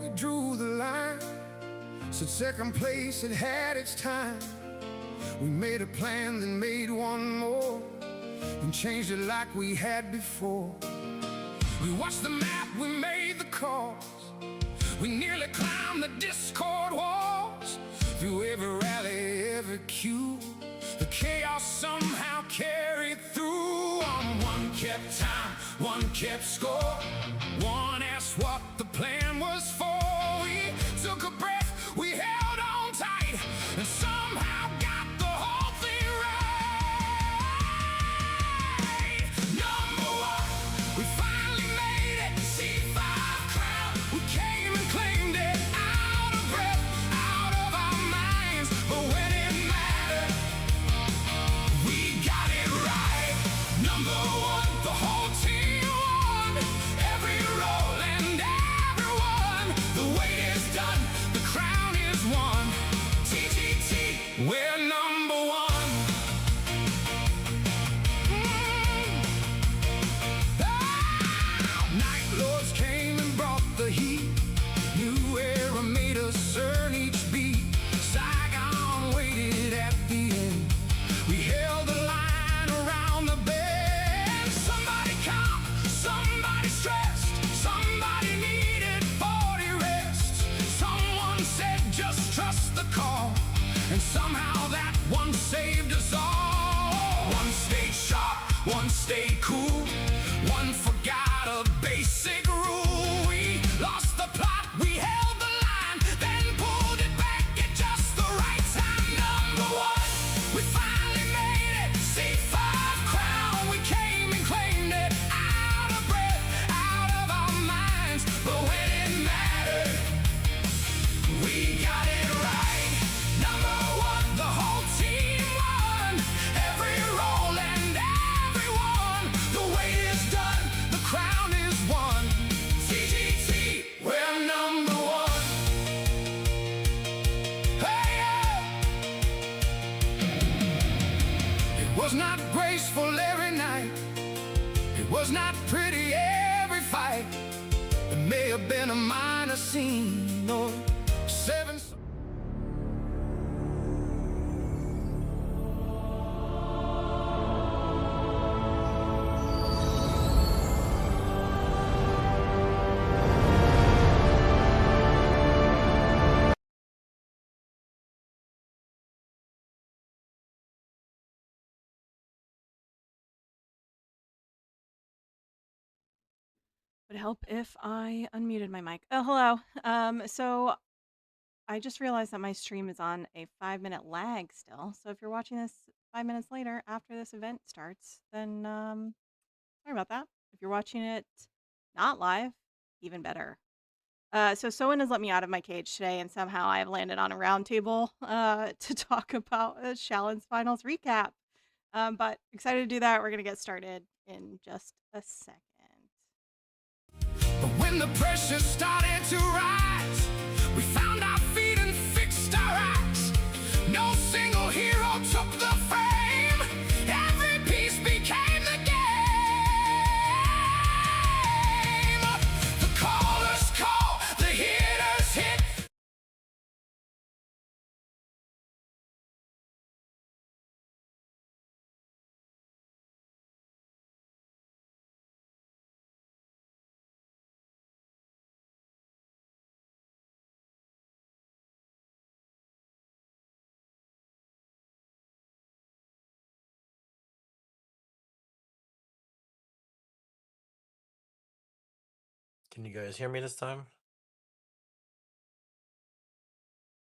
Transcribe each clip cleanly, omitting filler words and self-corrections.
we drew the line. Said second place had had its time. We made a plan, then made one more, and changed it like we had before. We watched the map, we made the calls. We nearly climbed the discord walls. Through every rally, every cue, the chaos somehow carried through. One kept time, one kept score. One asked what the plan was for. We took a breath, we held on tight, and somehow got the whole thing right. Number one, we finally made it. C5 crown, we came and claimed it. Out of breath, out of our minds, but when it mattered, we got it right. Number one, the whole team won. Every role and everyone, the wait is done, the crown is won. TGT, we're number one. Night lords came and brought the heat. New era made us earn each beat. Saigon waited at the end. We held the line around the bend. Somebody calm, somebody stressed. Somebody needed 40 rests. Someone said just trust the call, and somehow that one saved us all. One stayed sharp, one stayed cool. One forgot a basic rule. We lost the plot, we held the line, then pulled it back at just the right time. Number one, we finally made it. C5 crown, we came and claimed it. Out of breath, out of our minds, but when it mattered, we got it right. Number one, the whole team won. Every role and everyone, the wait is done, the crown is won. TGT, we're number one. Hey, yeah. It was not graceful every night. It was not pretty every fight. It may have been a minor scene or seven. Would help if I unmuted my mic. Oh, hello. So I just realized that my stream is on a 5-minute lag still. So if you're watching this 5 minutes later after this event starts, then sorry about that. If you're watching it not live, even better. So Soen has let me out of my cage today, and somehow I have landed on a roundtable to talk about Chalons finals recap. But excited to do that. We're gonna get started in just a second. But when the pressure started to rise, we found our feet and fixed our eyes. No single hero took the frame. Every piece became the game. The callers call, the hitters hit. Can you guys hear me this time?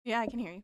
Yeah, I can hear you.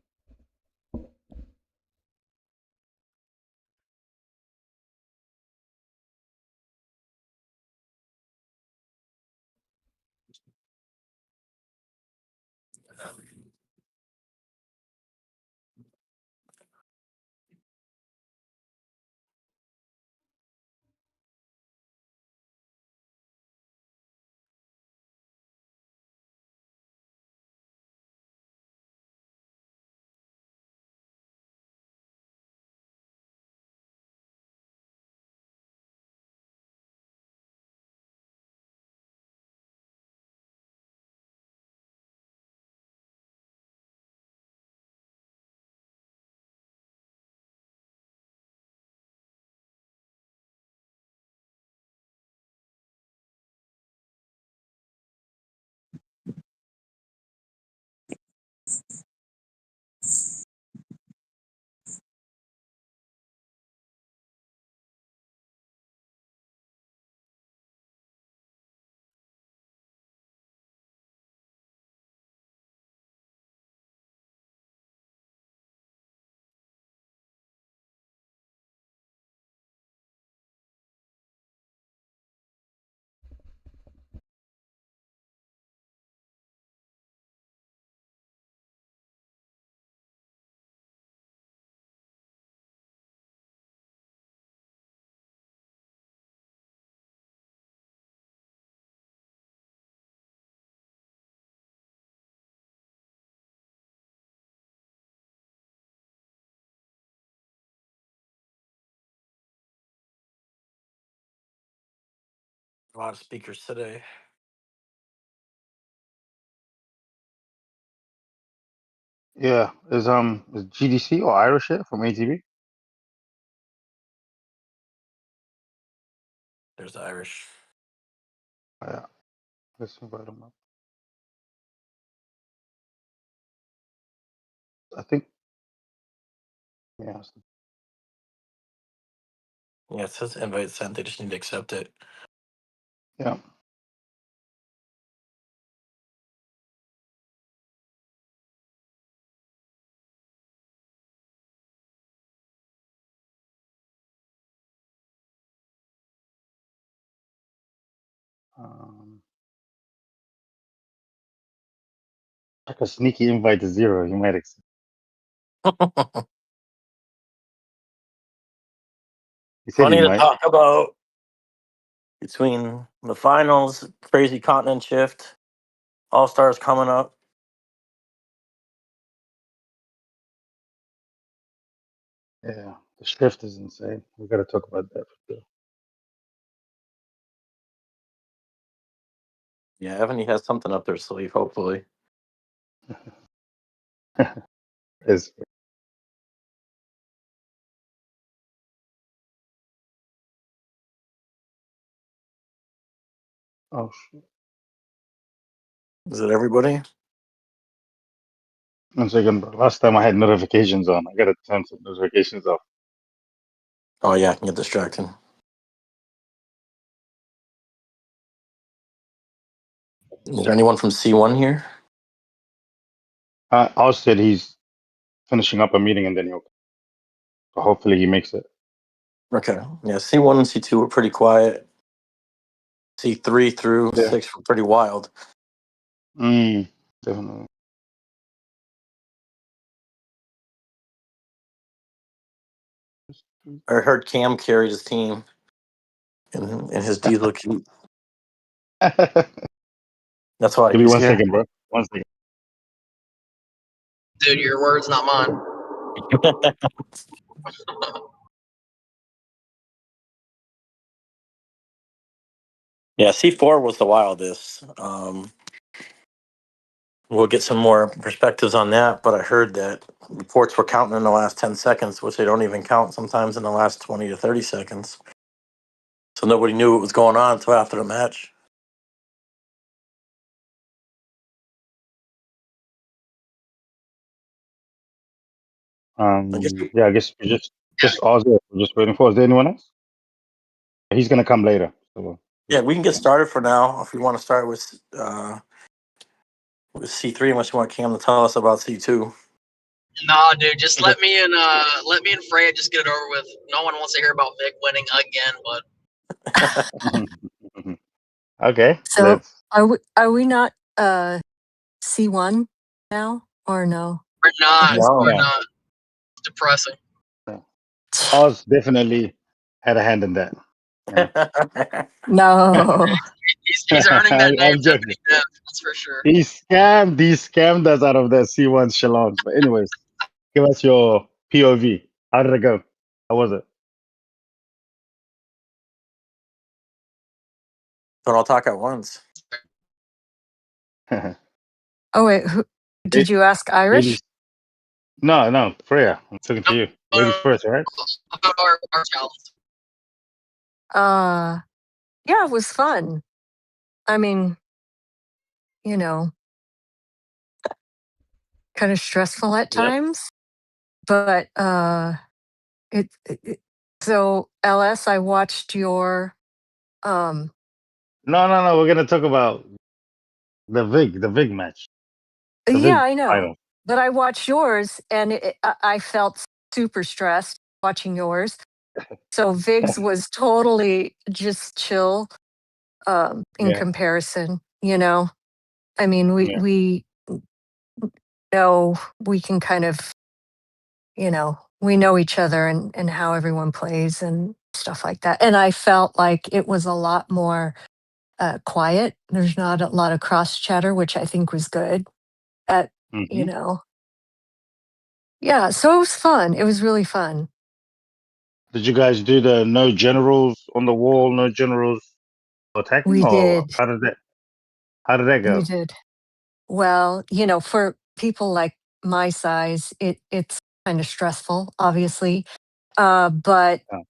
A lot of speakers today. Yeah, is GDC or Irish here from ATV? There's the Irish. Yeah, let's invite him up. I think. Yeah. Yeah, it says invite sent. They just need to accept it. Yeah. Like a sneaky invite to zero. You might accept. He said he Plenty to might. talk about between the finals, crazy continent shift, All Stars coming up. Yeah, the shift is insane. We got to talk about that for Yeah, Evony has something up their sleeve, hopefully. sure. Is oh shit. Is it everybody? 1 second, bro. Last time I had notifications on. I got to turn some notifications off. Oh, yeah, I can get distracted. Is there anyone from C1 here? Oz said he's finishing up a meeting and then he'll. So hopefully he makes it. Okay. Yeah, C1 and C2 were pretty quiet. C3 through Yeah. 6 were pretty wild. Definitely. I heard Cam carried his team in his diesel Jeep. That's why Give me he's 1 here. second, bro. 1 second. Dude, your words, not mine. Yeah, C4 was the wildest. We'll get some more perspectives on that, but I heard that reports were counting in the last 10 seconds, which they don't even count sometimes in the last 20 to 30 seconds. So nobody knew what was going on until after the match. I guess Yeah, I guess we're just Oz. We're just waiting for. Is there anyone else? He's gonna come later. So yeah, we can get started for now if we want to start with C3, unless you want Cam to tell us about C2. Nah, dude, just Okay. let me and Freya just get it over with. No one wants to hear about Vic winning again, but Okay. So are we not C1 now or no? we're not. No. We're not. It's depressing. Oz definitely had a hand in that. Yeah. No. He's earning that name, I'm joking. Deputy Dev, that's for sure. He scammed us out of the C1 Chalons. But anyways, give us your POV. How did it go? How was it? But I'll talk at once. Oh wait, did you ask Irish? Ladies. No, Freya. I'm talking to you. Ladies first, all right? About our talents. Yeah, it was fun. I mean, kind of stressful at Yep. times. But so LS, I watched your um No. We're gonna talk about the Vig match, the yeah, Vig I know. final. But I watched yours and I felt super stressed watching yours. So Vig's was totally just chill in Yeah. comparison, you know. I mean, Yeah. we know we can kind of, we know each other and how everyone plays and stuff like that. And I felt like it was a lot more quiet. There's not a lot of cross chatter, which I think was good. At you Hmm. know, yeah. So it was fun. It was really fun. Did you guys do the no generals on the wall, no generals attacking, We or did. how did that We go? did. Well, for people like my size, it's kind of stressful, obviously. But Oh,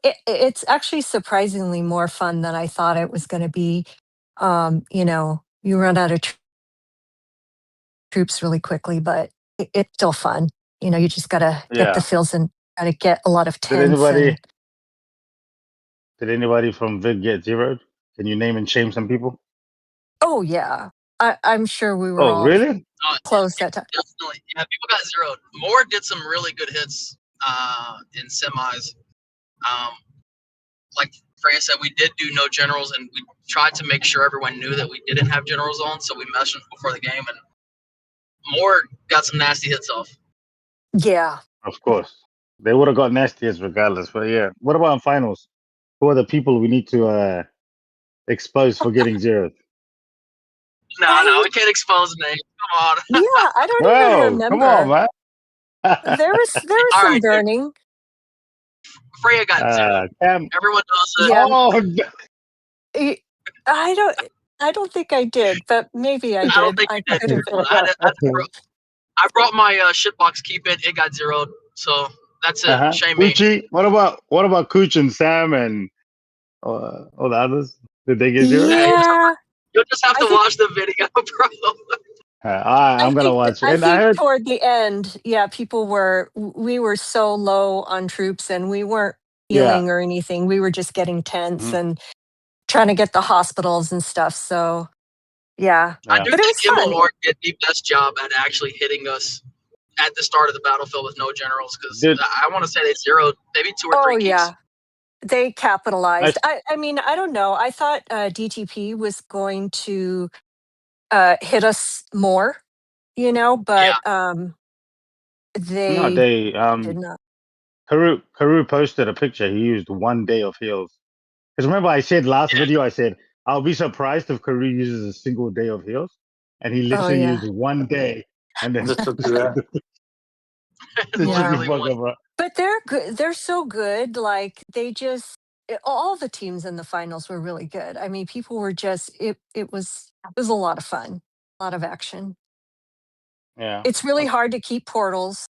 it's actually surprisingly more fun than I thought it was going to be. You run out of troops really quickly, but it's still fun. You just got to get the yeah. fills and got to get a lot of Did tents anybody and did anybody from Vig get zeroed? Can you name and shame some people? oh yeah, I'm sure we were Oh, all really? close that time. Definitely. Yeah, people got zeroed. Moore did some really good hits in semis. Um, like Freya said, we did do no generals, and we tried to make sure everyone knew that we didn't have generals on, so we messaged before the game, and Moore got some nasty hits off. Yeah. Of course. They would have got nastiest regardless. But yeah. What about in finals? Who are the people we need to expose for getting zeroed? No, I we can't expose names. Come on. Yeah, I don't even No, come on, remember. man. There was All some right, burning. Freya got zeroed. Cam. Everyone knows it. Yeah, Oh, I I don't I don't think I did, but maybe I I don't did. think I you did, could have been. truthfully. I brought my shitbox, keep it got zeroed, so that's it. uh-huh. Shame me. Uchi. What about Cooch and Sam and all the others? Did they get zeroed? Yeah, Yeah, you'll just have I to think watch the video, bro. I I'm gonna think watch. I And I think heard, toward the end, yeah, we were so low on troops and we weren't yeah. healing or anything. We were just getting tents Mhm. and trying to get the hospitals and stuff. So yeah, I Yeah. do but it think was him and fun. Lord did the best job at actually hitting us at the start of the battlefield with no generals, because Did I want to say they zeroed maybe 2 or Oh 3 keeps. yeah, they I? capitalized. I mean, I don't know. I thought DTP was going to hit us more, Yeah, but No, they they did not. Karu posted a picture. He used 1 day of heals. Because remember, I said last yeah. video, I said I'll be surprised if Karu uses a single day of heals, and he Oh literally yeah, used 1 day, and then Just to do posted that. the It's the chicken yeah. literally one. fucker, bro. But they're good. They're so good. Like all the teams in the finals were really good. I mean, people were just it was a lot of fun, a lot of action. Yeah. It's really Okay. hard to keep portals.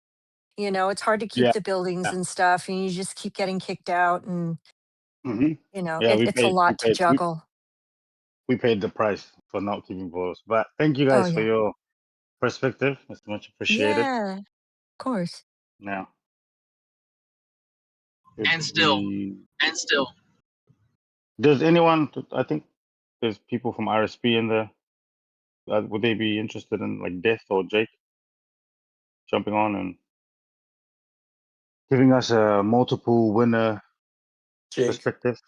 It's hard to keep Yeah. the buildings Yeah. and stuff, and you just keep getting kicked out, and Hmm. Yeah. it's a We lot to paid juggle. we paid the price for not keeping balls. But thank you Oh guys for yeah, your perspective. It's much appreciated. yeah, of course. Now, if And still, we and still. does anyone, I think there's people from RSP in there. Would they be interested in like Death or Jake jumping on and giving us a multiple winner Jake. perspective?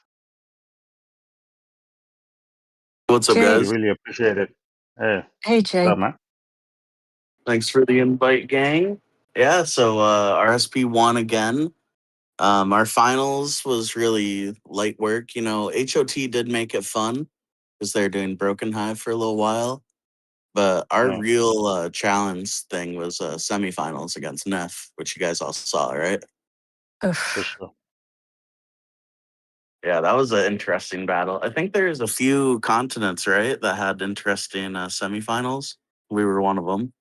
What's up, Jake, We guys? really appreciate it. Hey, hey what's up, Jake. man? Thanks for the invite, gang. Yeah, so RSP won again. Our finals was really light work. HOT did make it fun because they're doing Broken Hive for a little while. But our Yeah, real challenge thing was semifinals against Neff, which you guys all saw, right? for Oof. sure. Yeah, that was an interesting battle. I think there's a few continents, right, that had interesting semifinals. We were one of them.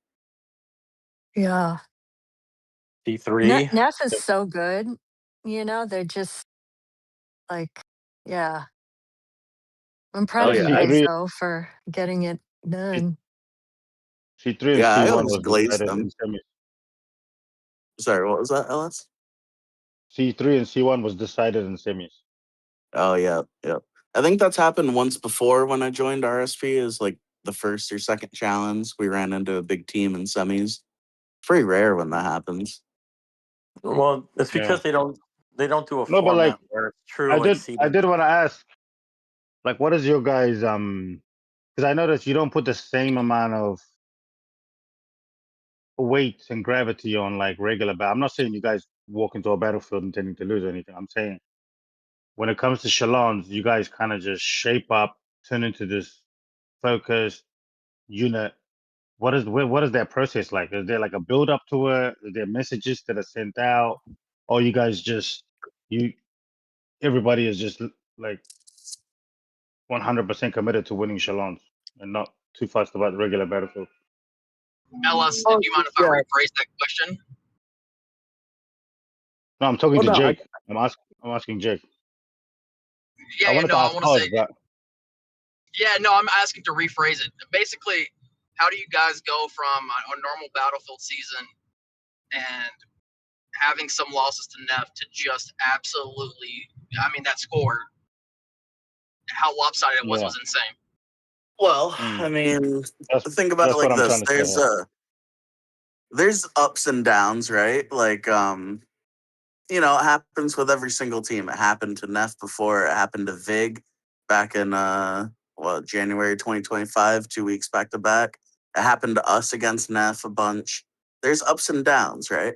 Yeah, T3. Neff is so good. They're just like, yeah. I'm proud Oh Yeah, of you yeah, guys C3. though for getting it done. C3 and Yeah, I C1 always was glaze decided in them. semis. Sorry, what was that, Ellis? C3 and C1 was decided in semis. Oh yeah, yeah. I think that's happened once before when I joined RSP. Is like the first or second challenge we ran into a big team in semis. Pretty rare when that happens. Well, it's Yeah. because they don't do a No, but format like where it's true like I seeding. did want to ask, like, what is your guys because I noticed you don't put the same amount of weight and gravity on like regular battle. I'm not saying you guys walk into a battlefield intending to lose or anything. I'm saying when it comes to Chalons, you guys kind of just shape up, turn into this focused unit. What is that process like? Is there like a build up to it? Is there messages that are sent out, or you guys just you everybody is just like 100% committed to winning Chalons and not too fussed about the regular battlefield? LS, do Oh you mind if I yeah. rephrase that question? No, I'm talking Well, to no, Jake. I'm asking Jake. I Yeah, wanted no, to I ask want to Oz, say, but yeah, no, I'm asking to rephrase it. Basically, how do you guys go from a normal battlefield season and having some losses to Neff to just absolutely, I mean, that score, how lopsided it was yeah, insane. well, mm, I mean, that's think about it that's what like I'm this. trying to say here. There's ups and downs, right? Like you know, it happens with every single team. It happened to Neff before. It happened to Vig back in January 2025, 2 weeks back to back. It happened to us against Neff a bunch. There's ups and downs, right?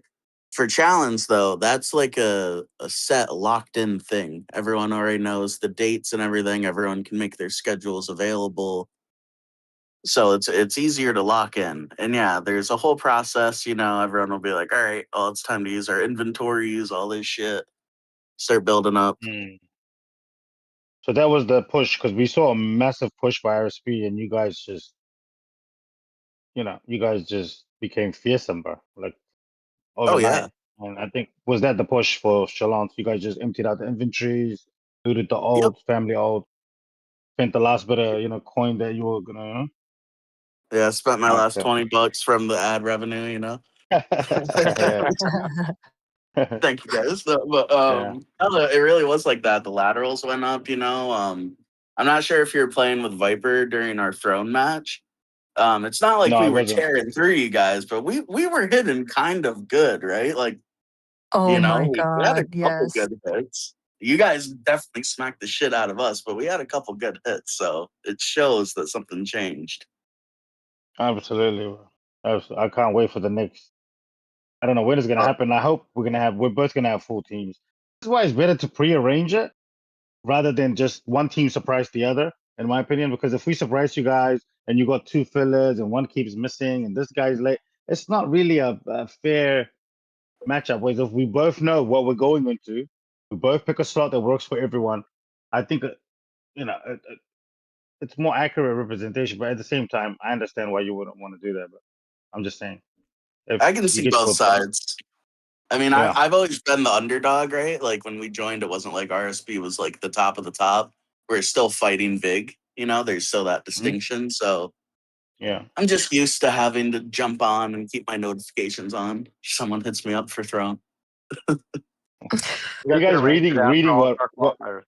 For challenge though, that's like a set locked in thing. Everyone already knows the dates and everything. Everyone can make their schedules available. So it's easier to lock in. And yeah, there's a whole process, you know, everyone will be like, all right, well, it's time to use our inventories, all this shit. Start building up. Mm. So that was the push because we saw a massive push by RSP, and you guys just, you guys just became fearsome, bro, like Oh overnight. yeah. And I think was that the push for Chalons? You guys just emptied out the inventories, looted the Yep. old family old, spent the last bit of coin that you were gonna. Yeah, I spent my last Okay. $20 from the ad revenue, you know. Yeah. Thank you guys. But Yeah. I don't know, it really was like that. The laterals went up, you know. I'm not sure if you were playing with Viper during our throne match. It's not like No, I we were wasn't. tearing through you guys, but we were hitting kind of good, right? Like, Oh you know, my we had a God, couple yes. good hits. You guys definitely smacked the shit out of us, but we had a couple good hits, so it shows that something changed. Absolutely, bro. I can't wait for the next. I don't know when it's gonna Uh, happen. I hope we're both gonna have full teams. This is why it's better to pre-arrange it rather than just one team surprise the other, in my opinion. Because if we surprise you guys and you got two fillers and one keeps missing and this guy's late, it's not really a fair matchup. Whereas if we both know what we're going into, we both pick a slot that works for everyone. I think you know it's more accurate representation. But at the same time, I understand why you wouldn't want to do that. But I'm just saying, if I can you see get to both a point, sides. I mean, yeah. I've always been the underdog, right? Like when we joined, it wasn't like RSP was like the top of the top. We're still fighting big, you know. There's still that Mhm. distinction. So Yeah. I'm just used to having to jump on and keep my notifications on. If someone hits me up for throne. You You guys guys get arranged it after reading all star what qualifiers.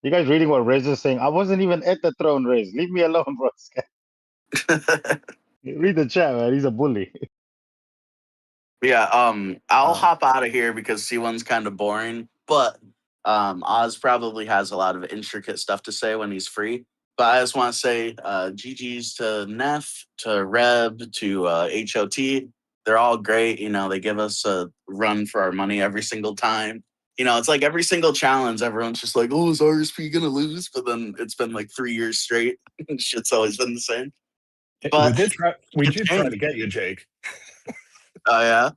you guys reading what Rez is saying? I wasn't even at the throne, Rez. Leave me alone, bro. Read the chat, man. He's a bully. Yeah, I'll Um, hop out of here because C1's kind of boring, but Oz probably has a lot of intricate stuff to say when he's free. But I just want to say GG's to Neff, to Reb, to HOT. They're all great. You know, they give us a run for our money every single time. You know, it's like every single challenge, everyone's just like, oh, is RSP going to lose? But then it's been like 3 years straight. Shit's always been the same. We But did try. We it's did try changed. to get you, Jake, Oh, yeah.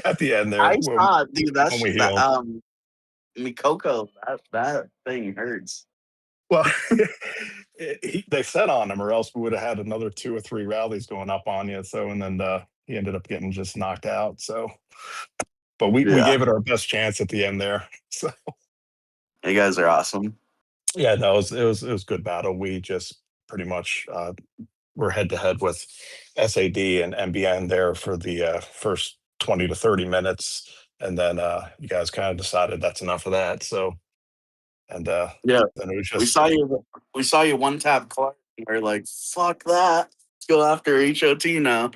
at the end there I saw, dude. when That's we that. healed. Mikoko, that thing hurts. Well, they set on him, or else we would have had another 2 or 3 rallies going up on you. So, and then he ended up getting just knocked out. So, but we Yeah, gave it our best chance at the end there. So, you guys are awesome. yeah, no, it was good battle. We just pretty much we're head to head with SAD and MBN there for the first 20 to 30 minutes. And then you guys kind of decided that's enough of that. So, and Yeah, then it was we just, saw you. We saw you one tap Clark. And we're like, fuck that. Let's go after HOT now.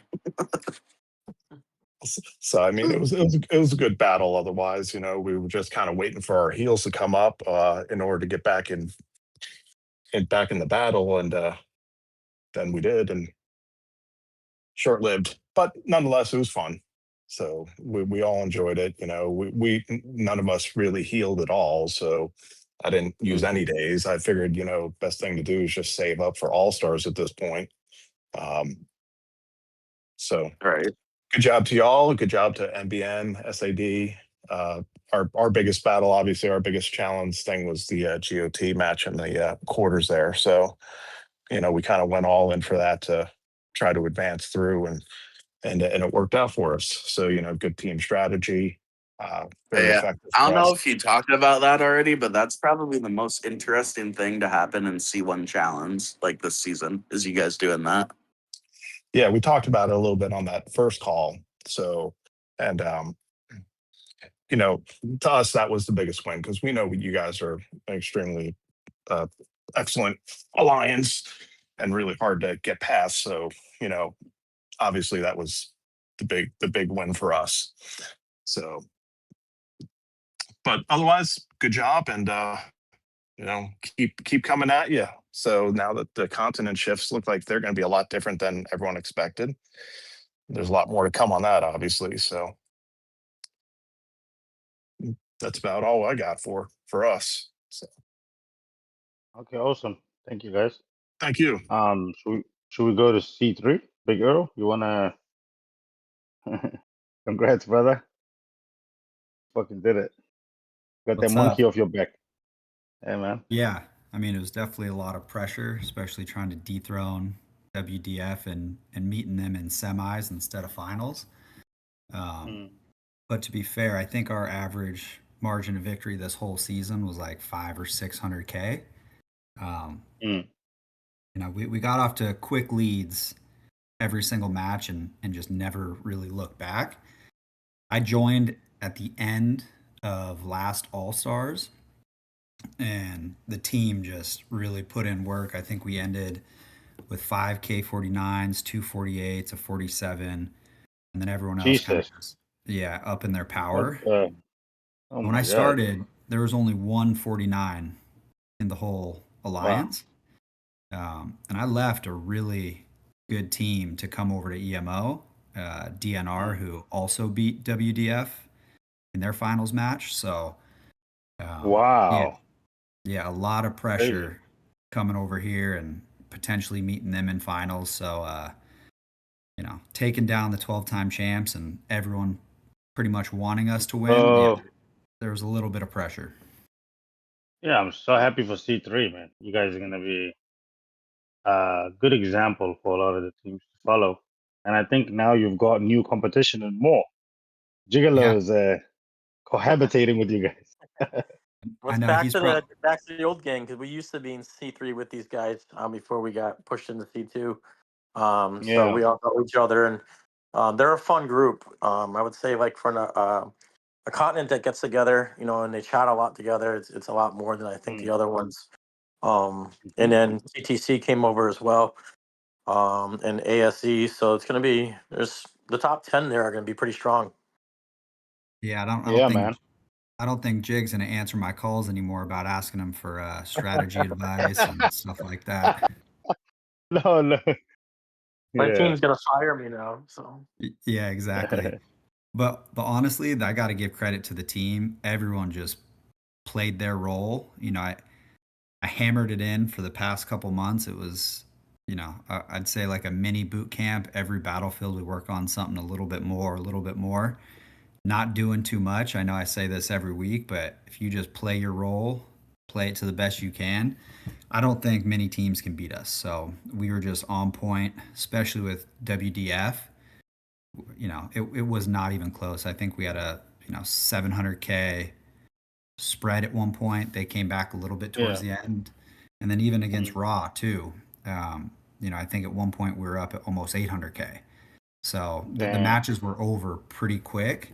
so I mean, it was a good battle. Otherwise, we were just kind of waiting for our heels to come up in order to get back in the battle, and then we did, and short lived, but nonetheless, it was fun. So we all enjoyed it. We none of us really healed at all, so I didn't use any days. I figured, best thing to do is just save up for all stars at this point. So All right. good job to y'all. Good job to NBN, SAD. Our biggest battle, obviously, our biggest challenge thing was the GOT match in the quarters there. So, we kind of went all in for that to try to advance through, and it worked out for us. So, good team strategy, very Yeah. effective I for don't know us. if you talked about that already, but that's probably the most interesting thing to happen in C1 Challenge like this season is you guys doing that. Yeah, we talked about it a little bit on that first call. So, and to us that was the biggest win because we know you guys are an extremely uh, excellent alliance and really hard to get past. So, obviously that was the big win for us. So, but otherwise, good job, and keep coming at you. So now that the continent shifts look like they're going to be a lot different than everyone expected. There's a lot more to come on that, obviously. So that's about all I got for us. So Okay, awesome. Thank you, guys. thank you. Should we go to C3? Big Earl, you wanna? Congrats, brother. Fucking did it. Got that What's monkey up? off your back. Hey, man. Yeah, I mean, it was definitely a lot of pressure, especially trying to dethrone WDF and meeting them in semis instead of finals. Mm, But to be fair, I think our average margin of victory this whole season was like 500 or 600K. Um, mm. we got off to quick leads every single match and just never really looked back. I joined at the end of last All Stars, and the team just really put in work. I think we ended with 5K49s, 248s, a 47, and then everyone else kind of Jesus. just, yeah, up in their What power. the? Oh When I my God. started, there was only 149 in the whole Wow. alliance. And I left a really good team to come over to EMO, DNR, Mm. who also beat WDF in their finals match. So, yeah, Wow. yeah, a lot of Crazy. pressure coming over here and potentially meeting them in finals. So, taking down the 12-time champs and everyone pretty much wanting us to win. Yeah, So there was a little bit of pressure. yeah, I'm so happy for C3, man. You guys are gonna be a good example for a lot of the teams to follow. And I think now you've got new competition and more. Yeah, Gigolo is cohabitating with you guys. I What's know back he's to probably. the old gang because we used to be in C3 with these guys before we got pushed into C2. So Yeah. we all know each other, and they're a fun group. I would say like for a continent that gets together, and they chat a lot together. It's a lot more than I think the Mm. other ones. And Mhm. then TTC came over as well, and ASE. So it's gonna be there's the top 10 there are gonna be pretty strong. Yeah, I don't Yeah, think man. I don't think Jig's gonna answer my calls anymore about asking him for strategy advice and stuff like that. No, no. My Yeah. team's gonna fire me now. So Yeah, exactly. But honestly, I got to give credit to the team. Everyone just played their role. I hammered it in for the past couple months. It was, I'd say like a mini boot camp. Every battlefield we work on something a little bit more, a little bit more. Not doing too much. I know I say this every week, but if you just play your role, play it to the best you can, I don't think many teams can beat us. So we were just on point, especially with WDF. It was not even close. I think we had a 700K spread at one point. They came back a little bit towards Yeah. the end, and then even against Mm. Raw too. Um, I think at one point we were up at almost 800K. So the Damn. matches were over pretty quick,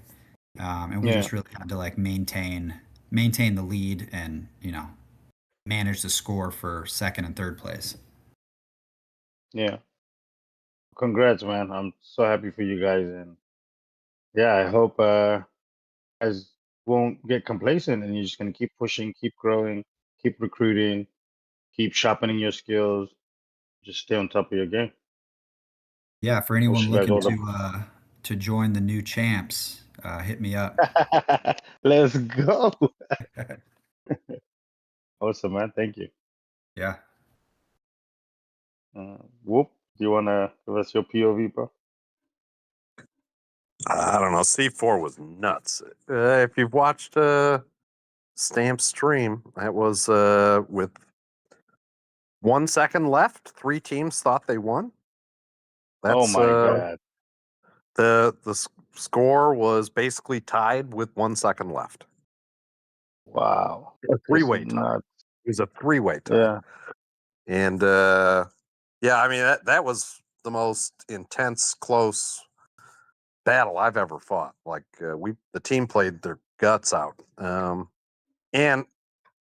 and we Yeah. just really had to like maintain the lead and manage the score for second and third place. Yeah. Congrats, man. I'm so happy for you guys, and yeah, I hope guys won't get complacent, and you're just gonna keep pushing, keep growing, keep recruiting, keep sharpening your skills. Just stay on top of your game. Yeah, for Wish anyone you guys looking all the to join the new champs, hit me up. Let's go. Awesome, man. Thank you. Yeah. Whoop. Do you wanna give us your POV, bro? I don't know. C4 was nuts. If you've watched Stamp's stream, that was with 1 second left. 3 teams thought they won. Oh That's my god. the score was basically tied with 1 second left. Wow. A This is three-way tie. nuts. It was a 3-way tie. Yeah. And yeah, I mean that was the most intense, close battle I've ever fought. Like the team played their guts out. And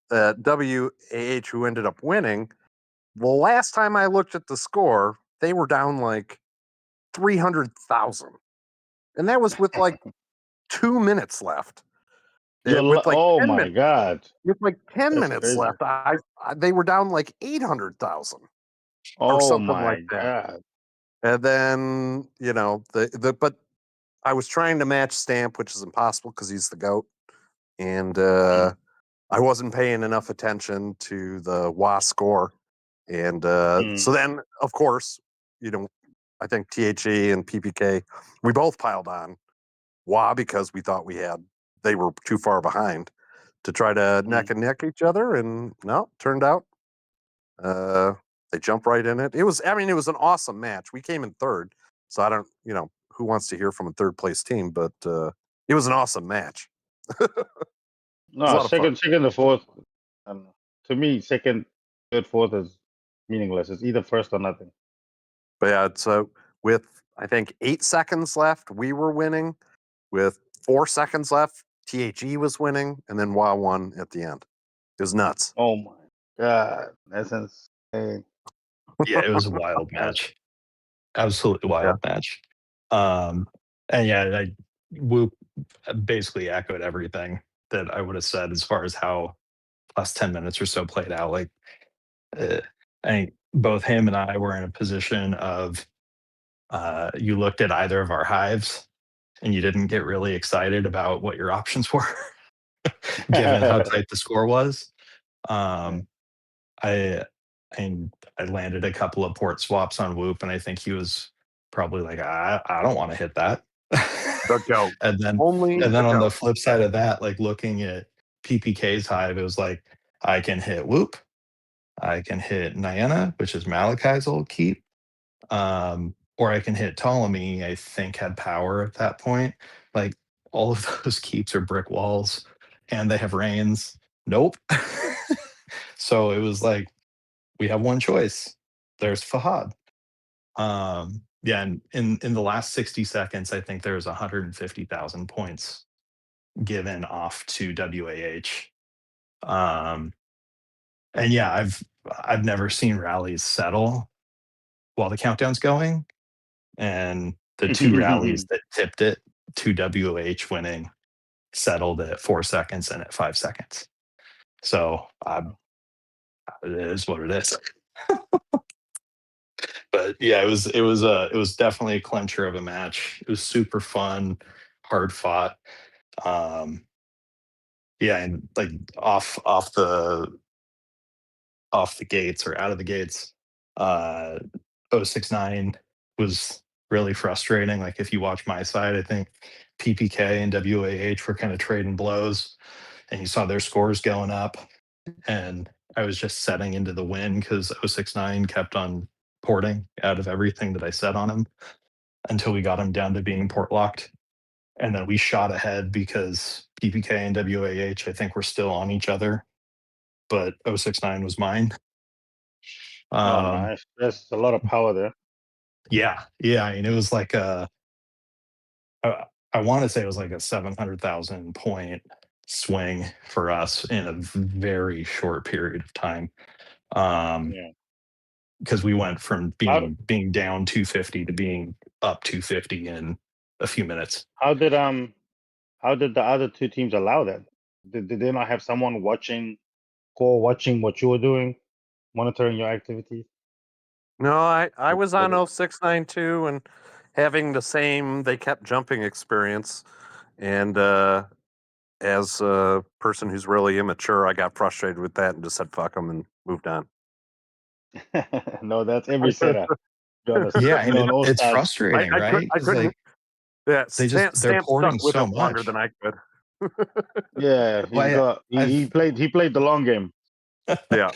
WAH, who ended up winning, the last time I looked at the score, they were down like 300,000, and that was with like 2 minutes left. With like Oh 10 my minutes, god. with like 10 That's minutes crazy. left, they were down like 800,000 or Oh something like my that. god. And then but I was trying to match Stamp, which is impossible because he's the GOAT, and I wasn't paying enough attention to the WA score. And so then, of course, I think THE and PPK, we both piled on WA because we thought they were too far behind to try to neck and neck each other. And no, turned out they jumped right in it. It was an awesome match. We came in third. So I don't, who wants to hear from a third place team, but it was an awesome match. It was a No, lot of fun. second to fourth. To me, second, third, fourth is meaningless. It's either first or nothing. But yeah, so with I think 8 seconds left, we were winning. With 4 seconds left, THE was winning, and then WA won at the end. It was nuts. Oh my god. That's insane. Yeah, it was a wild match. Absolutely Yeah. wild match. And yeah, Whoop basically echoed everything that I would have said as far as how last 10 minutes or so played out. Like, I think both him and I were in a position of you looked at either of our hives and you didn't get really excited about what your options were, given how tight the score was. I and I landed a couple of port swaps on Whoop, and I think he was probably like, I don't want to hit that. The GOAT. and then Only and then the on the GOAT. flip side of that, like looking at PPK's hive, it was like I can hit Whoop, I can hit Niana, which is Malachi's old keep, or I can hit Ptolemy. I think had power at that point. Like all of those keeps are brick walls, and they have reins. Nope. So it was like we have one choice. There's Fahad. Yeah, and in the last 60 seconds, I think there's 150,000 points given off to WAH. And yeah, I've never seen rallies settle while the countdown's going. And the 2 rallies that tipped it to WH winning settled at 4 seconds and at 5 seconds. So it is what it is. But yeah, it was definitely a clincher of a match. It was super fun, hard fought. Um, yeah, and like off the gates or out of the gates, uh, 069 was really frustrating. Like if you watch my side, I think PPK and WAH were kind of trading blows, and you saw their scores going up. And I was just setting into the win because 069 kept on porting out of everything that I set on him until we got him down to being port locked. And then we shot ahead because PPK and WAH, I think, were still on each other, but 069 was mine. Oh, nice. There's a lot of power there. Yeah, and it was like I want to say it was like a 700,000 point swing for us in a very short period of time. Yeah. Because we went from How being down 250 to being up 250 in a few minutes. how did the other two teams allow that? Did they not have someone watching what you were doing, monitoring your activities? No, I was on Was 0692 and having the same they kept jumping experience. And as a person who's really immature, I got frustrated with that and just said fuck them and moved on. No, that's every setup. Be honest. Yeah, and On all it's stars. frustrating, right? I 'Cause, couldn't. like Yeah, they're Stamp porting stuck with so it longer much. than I could. Yeah, Well, he played the long game. Yeah,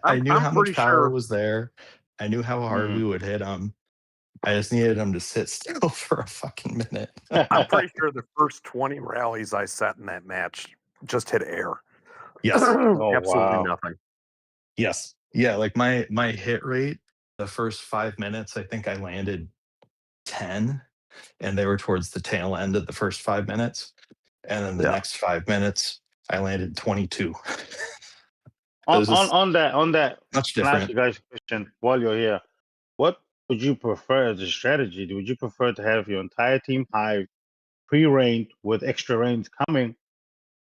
I knew I'm how much pretty power sure. was there. I knew how hard we would hit them. I just needed them to sit still for a fucking minute. I'm pretty sure the first 20 rallies I set in that match just hit air. Yes. Oh Absolutely wow. nothing. Yes. Yeah, like my hit rate, the first 5 minutes, I think I landed 10, and they were towards the tail end of the first 5 minutes. And then the Yeah. next 5 minutes, I landed 22. It On was just on that, much can I ask different. you guys a question while you're here? What would you prefer as a strategy? Would you prefer to have your entire team hive pre-rained with extra rains coming,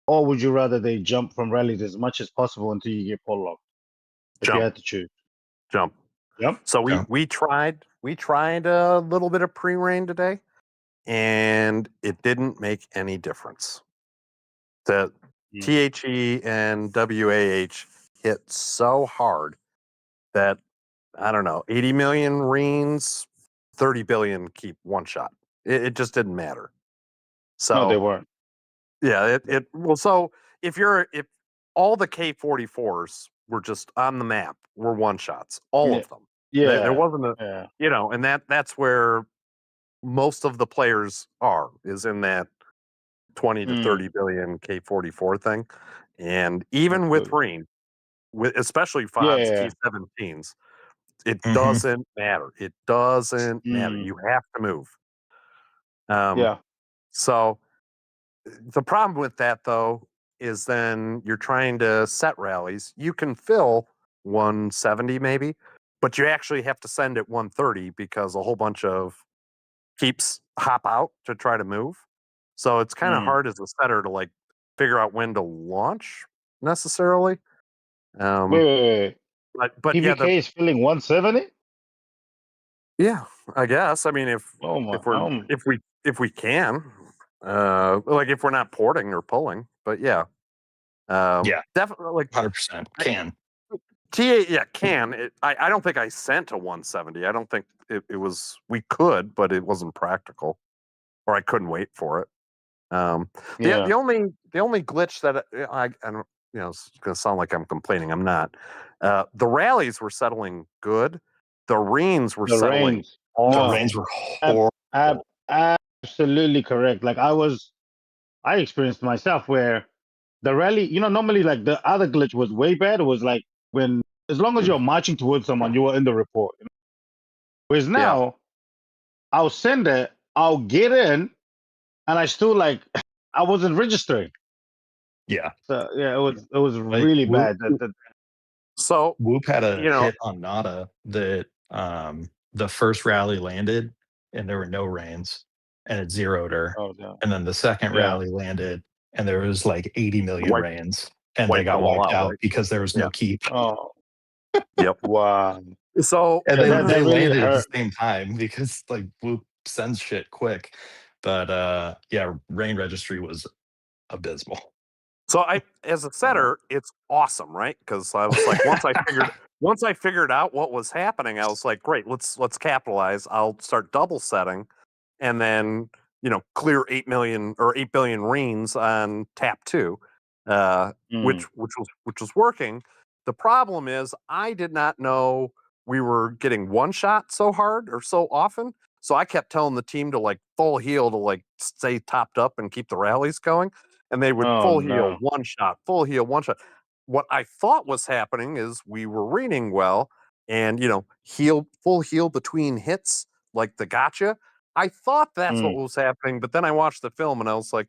or would you rather they jump from rallies as much as possible until you get pull locked? If you Jump. had to choose. Jump. Yep. So Jump. we tried a little bit of pre-rain today, and it didn't make any difference. The THE and WAH hit so hard that I don't know, 80 million reens, 30 billion keep one shot. It just didn't matter. No, they So weren't. yeah, so if all the K44s were just on the map, were one shots, all Yeah. of them. There Yeah. wasn't a Yeah. and that's where most of the players is in that 20 to 30 billion K44 thing. And even with Absolutely. Reen, especially Yeah. FODs, Yeah. T17s, it Mhm. doesn't matter. It doesn't matter. Mm. You have to move. Yeah. So the problem with that, though, is then you're trying to set rallies. You can fill 170 maybe, but you actually have to send it 130 because a whole bunch of keeps hop out to try to move. So it's kind of Mm. hard as a setter to like figure out when to launch necessarily. Wait. But yeah, PBK is filling 170? yeah, I guess. I mean, Oh my. if we can, like if we're not porting or pulling, but yeah, Yeah, definitely like 100% can. can. I don't think I sent a 170. I don't think it was. We could, but it wasn't practical, or I couldn't wait for it. Yeah. The only glitch that I don't, it's going to sound like I'm complaining. I'm not. The rallies were settling good. The reens were The settling rains. The No. rains were Ab- horrible. absolutely correct. Like I experienced myself where the rally, normally like the other glitch was way bad. It was like when, as long as you're marching towards someone, you were in the report. Whereas Yeah. now, I'll send it, I'll get in, and I still like, I wasn't registering. Yeah. So yeah, it was Like really bad. So Whoop had a you know, hit on Nada that the first rally landed and there were no rains and it zeroed her. Oh no. And then the second Yeah. rally landed and there was like 80 million Wipe- rains and they wiped got them all wiped out, out right? because there was no keep. Oh Yep. wow. So And Yeah, they, that they really landed at hurt. the same time because like Whoop sends shit quick. But yeah, rain registry was abysmal. So as a setter, it's awesome, right? Because I was like, once I figured out what was happening, I was like, great, let's capitalize. I'll start double setting, and then clear 8 million or 8 billion reens on tap 2, which was working. The problem is I did not know we were getting one shot so hard or so often. So I kept telling the team to like full heal to like stay topped up and keep the rallies going. And they would Oh full heal, no. one shot, full heal, one shot. What I thought was happening is we were reading well, and full heal between hits, like the gotcha. I thought that's what was happening, but then I watched the film and I was like,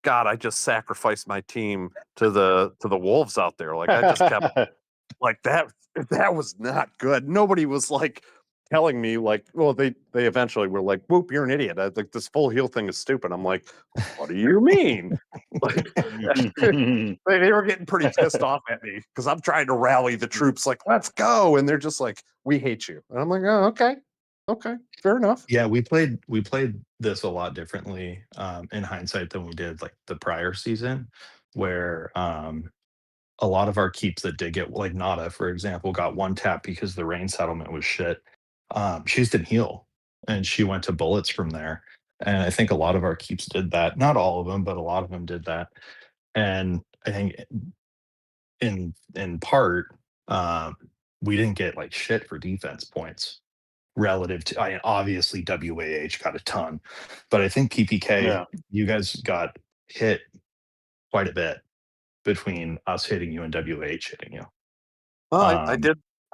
God, I just sacrificed my team to the wolves out there. Like I just kept like that. That was not good. Nobody was like telling me like, well, they eventually were like, whoop, you're an idiot. Like this full heal thing is stupid. I'm like, what do you mean? Like, they were getting pretty pissed off at me because I'm trying to rally the troops, like, let's go, and they're just like, we hate you, and I'm like, oh, okay, fair enough. Yeah, we played this a lot differently in hindsight than we did like the prior season, where a lot of our keeps that did get, like Nada, for example, got one tap because the rain settlement was shit. She just didn't heal, and she went to bullets from there. And I think a lot of our keeps did that. Not all of them, but a lot of them did that. And I think in part, we didn't get like shit for defense points relative to. Obviously WAH got a ton, but I think PPK, you guys got hit quite a bit between us hitting you and WAH hitting you. Well, I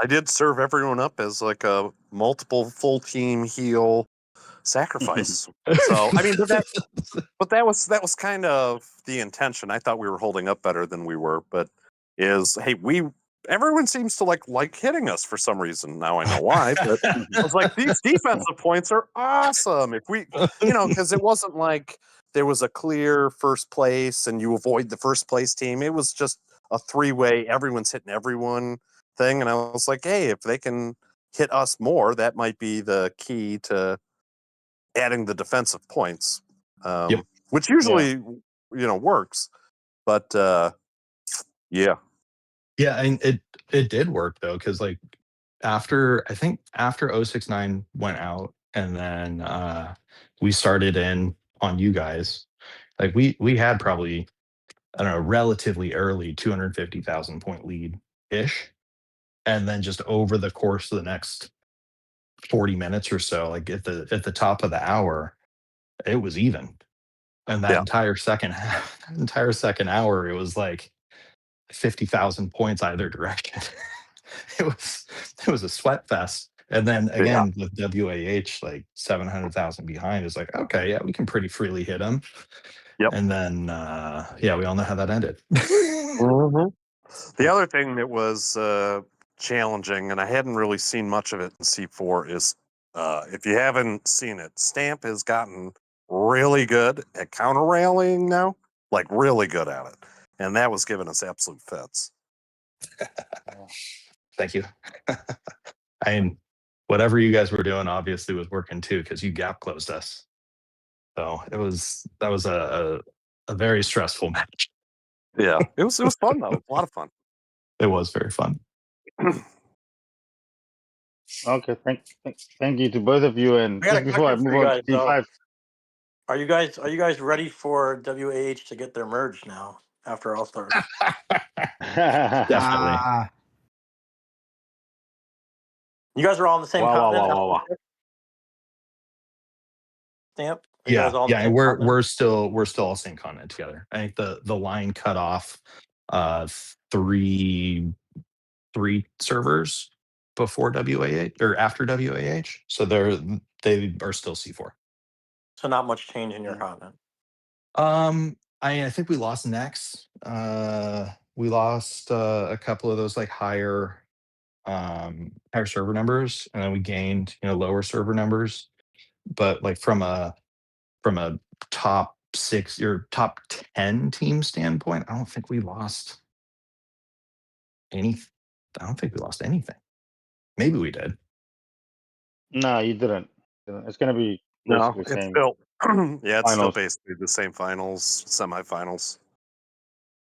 did serve everyone up as like a multiple full team heal sacrifice. So I mean, but that was kind of the intention. I thought we were holding up better than we were, but hey, everyone seems to like hitting us for some reason. Now I know why, but I was like, these defensive points are awesome. If we, because it wasn't like there was a clear first place and you avoid the first place team. It was just a 3-way, everyone's hitting everyone thing. And I was like, hey, if they can hit us more, that might be the key to adding the defensive points, which usually, works. But yeah. Yeah, and it did work though, because like after 069 went out, and then we started in on you guys, like we had probably, I don't know, relatively early 250,000 point lead ish, and then just over the course of the next 40 minutes or so, like at the top of the hour, it was even, and that entire second hour, it was like 50,000 points either direction. it was a sweat fest. And then again with WAH like 700,000 behind, is like, okay, yeah, we can pretty freely hit them. Yep. And then we all know how that ended. Mm-hmm. The other thing that was challenging, and I hadn't really seen much of it in C4, is if you haven't seen it, Stamp has gotten really good at counter rallying now, like really good at it, and that was giving us absolute fits. Thank you. I mean, whatever you guys were doing obviously was working too, because you gap closed us. So that was a very stressful match. Yeah, it was fun though. It was a lot of fun. It was very fun. Okay, thank you to both of you. And I got just a before I question for move you on to guys, team though. 5, Are you guys ready for WAH to get their merge now after All Stars? Definitely. You guys are all on the same continent. Wow. Stamp. Are you guys all on the Yeah, same continent? we're still all same continent together. I think the line cut off three servers before WAH or after WAH, so they are still C4. So not much change in your continent. I think we lost Nex. We lost a couple of those like higher server numbers, and then we gained lower server numbers. But like from a top 6 or top 10 team standpoint, I don't think we lost any. I don't think we lost anything. Maybe we did. No, you didn't. It's gonna be No, basically the it's same. still it's still Finals. basically the same finals, semifinals.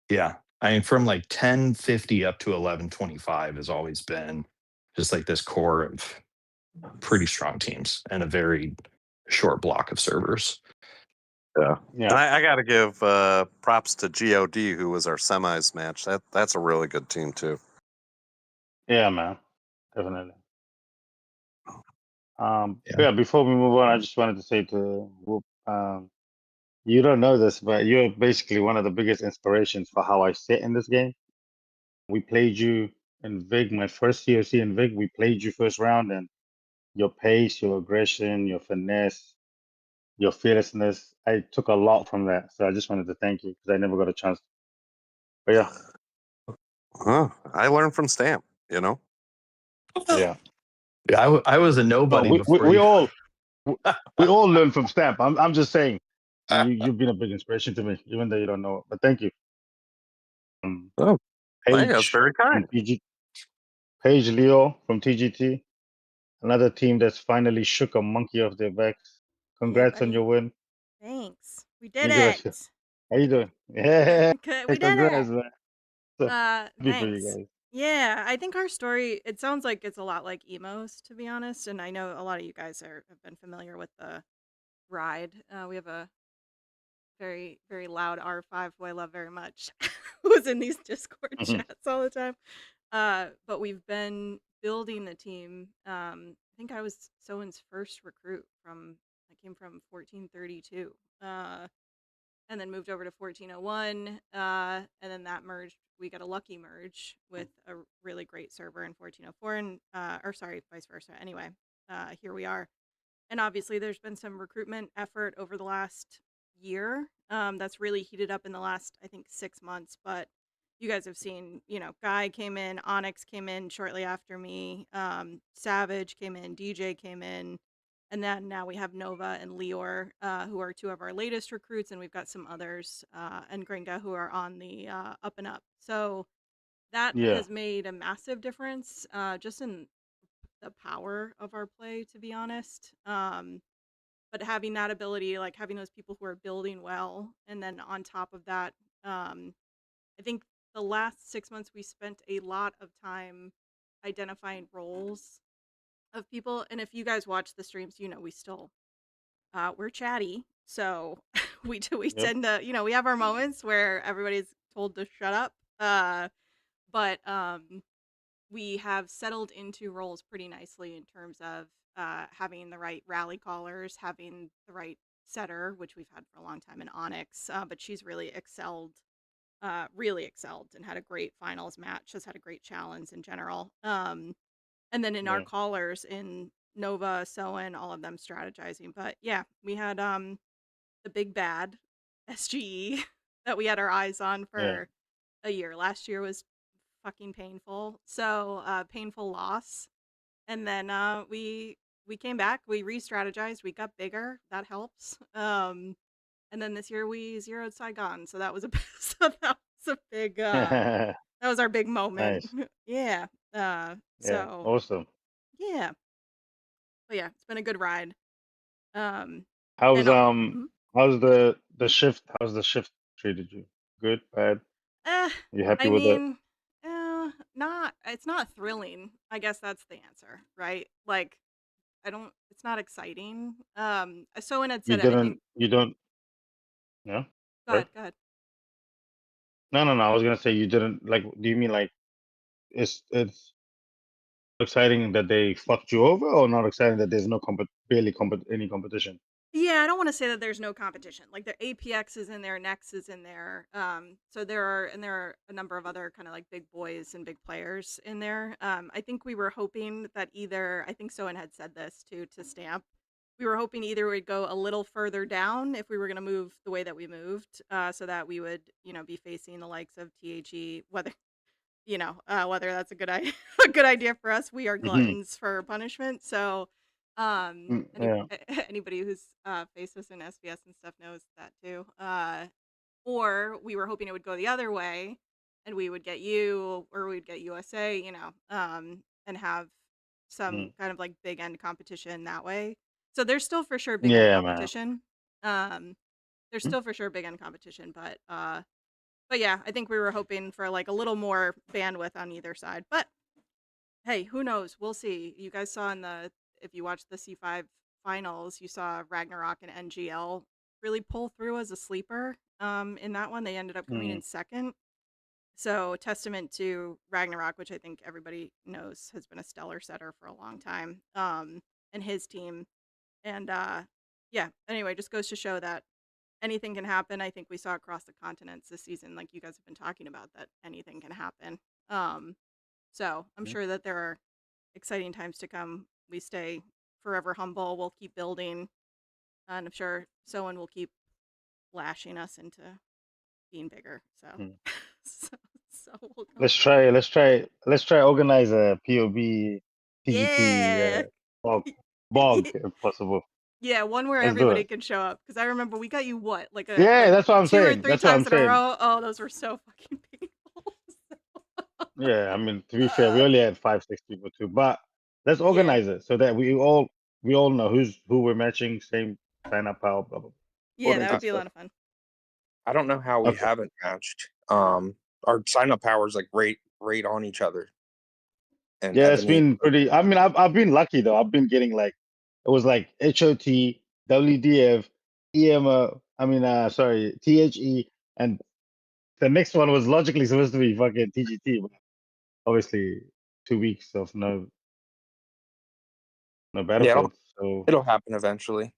Yeah. I mean, from like 1050 up to 1125 has always been just like this core of pretty strong teams and a very short block of servers. Yeah. And I got to give props to God, who was our semis match. That's a really good team too. Yeah, man, definitely. Before we move on, I just wanted to say to Whoop, you don't know this, but you're basically one of the biggest inspirations for how I sit in this game. We played you in Vig, my first COC in Vig, we played you first round, and your pace, your aggression, your finesse, your fearlessness, I took a lot from that. So I just wanted to thank you because I never got a chance. But yeah, I learned from Stamp, you know. yeah. Yeah, I was a No, nobody we, we, before we you. all we all learn from Stamp. I'm just saying, you've been a big inspiration to me, even though you don't know it. But thank you. Oh, hey, that's Paige very from kind. TG, Paige Leo from TGT, another team that's finally shook a monkey off their backs. Hey, Congrats on buddy. your win. Thanks. We did You guys, it. how you doing? Yeah, We did it. congrats, man. So happy for you Thanks. guys. Yeah, I think our story, it sounds like it's a lot like Emo's, to be honest. And I know a lot of you guys have been familiar with the ride. We have a very, very loud R5 who I love very much, who's in these Discord chats all the time. But we've been building the team. I think I was Soen's first recruit I came from 1432. And then moved over to 1401. And then that merged. We got a lucky merge with a really great server in 1404, and or sorry, vice versa. Anyway, here we are. And obviously, there's been some recruitment effort over the last year. That's really heated up in the last, I think, 6 months. But you guys have seen, Guy came in, Onyx came in shortly after me, Savage came in, DJ came in, and then now we have Nova and Leor, who are two of our latest recruits, and we've got some others, and Gringa, who are on the up and up. So that Yeah. has made a massive difference, just in the power of our play, to be honest. But having that ability, like having those people who are building well, and then on top of that, I think the last 6 months we spent a lot of time identifying roles of people. And if you guys watch the streams, we still we're chatty, so we Yep. tend to, we have our moments where everybody's told to shut up. But we have settled into roles pretty nicely in terms of having the right rally callers, having the right setter, which we've had for a long time in Onyx, but she's really excelled, and had a great finals match, has had a great challenge in general. And then in our Yeah. callers in Nova, Soen, all of them strategizing. But yeah, we had the big bad SGE that we had our eyes on Yeah. for a year. Last year was fucking painful. So painful loss. And then we came back, we re-strategized, we got bigger. That helps. And then this year we zeroed Saigon. So that was a so that was a big that was our big moment. Nice. Yeah. Yeah. So Awesome. yeah. But yeah, it's been a good ride. Um How's and mhm. how's the shift? How's the shift treated you? Good, bad? Eh, You happy I with it? mean, it's not thrilling. I guess that's the answer, right? Like, it's not exciting. Someone had You said it, I think. didn't. You don't. No. Go Sorry. ahead, go ahead. No, no, no. I was gonna say you didn't like. Do you mean like it's exciting that they fucked you over, or not exciting that there's no any competition? Yeah, I don't want to say that there's no competition. Like the APX is in there, Nex is in there. So there are a number of other kind of like big boys and big players in there. I think we were hoping that I think Soen had said this too to Stamp. We were hoping either we'd go a little further down if we were going to move the way that we moved, so that we would, be facing the likes of THE, whether that's a good idea, a good idea for us. We are Mm-hmm. gluttons for punishment, so Yeah. anybody who's faced us in SBS and stuff knows that too. Or we were hoping it would go the other way, and we would get you, or we'd get USA, and have some Mm. kind of like big end competition that way. So there's still for sure big end Yeah, man. competition. There's still for sure big end competition, but yeah, I think we were hoping for like a little more bandwidth on either side. But hey, who knows? We'll see. You guys saw if you watched the C5 finals, you saw Ragnarok and NGL really pull through as a sleeper. In that one, they ended up coming in second. So testament to Ragnarok, which I think everybody knows has been a stellar setter for a long time, and his team. And yeah, anyway, just goes to show that anything can happen. I think we saw across the continents this season, like you guys have been talking about, that anything can happen. So I'm Yeah. sure that there are exciting times to come. We stay forever humble. We'll keep building, and I'm sure Soen will keep lashing us into being bigger. So, Hmm. so we'll go Let's from there. try organize a POB TGT Yeah. bog if possible. Yeah, one where Let's do everybody it. can show up. Because I remember we got you what, Yeah, like that's what I'm 2 or saying. 3 That's what I'm times in a saying. row. Oh, those were so fucking painful. Yeah, I mean, to be fair, we only had 5, 6 people too, but let's Yeah. organize it so that we all know who we're matching, same sign up, power, blah blah. Yeah, All that that would good be a lot stuff. of fun. I don't know how we Okay. haven't matched. Our sign up powers like right on each other. And Yeah, it's Evony, been pretty. I mean, I've been lucky though. I've been getting like it was like HOT, WDF, EMO. I mean, sorry, THE, and the next one was logically supposed to be fucking TGT. But obviously, 2 weeks of no yeah, battlefield. So it'll happen eventually.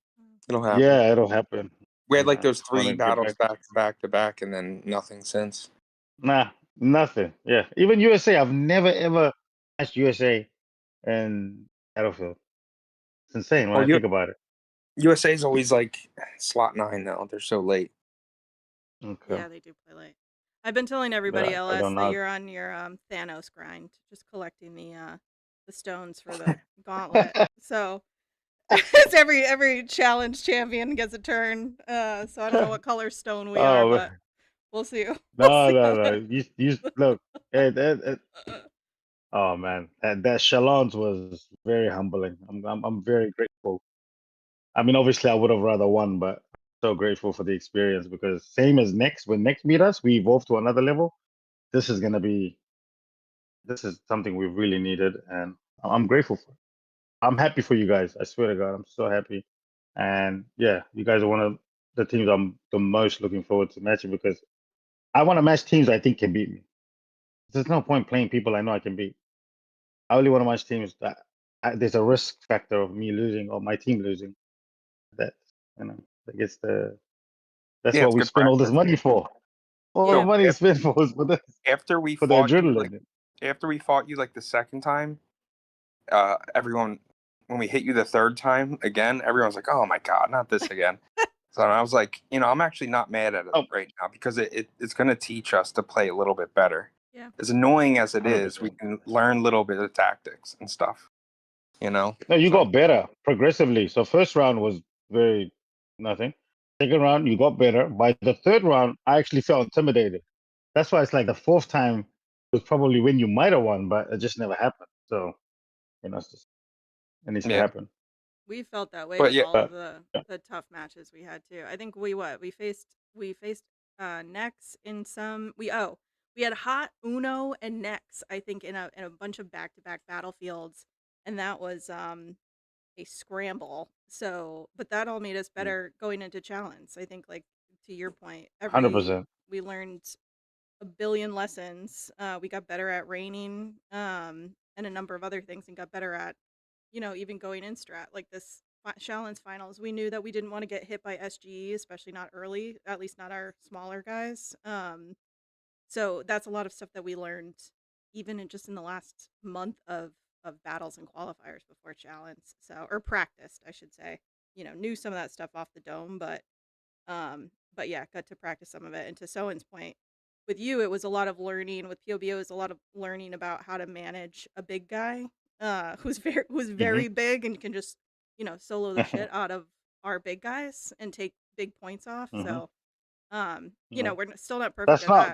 It'll happen. yeah, it'll happen. We had And like those just want 3 to get battles back. back to back to back, and then nothing since. Nah, nothing. Yeah, even USA. I've never ever matched USA and battlefield. It's insane when Oh, I think about it. USA is always like slot 9 though. They're so late. Okay, Yeah, they do play late. I've been telling everybody, but I LS, don't that know. you're on your Thanos grind, just collecting the stones for the gauntlet. So it's every challenge champion gets a turn. So I don't know what color stone we are, Oh but we'll see. We'll no, see no, how no. it. You look. Oh man, that Chalons was very humbling. I'm very grateful. I mean, obviously, I would have rather won, but so grateful for the experience because same as next, when next meet us, we evolve to another level. This is something we've really needed, and I'm grateful for. I'm happy for you guys. I swear to God, I'm so happy. And yeah, you guys are one of the teams I'm the most looking forward to matching because I want to match teams I think can beat me. There's no point playing people I know I can beat. I only want to match teams that there's a risk factor of me losing or my team losing. That that gets that's Yeah, what it's we good spend all this practice. money for. All the So Yeah. money is spent for is for this, after we for the fought you, like adrenaline. the second time, everyone, when we hit you the third time again, everyone's like, "Oh my god, not this again." So I was like, I'm actually not mad at it Oh, right now because it's going to teach us to play a little bit better. Yeah. As annoying as it is, we 100%. can learn a little bit of tactics and stuff. No, you So got better progressively. So first round was very nothing. Second round, you got better. By the third round, I actually felt intimidated. That's why it's like the fourth time was probably when you might have won, but it just never happened. So it needs to yeah, happen. We felt that way but with yeah, all of But the tough matches we had too. I think we faced Nex in some we had Hot Uno and Nex, I think, in a bunch of back to back battlefields, and that was a scramble. So but that all made us better going into Chalons. I think, like, to your point, 100%. we learned a billion lessons. We got better at raining, and a number of other things, and got better at, even going in strat. Like this Chalons finals, we knew that we didn't want to get hit by SGE, especially not early, at least not our smaller guys. So that's a lot of stuff that we learned even in the last month of battles and qualifiers before Chalons. So, or practiced, I should say. Knew some of that stuff off the dome, but yeah, got to practice some of it. And to Soen's point, with you, it was a lot of learning. With POBO, it was a lot of learning about how to manage a big guy, who's very big and can just solo the shit out of our big guys and take big points off. So, No, we're still not perfect at that.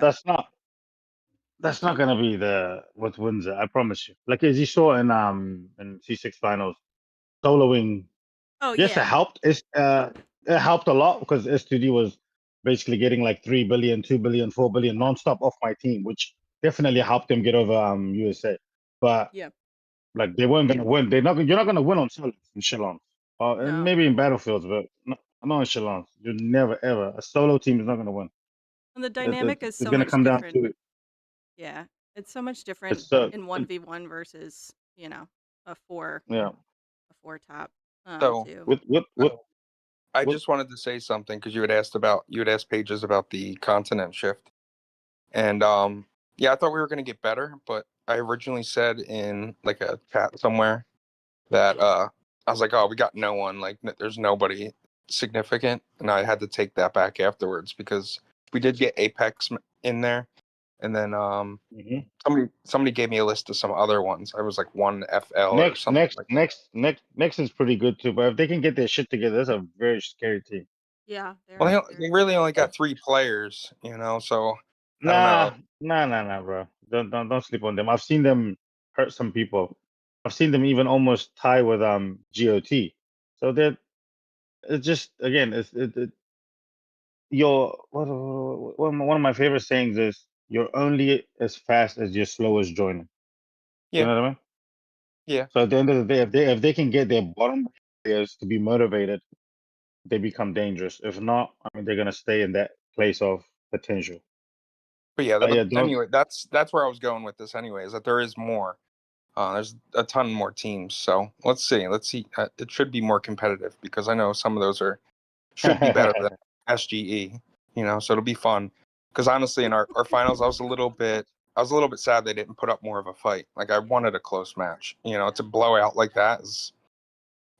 that's not gonna be the what wins it. I promise you. Like as you saw in C6 finals, soloing. Oh Yes, yeah, it helped a lot because S2D was basically getting like 3 billion, 2 billion, 4 billion nonstop off my team, which definitely helped them get over USA. But yeah, like they weren't gonna win. You're not gonna win on solos in Chalons. And no. maybe in battlefields, but not in Chalons. You're never ever a solo team is not gonna win. And the dynamic is It's so gonna much come down different. to it. Yeah, it's so much different It's in 1v1 versus a four yeah. top so too. I With just wanted to say something because you had asked Pages about the continent shift, and yeah, I thought we were going to get better, but I originally said in like a chat somewhere that I was like, oh, we got no one. Like, there's nobody significant, and I had to take that back afterwards because we did get Apex in there, and then somebody gave me a list of some other ones. I was like one FL or something. Next is pretty good too. But if they can get their shit together, that's a very scary team. Yeah. Well, they really only got 3 players, you know. So I Nah, don't know. nah, bro. Don't sleep on them. I've seen them hurt some people. I've seen them even almost tie with GOT. So they're it's just again your one of my favorite sayings is you're only as fast as your slowest joiner. You Yeah, know what I mean? yeah. So at the end of the day, if they can get their bottom players to be motivated, they become dangerous. If not, I mean they're gonna stay in that place of potential. But yeah, But but yeah, don't anyway, that's where I was going with this. Anyway, is that there is more. There's a ton more teams, so let's see. Let's see. It should be more competitive because I know some of those should be better than SGE. You know, so it'll be fun. Because honestly, in our finals, I was a little bit sad they didn't put up more of a fight. Like I wanted a close match. You know, to blow out like that is,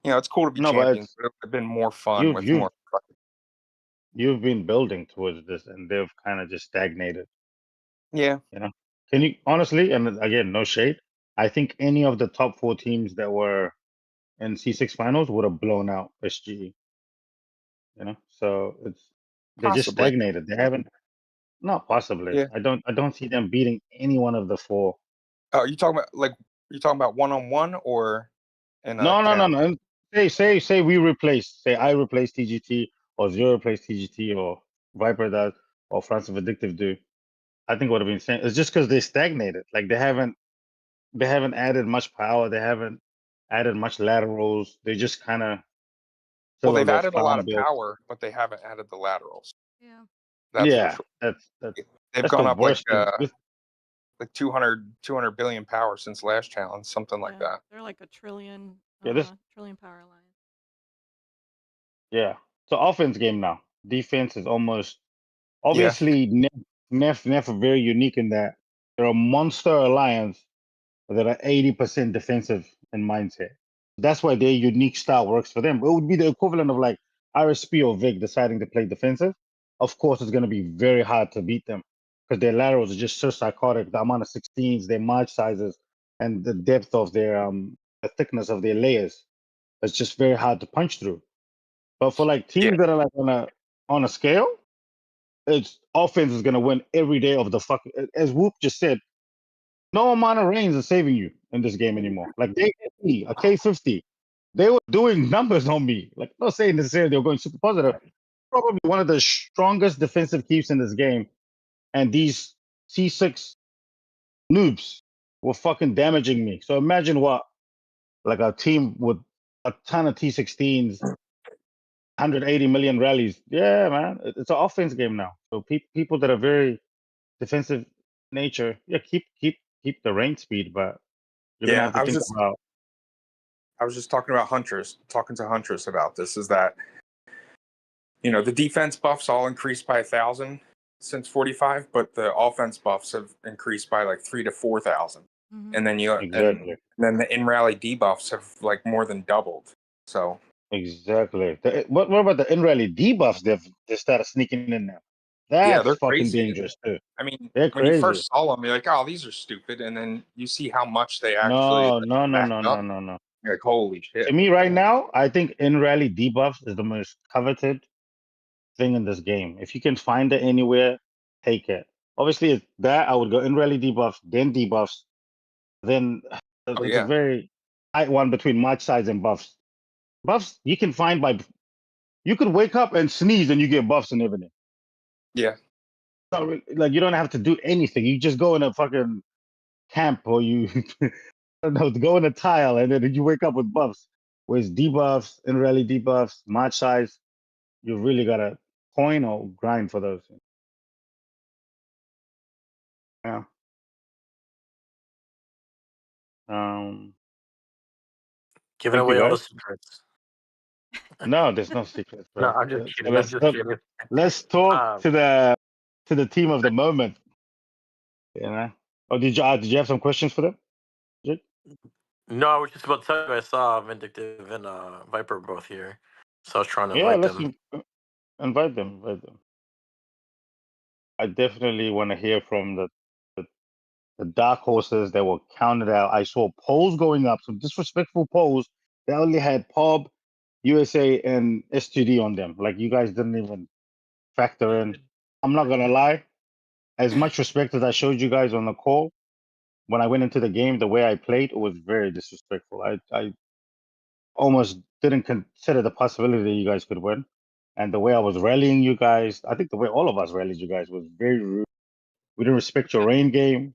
you know, it's cool to be no, but champions, it's but it would have been more fun you've with you've more. you've been building towards this, and they've kind of just stagnated. Yeah, You know, can you honestly? And again, no shade. I think any of the top 4 teams that were in C6 finals would have blown out SGE. You know, so they're just possibly. stagnated. They haven't. Not possibly. Yeah. I don't see them beating any one of the 4. Oh, you talking about 1-on-1 or in a No. count? And say we replace. Say I replace TGT or Zero replace TGT or Viper does or France of Addictive do. I think what I've been saying is just because they stagnated. Like they haven't added much power. They haven't added much laterals. They just kind of Well, still on they've their added a lot farm of build. power, but they haven't added the laterals. Yeah. That's for Yeah, sure. that's They've the gone up worst thing. like 200 billion power since last challenge, something like Yeah. that. They're like a trillion This trillion power alliance. yeah. It's an offense game now. Defense is almost Yeah. obviously Neff are very unique in that they're a monster alliance that are 80% defensive in mindset. That's why their unique style works for them. It would be the equivalent of like RSP or Vic deciding to play defensive. Of course, it's going to be very hard to beat them because their laterals are just so psychotic. The amount of 16s, their march sizes, and the depth of their the thickness of their layers. It's just very hard to punch through. But for like Yeah. teams that are like on a scale, it's offense is gonna win every day of the fuck. As Whoop just said, no amount of range is saving you in this game anymore. Like they hit me a K50, they were doing numbers on me. Like I'm not saying necessarily they were going super positive. Probably one of the strongest defensive keeps in this game, and these C6 noobs were fucking damaging me. So imagine what like a team with a ton of T16s, 180 million rallies. Yeah, man, it's an offense game now. So people that are very defensive nature, yeah, keep the range speed, but you're gonna Yeah. have to think about. I was just talking to Huntress about this, is that, you know, the defense buffs all increased by 1,000 since 45, but the offense buffs have increased by like 3 to 4,000. Mm-hmm. And then Exactly. then the in rally debuffs have like more than doubled. So Exactly. What about the in rally debuffs they started sneaking in now? yeah, That's they're fucking crazy. dangerous too. I mean, They're when you crazy. first saw them, you're like, oh, these are stupid, and then you see how much they actually No, no, no, back no, no, up. no, no. You're like, holy To shit. me, right now, I think in rally debuffs is the most coveted thing in this game. If you can find it anywhere, take it. Obviously, it's that I would go in rally debuffs, then debuffs, then Oh it's a yeah, very tight one between march size and buffs. Buffs you can find by you could wake up and sneeze and you get buffs and everything. yeah, Like you don't have to do anything. You just go in a fucking camp or you I don't know, go in a tile and then you wake up with buffs. Whereas debuffs, in rally debuffs, march size, you really gotta coin or grind for those. Yeah. Um Giving thank you away all the guys. secrets. No, there's no secrets, No, bro. I'm just So kidding. I'm just kidding. let's talk Um, to the team of the moment. You know? Oh, did you have some questions for them? Jake? No, I was just about to tell you I saw Vindictive and Viper both here, so I was trying to Yeah, invite let's them. invite them. Invite them. I definitely want to hear from the dark horses that were counted out. I saw polls going up, some disrespectful polls that only had POB, USA, and STD on them. Like you guys didn't even factor in. I'm not gonna lie. As much respect as I showed you guys on the call, when I went into the game, the way I played, it was very disrespectful. I almost didn't consider the possibility that you guys could win. And the way I was rallying you guys, I think the way all of us rallied you guys was very rude. We didn't respect your rain game.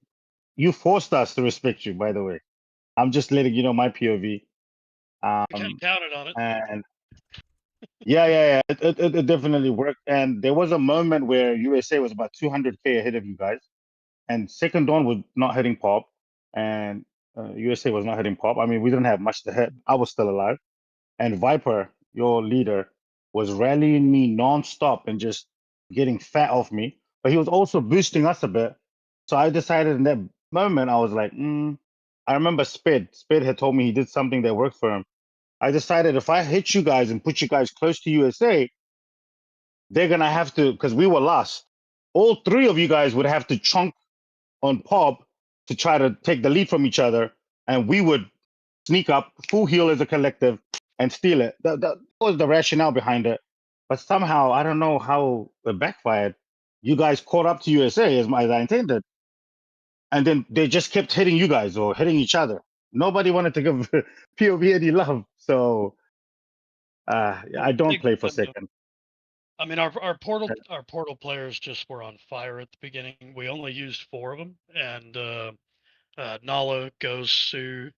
You forced us to respect you, by the way. I'm just letting you know my POV. We kind of counted on it. And yeah, it definitely worked. And there was a moment where USA was about 200K ahead of you guys, and Second Dawn was not hitting pop, and USA was not hitting pop. I mean, we didn't have much to hit. I was still alive, and Viper, your leader, was rallying me non-stop and just getting fat off me. But he was also boosting us a bit. So I decided in that moment, I was like, I remember Spid. Spid had told me he did something that worked for him. I decided if I hit you guys and put you guys close to USA, they're gonna have to, because we were lost. All three of you guys would have to chunk on Pop to try to take the lead from each other, and we would sneak up, full heal as a collective, and steal it. That was the rationale behind it. But somehow, I don't know how it backfired. You guys caught up to USA as I intended, and then they just kept hitting you guys or hitting each other. Nobody wanted to give POV any love, so I don't play for second. I mean, our portal players just were on fire at the beginning. We only used 4 of them, and Nala, Ghost, Sue,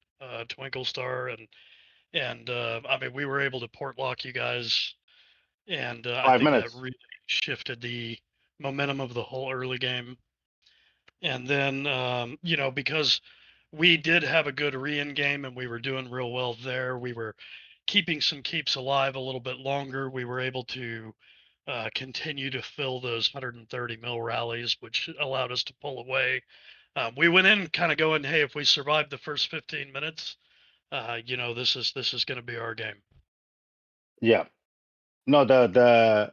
Twinkle Star, and I mean, we were able to port lock you guys, and I 5 think that minutes. really shifted the momentum of the whole early game. And then, you know, because we did have a good re-in game and we were doing real well there, we were keeping some keeps alive a little bit longer. We were able to continue to fill those 130 mil rallies, which allowed us to pull away. We went in kind of going, hey, if we survive the first 15 minutes, you know, this is going to be our game. Yeah. No, the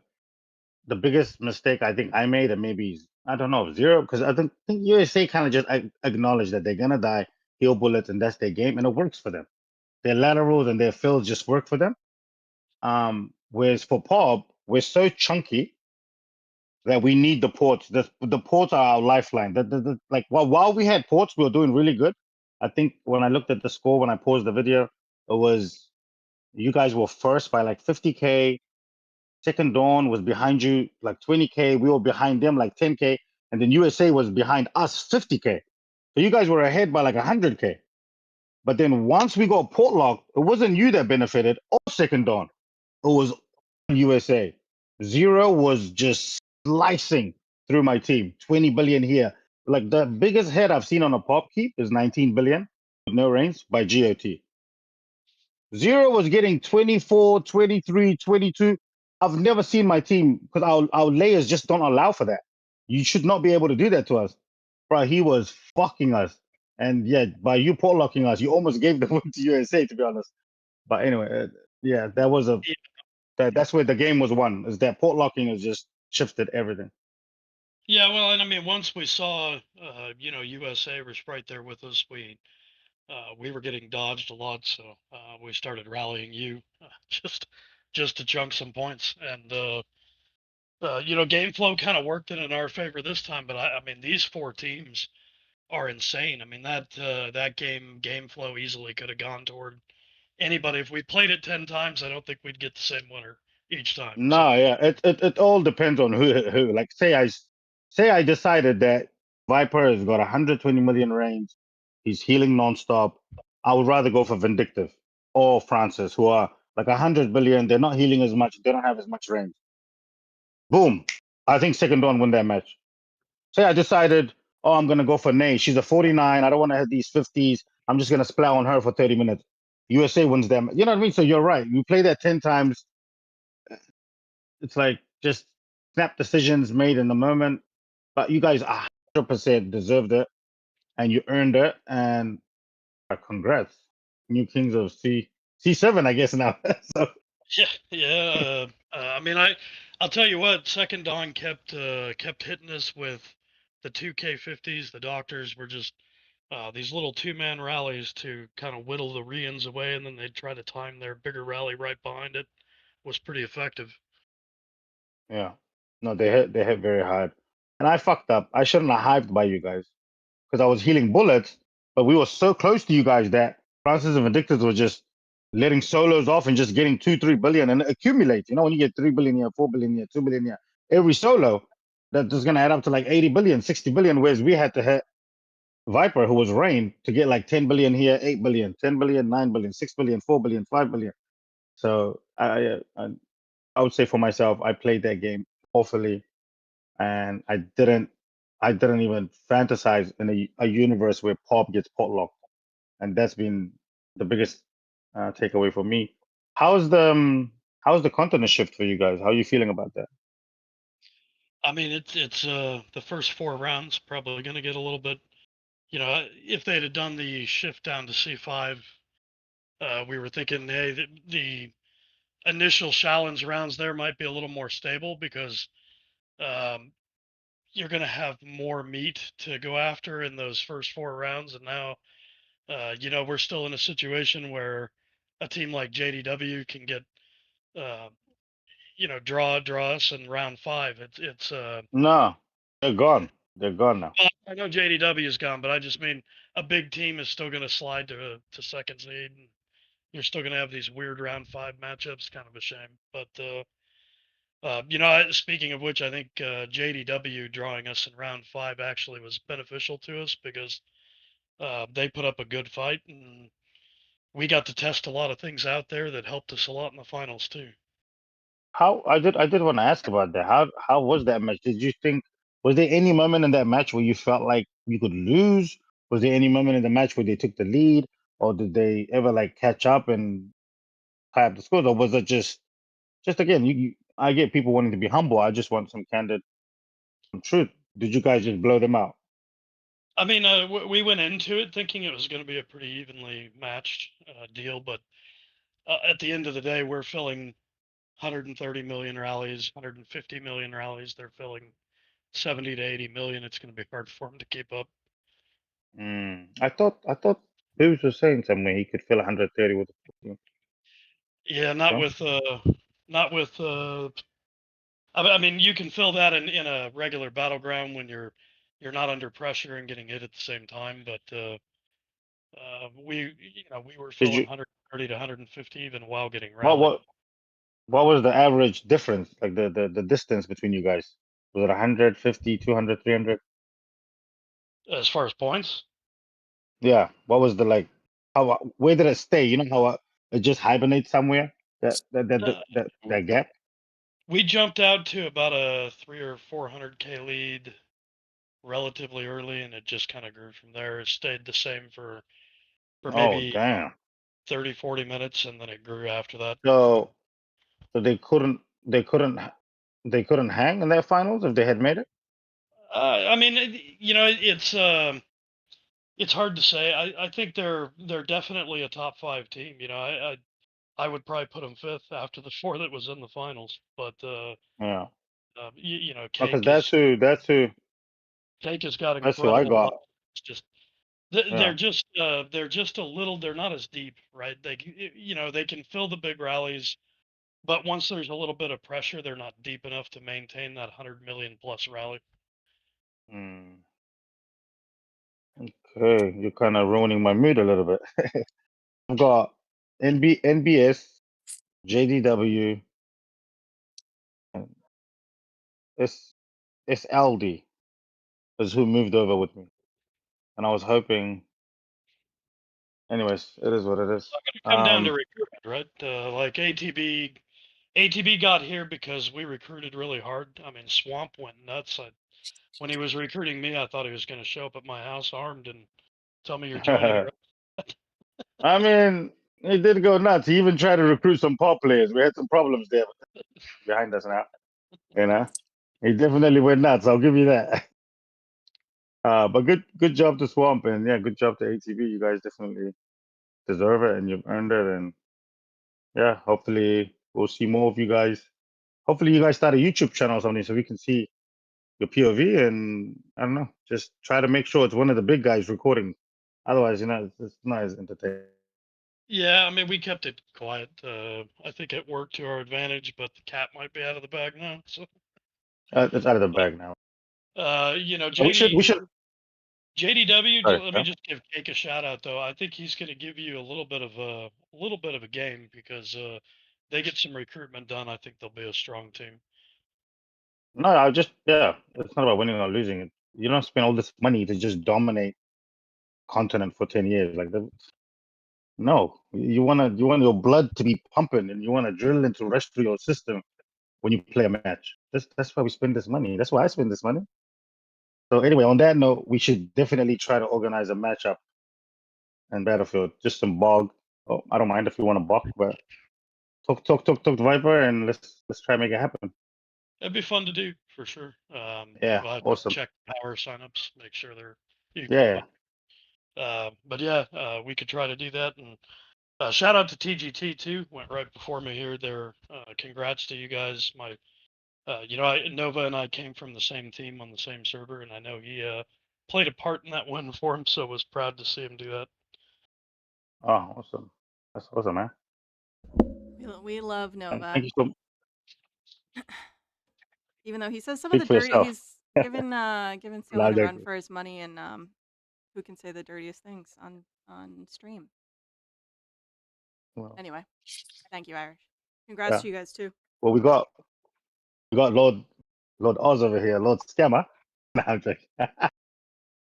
biggest mistake I think I made, and maybe I don't know, zero, because I think USA kind of just acknowledge that they're gonna die, heal bullets, and that's their game, and it works for them. Their laterals and their fills just work for them. Whereas for Pob, we're so chunky that we need the ports. The ports are our lifeline. Like while we had ports, we were doing really good. I think when I looked at the score when I paused the video, it was you guys were first by like 50K. Second Dawn was behind you like 20K. We were behind them like 10K. And then USA was behind us 50K. So you guys were ahead by like 100K. But then once we got port locked, it wasn't you that benefited or Second Dawn. It was USA. Zero was just slicing through my team. 20 billion here. Like the biggest head I've seen on a pop keep is 19 billion with no range by GOT. Zero was getting 24, 23, 22. I've never seen my team because our layers just don't allow for that. You should not be able to do that to us. Bro, he was fucking us. And yeah, by you port locking us, you almost gave the win to USA, to be honest. But anyway, yeah, that was that's where the game was won. Is that port locking has just shifted everything. Yeah, well, and I mean, once we saw, you know, USA was right there with us, we were getting dodged a lot, so we started rallying you just to chunk some points, and you know, game flow kind of worked in our favor this time. But I mean, these 4 teams are insane. I mean, that game flow easily could have gone toward anybody. If we played it 10 times, I don't think we'd get the same winner each time. No, So. yeah, it all depends on who. Like, say I decided that Viper has got 120 million range, he's healing nonstop. I would rather go for Vindictive or Francis, who are like 100 billion. They're not healing as much. They don't have as much range. Boom. I think Second Dawn win that match. Say I decided, oh, I'm gonna go for Nay. She's a 49. I don't want to hit these 50s. I'm just gonna splat on her for 30 minutes. USA wins them. You know what I mean? So you're right. You play that 10 times. It's like just snap decisions made in the moment. But you guys 100% deserved it. and you earned it. And congrats, new kings of C7, I guess now. So Yeah, yeah. I mean, I'll tell you what. Second Dawn kept hitting us with the 2K50s. The doctors were just these little two-man rallies to kind of whittle the Rians away, and then they'd try to time their bigger rally right behind it. Was pretty effective. yeah, no, they hit very hard, and I fucked up. I shouldn't have hyped by you guys because I was healing bullets, but we were so close to you guys that Francis and Vindictus were just letting solos off and just getting 2-3 billion and it accumulates. You know, when you get 3 billion here, 4 billion here, 2 billion here, every solo that's gonna add up to like 80 billion, 60 billion. Whereas we had to hit Viper, who was Rain, to get like 10 billion here, 8 billion, 10 billion, 9 billion, 6 billion, 4 billion, 5 billion. So I would say for myself, I played that game awfully, and I didn't even fantasize in a universe where Pop gets potlocked, and that's been the biggest takeaway for me. How's the continent shift for you guys? How are you feeling about that? I mean, it's the first 4 rounds probably going to get a little bit. You know, if they'd have done the shift down to C5, we were thinking, hey, the initial Chalons rounds there might be a little more stable because you're going to have more meat to go after in those first 4 rounds. And now, you know, we're still in a situation where a team like JDW can get, you know, draw us in round 5. It's No, they're gone. They're gone now. I know JDW is gone, but I just mean a big team is still going to slide to second seed. And you're still going to have these weird round 5 matchups. Kind of a shame, but you know, speaking of which, I think JDW drawing us in round 5 actually was beneficial to us because they put up a good fight, and we got to test a lot of things out there that helped us a lot in the finals too. How I did want to ask about that. How was that match? Did you think was there any moment in that match where you felt like you could lose? Was there any moment in the match where they took the lead, or did they ever like catch up and tie up the scores, or was it just again? I get people wanting to be humble. I just want some candid truth. Did you guys just blow them out? I mean, we went into it thinking it was going to be a pretty evenly matched deal, but at the end of the day, we're filling 130 million rallies, 150 million rallies. They're filling 70 to 80 million. It's going to be hard for them to keep up. I thought Boots was saying somewhere he could fill 130 with the team. Yeah, not So? with. I mean, you can fill that in a regular battleground when you're not under pressure and getting hit at the same time. But we were Did filling you 130 to 150 even while getting what rallied. what was the average difference, like the distance between you guys? Was it 150, 200, 300? As far as points, Yeah. What was the like? How where did it stay? You know how it just hibernates somewhere? That gap. we jumped out to about a 300 or 400K lead relatively early, and it just kind of grew from there. It stayed the same for Oh maybe damn. 30, 40 minutes, and then it grew after that. So they couldn't hang in their finals if they had made it. I mean, you know, it's hard to say. I think they're definitely a top 5 team. You know, I would probably put them 5th after the 4 that was in the finals. But Yeah. you know, Because Cake has got that's who I incredible luck. got. It's just Yeah. they're just a little. They're not as deep, right? You know, they can fill the big rallies, but once there's a little bit of pressure, they're not deep enough to maintain that 100 million plus rally. Hmm. Okay, you're kind of ruining my mood a little bit. I've got NBS, JDW, and SLD is who moved over with me, and I was hoping. Anyways, it is what it is. Come down to recruitment, right? Like ATB got here because we recruited really hard. I mean, Swamp went nuts. When he was recruiting me, I thought he was going to show up at my house armed and tell me you're joining. I mean, he did go nuts. He even tried to recruit some pop players. We had some problems there behind us now. You know, he definitely went nuts. I'll give you that. But good job to Swamp, and yeah, good job to ATV. You guys definitely deserve it, and you've earned it. And yeah, hopefully we'll see more of you guys. Hopefully you guys start a YouTube channel or something so we can see your POV. And I don't know, just try to make sure it's one of the big guys recording. Otherwise, it's not as entertaining. Yeah, I mean, we kept it quiet. I think it worked to our advantage, but the cat might be out of the bag now. So, It's out of the bag now. JD, We should. JDW. Sorry, Let me just give Cake a shout out though. I think he's going to give you a little bit of a game because they get some recruitment done. I think they'll be a strong team. No, it's not about winning or losing. You don't spend all this money to just dominate continent for 10 years. Like that. No, you want your blood to be pumping, and you want adrenaline to rush through your system when you play a match. That's why we spend this money. That's why I spend this money. So anyway, on that note, we should definitely try to organize a matchup in Battlefield. Just some bog. Oh, I don't mind if you want to bog, but talk to Viper, and let's try to make it happen. It'd be fun to do for sure. Yeah, We'll have awesome. to check power signups, make sure they're equal. Yeah. But yeah, we could try to do that. And shout out to TGT too. Went right before me here. There. Congrats to you guys. Nova and I came from the same team on the same server, and I know he played a part in that win for him. So was proud to see him do that. Oh, awesome. That's awesome, man. We love And Nova. thank you so much. Even though he says some of Speak the for dirty, yourself. he's given Chalon a run for his money, and who can say the dirtiest things on stream? Well, Anyway, thank you, Irish. Congrats to you guys too. well, we got Lord Oz over here, Lord Scammer. No, I'm joking.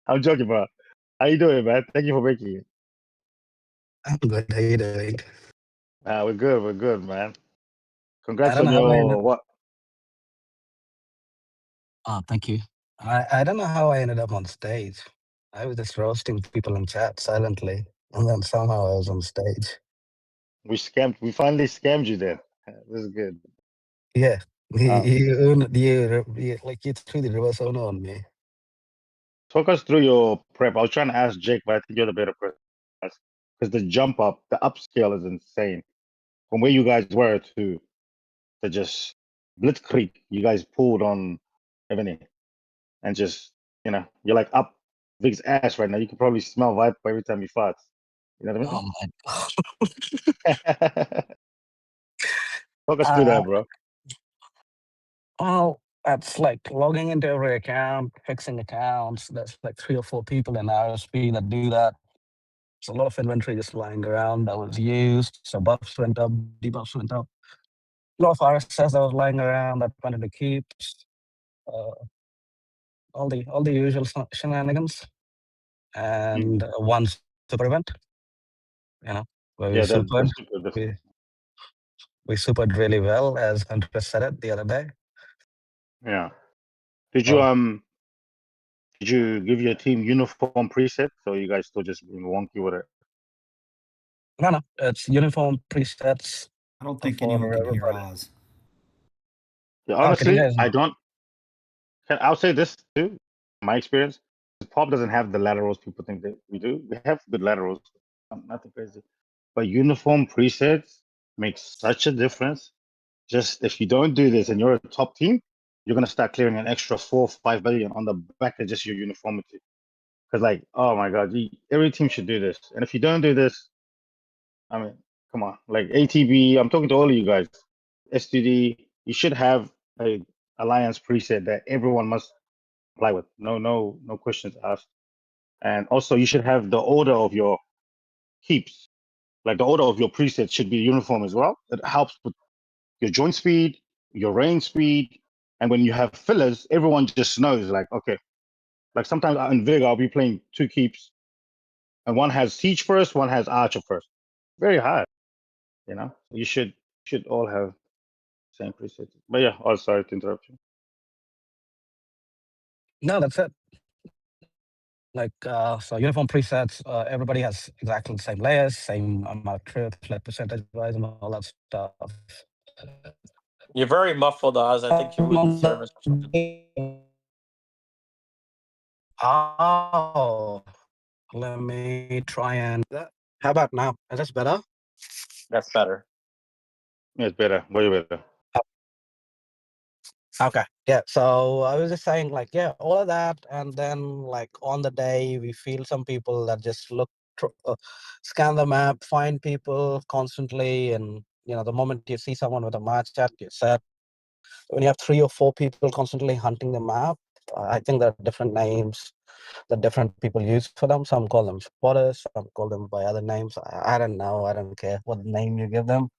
I'm joking, bro. How you doing, man? Thank you for making it. I'm good. How you doing? We're good, man. Congrats don't on know how I ended. your what? Oh, thank you. I don't know how I ended up on stage. I was just roasting people in chat silently, and then somehow I was on stage. We finally scammed you then. This is good. Yeah, you threw the reverse owner on me. Talk us through your prep. I was trying to ask Jake, but I think you're the better person. Because the jump up, the upscale is insane. From where you guys were to just blitzkrieg, you guys pulled on Evony. And just, you're like up Vic's ass right now. You can probably smell Viper every time he farts. You know what I mean? Oh my god. Talk us through that, bro. Well, that's like logging into every account, fixing accounts. There's like 3 or 4 people in RSP that do that. There's a lot of inventory just lying around that was used. So buffs went up, debuffs went up. A lot of RSS that was lying around that wanted to keep. All the usual shenanigans. And one super event, where we supered. We supered really well, as Andres said it the other day. Yeah. Did you give your team uniform preset, or you guys still just being wonky with it? No, it's uniform presets. I don't think anyone can hear Oz. Yeah, honestly, I don't. I'll say this too. My experience, Pop doesn't have the laterals people think that we do. We have good laterals, nothing crazy. But uniform presets make such a difference. Just if you don't do this and you're a top team, you're gonna start clearing an extra 4 or 5 billion on the back of just your uniformity. Because like, oh my god, every team should do this. And if you don't do this, I mean, come on, like ATB, I'm talking to all of you guys. STD, you should have a alliance preset that everyone must apply with. No questions asked. And also, you should have the order of your keeps, like the order of your presets should be uniform as well. It helps with your joint speed, your range speed, and when you have fillers, everyone just knows, like, okay, like sometimes in Vig, I'll be playing 2 keeps, and one has siege first, one has archer first. Very hard, You should all have same presets. But yeah, oh, sorry to interrupt you. No, that's it. Like, so uniform presets, everybody has exactly the same layers, same amount of trips, like percentage-wise and all that stuff. You're very muffled, Oz. I think you're losing service or something. Oh, let me try and. How about now? Is this better? That's better. Yeah, it's better, way better. Okay. Yeah. So I was just saying, like, yeah, all of that, and then like on the day, we feel some people that just scan the map, find people constantly, and the moment you see someone with a match chat, you set. When you have 3 or 4 people constantly hunting the map, I think there are different names that different people use for them. Some call them spotters, some call them by other names. I don't know. I don't care what name you give them.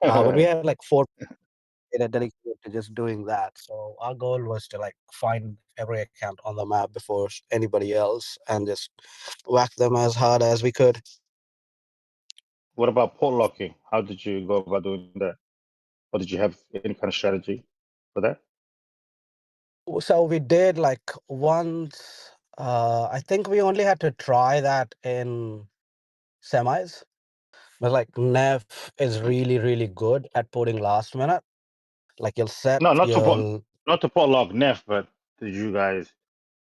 But we had like 4 dedicated to just doing that. So our goal was to like find every account on the map before anybody else and just whack them as hard as we could. What about port locking? How did you go about doing that? Or did you have any kind of strategy for that? So we did like once. I think we only had to try that in semis. But like Neff is really, really good at putting last minute. Like you'll set, No, you'll. not to port lock Neff, but did you guys?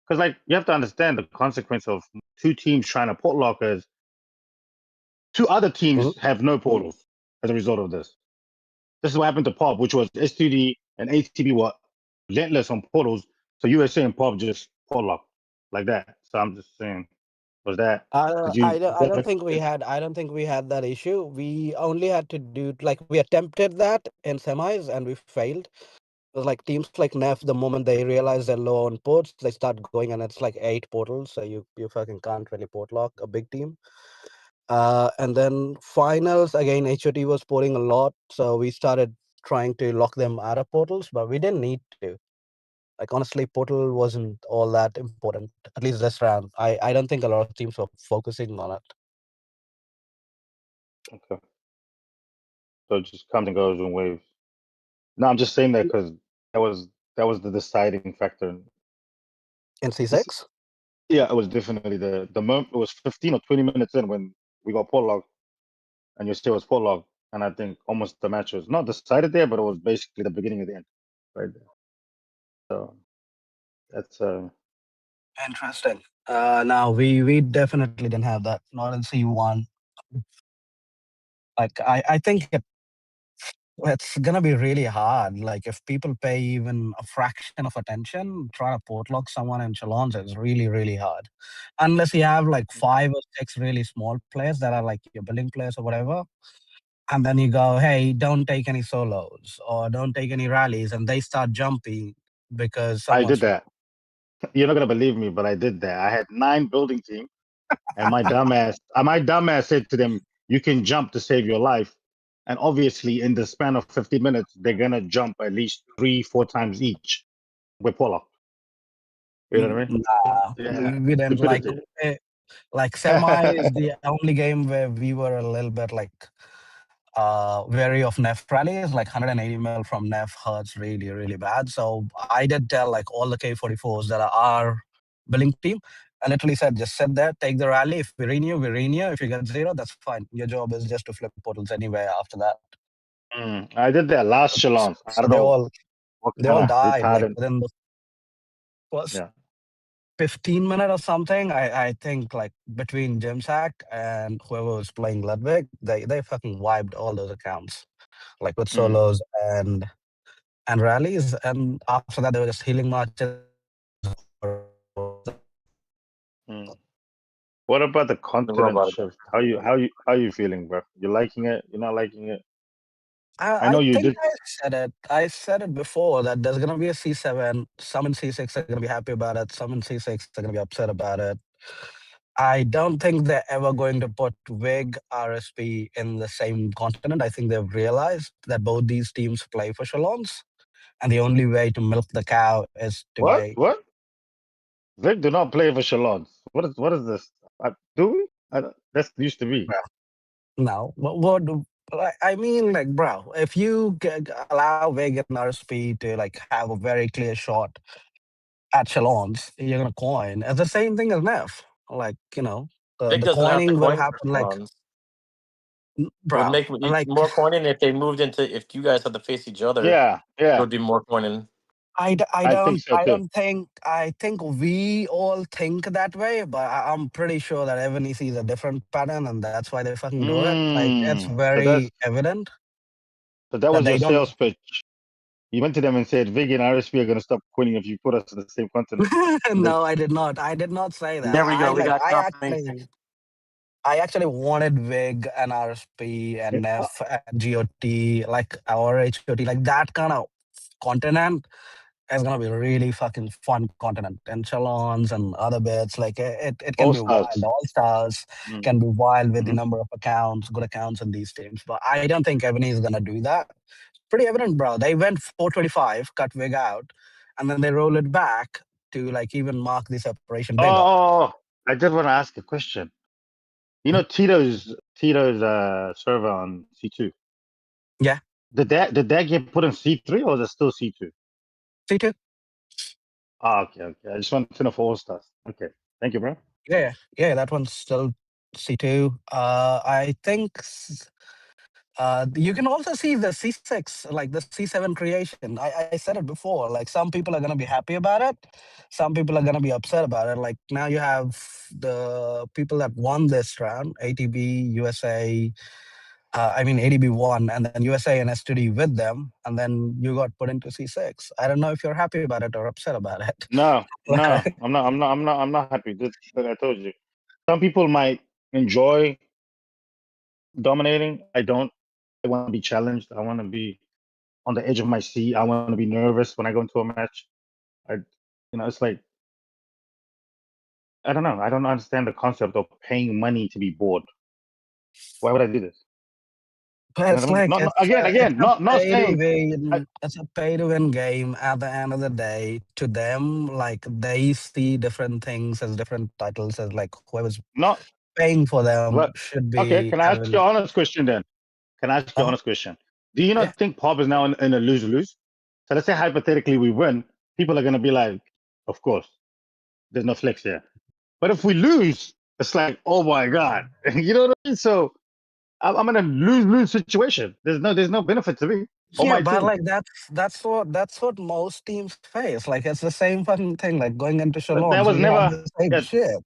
Because like you have to understand the consequence of 2 teams trying to port lock is 2 other teams have no portals as a result of this. This is what happened to Pop, which was S2D and ATB were relentless on portals. So USA and Pop just port lock like that. So I'm just saying, was that did you? I don't think we had that issue. We only had to do like we attempted that in semis and we failed. It was like teams like Neff, the moment they realize they're low on ports, they start going and it's like 8 portals, so you fucking can't really port lock a big team. And then finals again, HOT was porting a lot, so we started trying to lock them out of portals, but we didn't need to. Like honestly, portal wasn't all that important, at least this round. I don't think a lot of teams were focusing on it. Okay. So it just comes and goes in waves. No, I'm just saying that because that was the deciding factor. In C6? Yeah, it was definitely the moment. It was 15 or 20 minutes in when we got port lock, and your still was port lock, and I think almost the match was not decided there, but it was basically the beginning of the end, right there. So that's Interesting. Now we definitely didn't have that. Not in C1. Like I think it's gonna be really hard. Like if people pay even a fraction of attention, try to portlock someone in Chalons is really, really hard. Unless you have like 5 or 6 really small players that are like your building players or whatever. And then you go, hey, don't take any solos or don't take any rallies, and they start jumping because I did someone's that. You're not gonna believe me, but I did that. I had 9 building team, and my dumbass said to them, "You can jump to save your life." And obviously, in the span of 50 minutes, they're gonna jump at least 3-4 times each with Pollock. You know what I mean? nah, Yeah, we didn't stupidity. like semi is the only game where we were a little bit like wary of Neff rallies. Like 180 mil from Neff hurts really, really bad. So I did tell like all the K44s that are our billing team. I literally said, just sit there, take the rally. If we renew, we renew. If you get 0, that's fine. Your job is just to flip portals anywhere after that. I did that last Chalons. I So don't know what they kind all of died like retarded. within the first Yeah. 15 minutes or something. I think like between Jimsack and whoever was playing Ludwig, they fucking wiped all those accounts, like with solos and rallies. And after that, they were just healing marches. What about the The continent robot. shift? How you feeling, bro? You liking it? You're not liking it? I know I you think did. I said it. I said it before that there's gonna be a C7. Some in C6 are gonna be happy about it. Some in C6 are gonna be upset about it. I don't think they're ever going to put WIG RSP in the same continent. I think they've realized that both these teams play for Chalons, and the only way to milk the cow is to What? buy. What? Vic do not play for Chalons. What is this? Do we? That used to be. No, I mean, like, bro, if you allow WIG and RSP to like have a very clear shot at Chalons, you're gonna coin. It's the same thing as Neff. Like, Vic the doesn't have to coining will coin for happen like, Chalons. It would bro, make like more coining if they moved into if you guys had to face each other. Yeah, It yeah. would be more coining. I I think so too. I think we all think that way, but I'm pretty sure that Evony sees a different pattern, and that's why they fucking do it. Like it's So very evident that that was your they don't. sales pitch. You went to them and said, Vig and RSP are going to stop quitting if you put us in the same continent. No, I did not. I did not say that. There we go. We got confirmation. I actually wanted Vig and RSP and Nef and GOT, like our HOT, like that kind of continent is gonna be really fucking fun continent. And Chalons and other bits, like it can All be wild. stars. All stars Mm. can be wild with the Mhm. number of accounts, good accounts in these teams. But I don't think Ebony is gonna do that. Pretty evident, bro. They went 425, cut Vig out, and then they roll it back to like even mark the separation bigger. Oh, I just want to ask a question. You know Tito's server on C2. Yeah. Did that get put in C3 or is it still C2? C2. Okay. I just wanted to know for all stars. Okay. Thank you, bro. Yeah, that one's still C2. I think you can also see the C6, like the C7 creation. I said it before, like some people are going to be happy about it. Some people are going to be upset about it. Like now you have the people that won this round, ATB, USA, ADB won, and then USA and STD with them, and then you got put into C6. I don't know if you're happy about it or upset about it. No, I'm not happy. Like I told you. Some people might enjoy dominating. I don't. I want to be challenged. I want to be on the edge of my seat. I want to be nervous when I go into a match. It's like I don't know. I don't understand the concept of paying money to be bored. Why would I do this? But You know it's what I mean? like Again, not pay to saying. win. It's a pay to win game. At the end of the day, to them, like they see different things as different titles. As like whoever's Not paying for them what. should Okay, be can I ask you having. an honest question then? Can I ask you an Uh, honest question? Do you yeah, not think Pop is now in a lose-lose? So let's say hypothetically we win, people are gonna be like, of course, there's no flex here. But if we lose, it's like, oh my god, you know what I mean? So I'm in a lose-lose situation. There's no benefit to me or yeah, my but team. like that's what most teams face. Like it's the same fucking thing. Like going into But that Chalons, was we have never. the same Yeah, shit.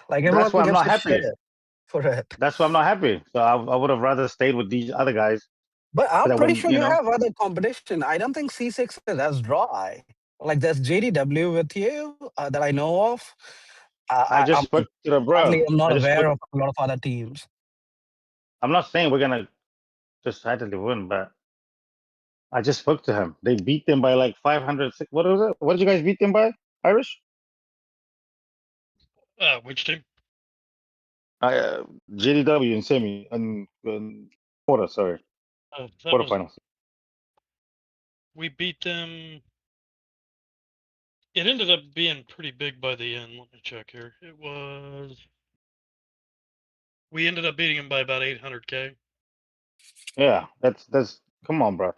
Like that's everyone why I'm gives not a shit happy. for it. That's why I'm not happy. So I would have rather stayed with these other guys. But I'm That pretty when sure you have other competition. I don't think C6 is as dry. Like there's JDW with you that I know of. I just I'm spoke to the Sadly, bro. I'm not I just spoke. aware of a lot of other teams. I'm not saying we're gonna just totally win, but I just spoke to him. They beat them by like 500. What was it? What did you guys beat them by? Irish? Which team? JDW and semi and quarter. Sorry, That was quarterfinals. we beat them. It ended up being pretty big by the end. Let me check here. We ended up beating them by about 800K. Yeah, that's. Come on, bro.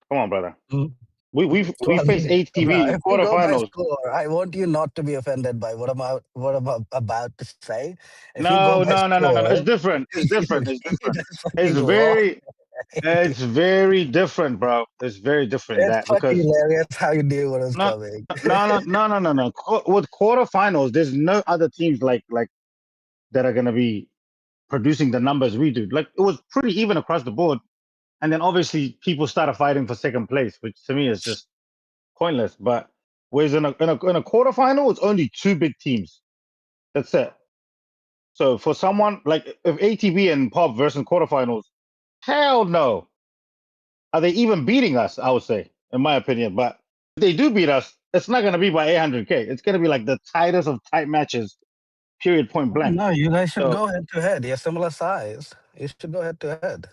Come on, brother. Mm. We Trust faced me, bro. ATV If we go by quarterfinals. score, I want you not to be offended by what I'm about to say. If you go No, by no, no, no, no. It's score, different. It's different. It's different. that's It's fucking wrong. very. It's very different, bro. It's very different It's that fucking because hilarious how you knew what was no, coming. no. With quarterfinals, there's no other teams like that are gonna be producing the numbers we do. Like it was pretty even across the board, and then obviously people started fighting for second place, which to me is just pointless. But whereas in a quarterfinal, it's only two big teams. That's it. So for someone like if ATB and Pop versus quarterfinals, hell no. Are they even beating us? I would say, in my opinion. But if they do beat us, it's not going to be by 800K. It's going to be like the tightest of tight matches, period, point blank. No, you guys should So go head to head. You're similar size. You should go head to head.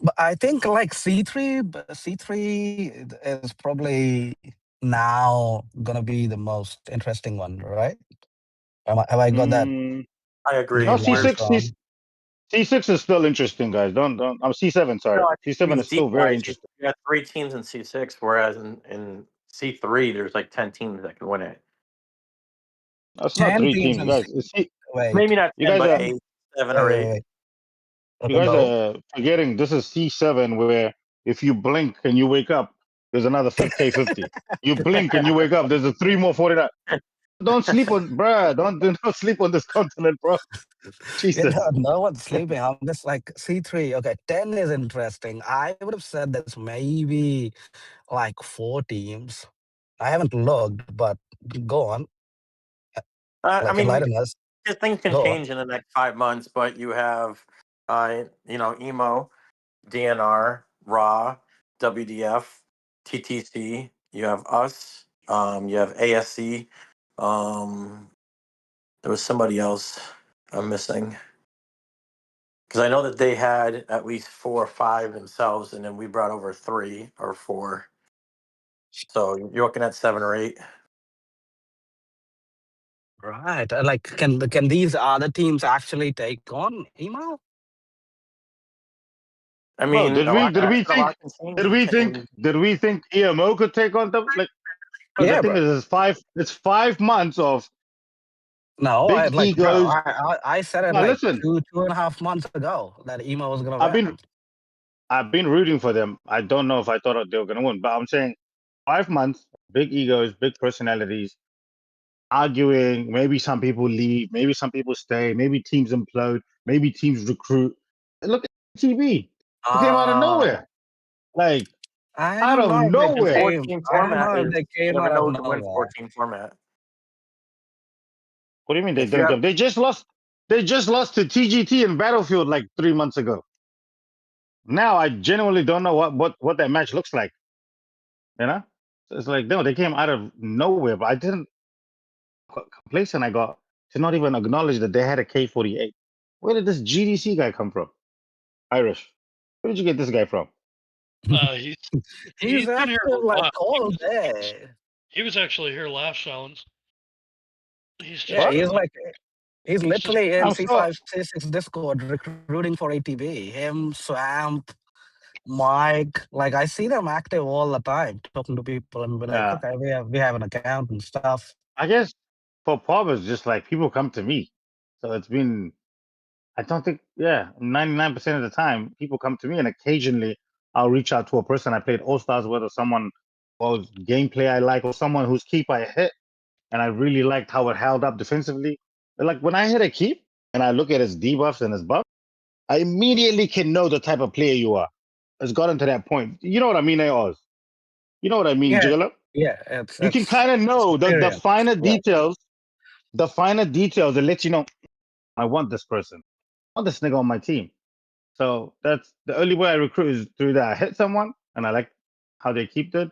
But I think like C3 is probably now gonna be the most interesting one, right? Have I got that I agree. no, lines We're wrong? C6 is still interesting, guys. Don't. I'm C7. no, Sorry, I think C7 it's is still very deep-wise. You interesting. got 3 teams in C6, whereas in C3, there's like 10 teams that can win it. It's not 10 three teams teams, in guys. wait. Maybe not You 10, guys but are 8, 7, Wait, or wait, 8. wait. you Okay, guys go. are forgetting. This is C7 where If you blink and you wake up, there's another K50. You blink and you wake up, there's a 3 more 49. Don't sleep on, bruh. Do not sleep on this continent, bro. Jesus. No one's sleeping. I'm just like C3. Okay, 10 is interesting. I would have said there's maybe like 4 teams. I haven't looked, but go on. I Like mean, enlighten us. things can Go on. change in the next 5 months, but you have, emo, DNR, Raw, WDF, TTC. You have us. You have ASC. There was somebody else I'm missing because I know that they had at least 4 or 5 themselves, and then we brought over 3 or 4. So you're looking at 7 or 8. Right. Like, can these other teams actually take on email? I Bro, mean, a lot, did I we said a think lot can change. did we think EMO could take on them? Like, bro, the Yeah, thing bro. is, it's 5 months of No, I big like, bro. egos. I said it Now like listen, 2.5 months ago that emo was gonna I've win. been I've been rooting for them. I don't know if I thought they were gonna win, but I'm saying 5 months, big egos, big personalities, arguing. Maybe some people leave, maybe some people stay, maybe teams implode, maybe teams recruit. Look at TV. It came out of nowhere. Like I out don't of know if they And nowhere. came. 14 I don't format know if is they you came never out of know who can win nowhere. 14 format. What do you mean they If you didn't have, come? They just lost. They just lost to TGT in Battlefield like 3 months ago. Now I genuinely don't know what that match looks like. You know, so it's like no, they came out of nowhere. But I didn't complacent. I got to not even acknowledge that they had a K48. Where did this GDC guy come from? Irish. Where did you get this guy from? He's He's been here active a like lot. all day. He was actually here last Chalons. He's Yeah, just What? he's he's just literally in I'm so C5 C6 Discord recruiting for ATB. Him, Swamp, Mike. Like I see them active all the time, talking to people and be like, yeah. okay, we have an account and stuff. I guess for Pop it's just like people come to me. So it's been I don't think, yeah, 99% of the time, people come to me and occasionally I'll reach out to a person I played All Stars with or someone whose gameplay I like or someone whose keep I hit and I really liked how it held up defensively. But like when I hit a keep and I look at his debuffs and his buff, I immediately can know the type of player you are. It's gotten to that point. You know what I mean, Oz? You know what I mean, Yeah, Jigala? yeah, You can it's kind of know the experience, finer right? details, that let you know, I want this person. I want this nigga on my team. So that's the only way I recruit is through that. I hit someone and I like how they keep it.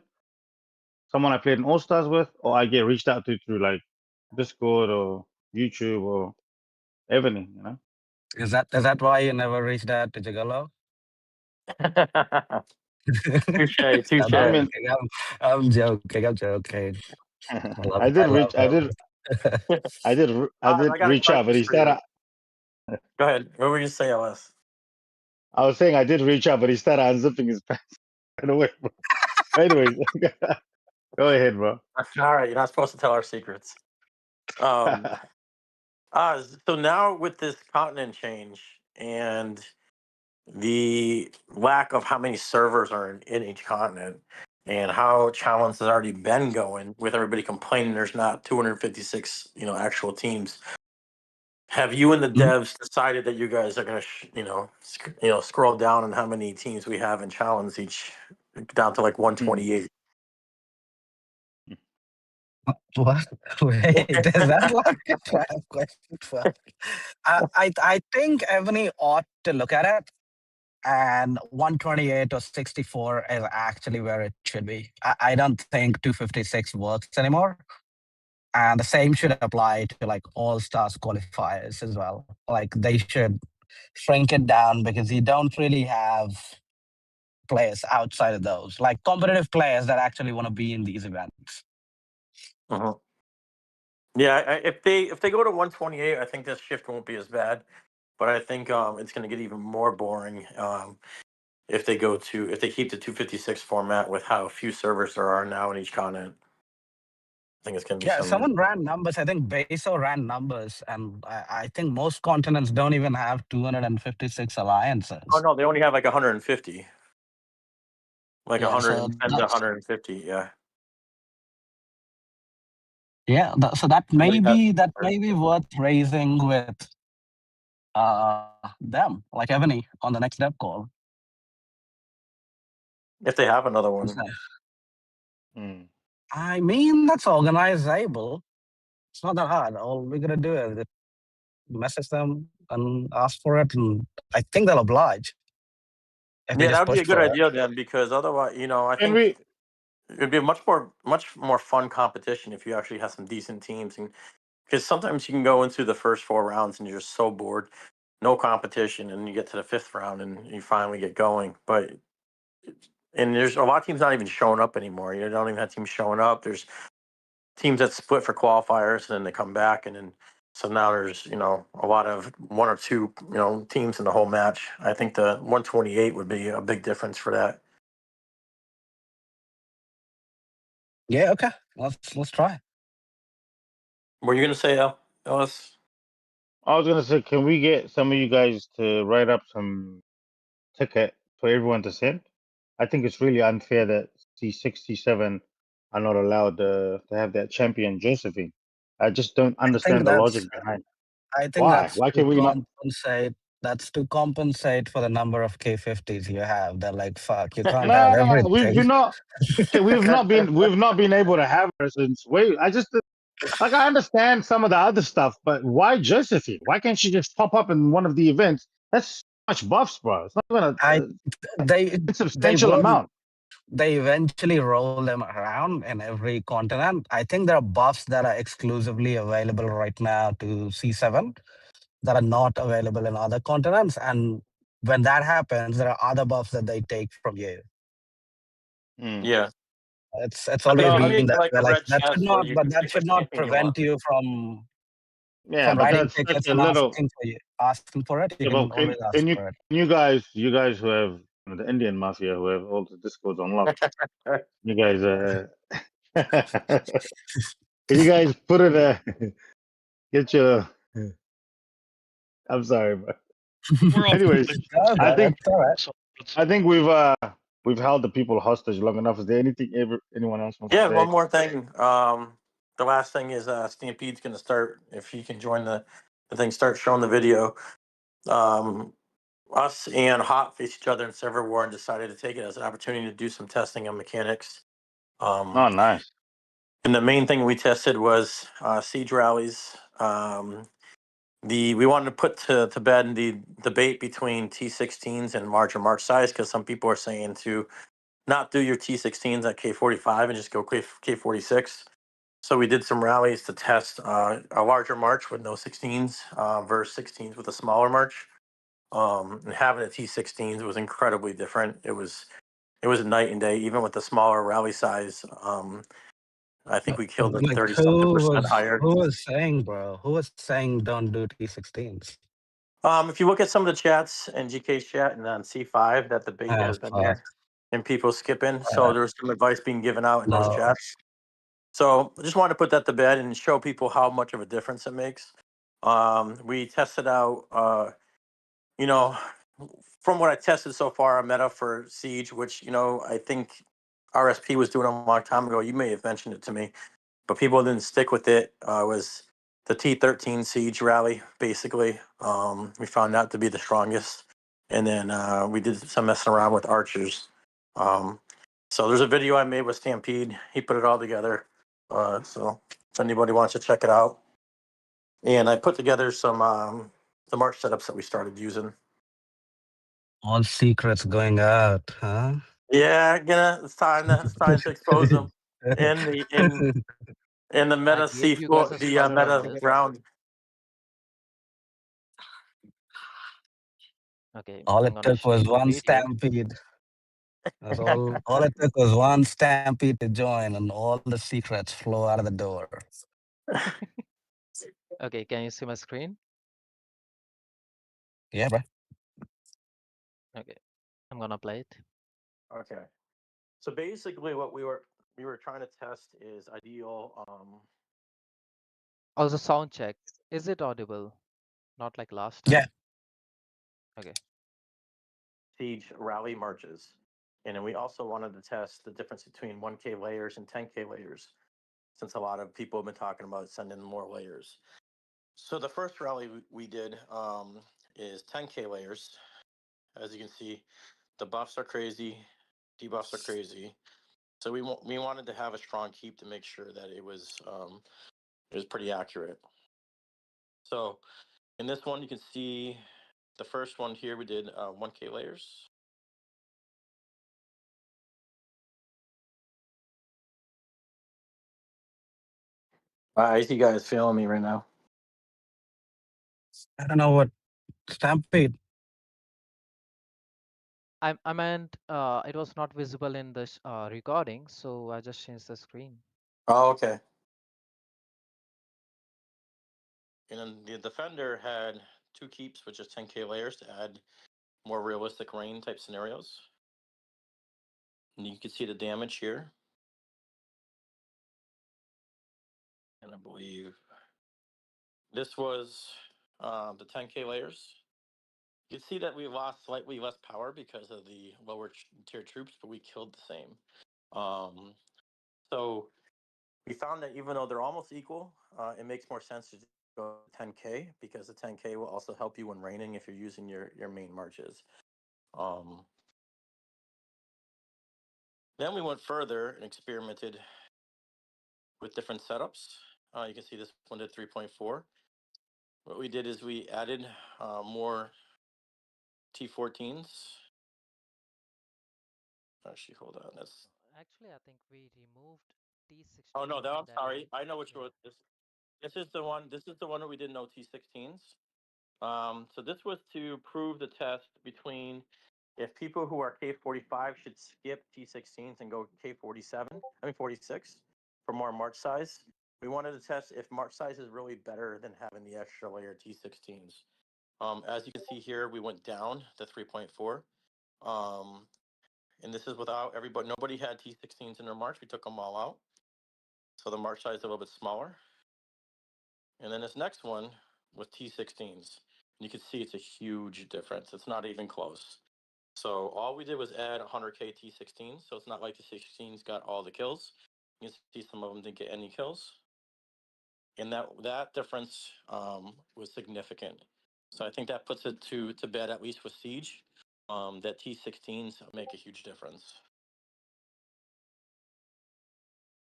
Someone I played in All Stars with, or I get reached out to through like Discord or YouTube or Evony, you know? Is that why you never reached out to Jigalo? touche, touche. I I'm mean, joking. I'm joking. I'm joking. I love I it. I did love reach, him. I I did got a reach out, question but he for said, you. Go ahead. What were you saying, LS? I was saying I did reach out, but he started unzipping his pants right away. Bro. Anyways, go ahead, bro. All right, you're not supposed to tell our secrets. Um, so now with this continent change and the lack of how many servers are in each continent and how Chalons has already been going with everybody complaining there's not 256 actual teams, have you and the Mhm. devs decided that you guys are going to scroll down on how many teams we have in Chalons each down to like 128? What? Wait, is that like a trap question? I think Evony ought to look at it, and 128 or 64 is actually where it should be. I don't think 256 works anymore. And the same should apply to like all stars qualifiers as well. Like they should shrink it down because you don't really have players outside of those, like competitive players that actually want to be in these events. Uh-huh. Yeah, if they go to 128, I think this shift won't be as bad. But I think it's going to get even more boring if they keep the 256 format with how few servers there are now in each continent. I think it's going to be Yeah, some. someone ran numbers. I think Beso ran numbers, and I think most continents don't even have 256 Oh alliances. no, they only have like 150. like Yeah, so 110 to that's 150. Yeah, yeah. So that I may believe that's be worth raising with them, like Evony, on the next dev call. if they have another Is one. that- Mm. I mean, that's organizable. It's not that hard. All we gotta do is message them and ask for it, and I think they'll oblige if we Yeah, that just would be push a good for it. idea then, because otherwise, I Can think we? it'd be a much more fun competition if you actually have some decent teams, and because sometimes you can go into the first four rounds and you're just so bored, no competition, and you get to the fifth round and you finally get going. But and there's a lot of teams not even showing up anymore. You don't even have teams showing up. There's teams that split for qualifiers and then they come back, and then so now there's a lot of one or two teams in the whole match. I think the 128 would be a big difference for that. Yeah, okay. Let's try. Were you gonna say, Ellis? I was gonna say, can we get some of you guys to write up some ticket for everyone to send? I think it's really unfair that C67 are not allowed to have that champion Josephine. I just don't I think understand the logic that's behind. I think Why? that's Why to can we not? compensate. That's to compensate for the number of K50s you have. They're like, fuck, you can't have No, we've everything. been not. Okay, we've not been able to have her since. Wait, I just like I understand some of the other stuff, but why Josephine? Why can't she just pop up in one of the events? That's so much buffs, bro. It's not even I they a they substantial will amount. they eventually roll them around in every continent. I think there are buffs that are exclusively available right now to C7 that are not available in other continents. And when that happens, there are other buffs that they take from you. Mm. Yeah, It's I always mean, No, you been make that like way. a Like red chest where you can that pick should which not champion you want. prevent you yeah, from but writing that's such tickets a and little. asking for it. You Yeah, but can always ask can for it. you guys who have the Indian mafia who have all the discords unlocked, you guys can you guys put it get your I'm sorry, but We're all anyways, No, I think that's all right. so it's, we've held the people hostage long enough. Is there anything anyone else wants to Yeah, say? one more thing. The last thing is Stampede's going to start. If he can join the thing, start showing the video. Um, us and Hot faced each other in Server War and decided to take it as an opportunity to do some testing on mechanics. Oh, nice. And the main thing we tested was siege rallies. We wanted to put to bed the debate between T16s and larger march size, because some people are saying to not do your T16s at K45 and just go K46. So we did some rallies to test a larger march with no 16s versus 16s with a smaller march. And having a T16s was incredibly different. It was a night and day, even with the smaller rally size. I think we killed it Like 30 something percent higher. who was saying, bro? Who was saying don't do T16s? If you look at some of the chats and GK's chat and on C5, that debate Oh has been fuck. there and people skipping. So there was some advice being given out in those No. chats. So I just wanted to put that to bed and show people how much of a difference it makes. We tested out, you know, from what I tested so far, a meta for Siege, which, I think RSP was doing a long time ago. You may have mentioned it to me, but people didn't stick with it. Was the T13 Siege rally, basically. We found that to be the strongest. And then we did some messing around with archers. So there's a video I made with Stampede. He put it all together. So if anybody wants to check it out. And I put together some the march setups that we started using. All secrets going out, huh? Yeah, it's time to expose them in the I meta gave you guys a the spoiler on meta this. round. Okay, All I'm it gonna took was show the one video. stampede. That's all it took was one stampede to join, and all the secrets flow out of the door. Okay, can you see my screen? Yeah, bro. Okay, I'm gonna play it. Okay. So basically, what we were trying to test is ideal Also, sound check. Is it audible? Not like last Yeah. time. Okay. siege rally marches. And then we also wanted to test the difference between 1K layers and 10K layers, since a lot of people have been talking about sending more layers. So the first rally we did is 10K layers. As you can see, the buffs are crazy, debuffs are crazy. So we wanted to have a strong keep to make sure that it was pretty accurate. So in this one, you can see the first one here we did 1K layers. How is you guys feeling me right now? I don't know what Stampede. I meant it was not visible in this recording, so I just changed the screen. Oh, okay. And then the defender had 2 keeps, which is 10K layers to add more realistic rain type scenarios. And you can see the damage here. And I believe this was the 10K layers. You can see that we lost slightly less power because of the lower tier troops, but we killed the same. So we found that even though they're almost equal, it makes more sense to go 10K because the 10K will also help you when raining if you're using your main marches. Then we went further and experimented with different setups. You can see this one did 3.4. What we did is we added more T14s. Actually, hold on. That's. Actually, I think we removed T16 Oh no, from I'm that sorry. one. I know which Yeah. one. This is the one. This is the one where we did no T16s. So this was to prove the test between if people who are K45 should skip T16s and go K47. I mean 46 for more march size. We wanted to test if march size is really better than having the extra layer T16s. As you can see here, we went down to 3.4. And this is without everybody, nobody had T16s in their march. We took them all out. So the march size is a little bit smaller. And then this next one with T16s. You can see it's a huge difference. It's not even close. So all we did was add 100K T16s. So it's not like the 16s got all the kills. You can see some of them didn't get any kills. And that difference was significant. So I think that puts it to bed, at least with Siege, that T16s make a huge difference.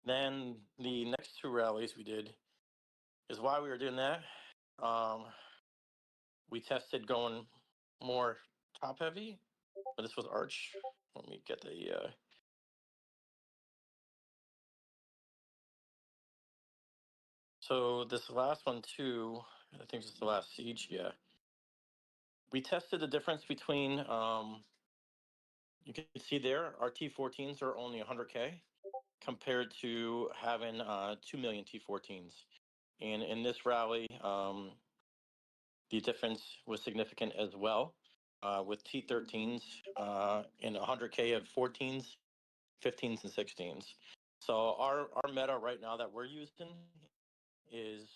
Then the next 2 rallies we did is why we were doing that. We tested going more top heavy, but this was arch. Let me get the. So this last one too, I think this is the last siege. Yeah, we tested the difference between. You can see there, our T14s are only 100K compared to having 2 million T14s. And in this rally, the difference was significant as well, with T13s in 100K of 14s, 15s, and 16s. So our meta right now that we're using is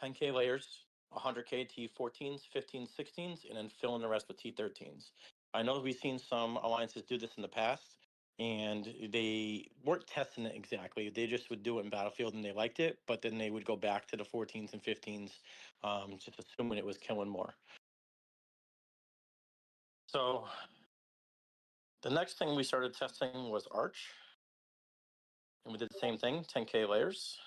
10K layers, 100K T14s, 15s, 16s, and then fill in the rest with T13s. I know we've seen some alliances do this in the past, and they weren't testing it exactly. They just would do it in Battlefield and they liked it, but then they would go back to the 14s and 15s, just assuming it was killing more. So the next thing we started testing was Arch, and we did the same thing, 10K layers.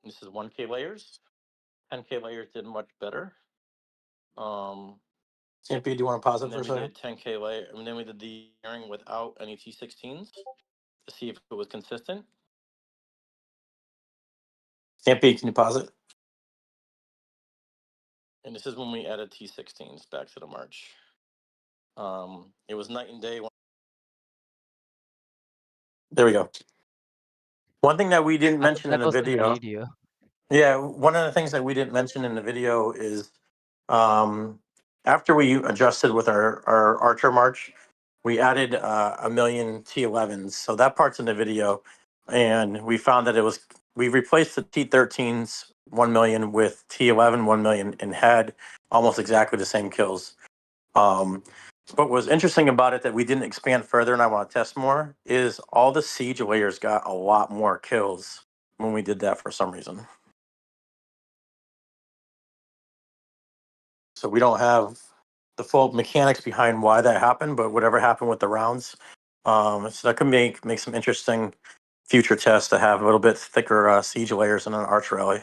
This is 1K layers. 10K layers did much better. CMP, do you want to pause it for a second? And then we did 10K layer, and then we did the layering without any T16s to see if it was consistent. CMP, can you pause it? And this is when we added T16s back to the march. It was night and day. There we go. One thing that we didn't mention in That the was in video. video. Yeah, one of the things that we didn't mention in the video is after we adjusted with our Archer March, we added 1 million T11s. So that part's in the video. And we found that we replaced the T13s 1 million with T11 1 million and had almost exactly the same kills. But what's interesting about it that we didn't expand further and I want to test more is all the siege layers got a lot more kills when we did that for some reason. So we don't have the full mechanics behind why that happened, but whatever happened with the rounds, so that could make some interesting future tests to have a little bit thicker siege layers in an arch rally.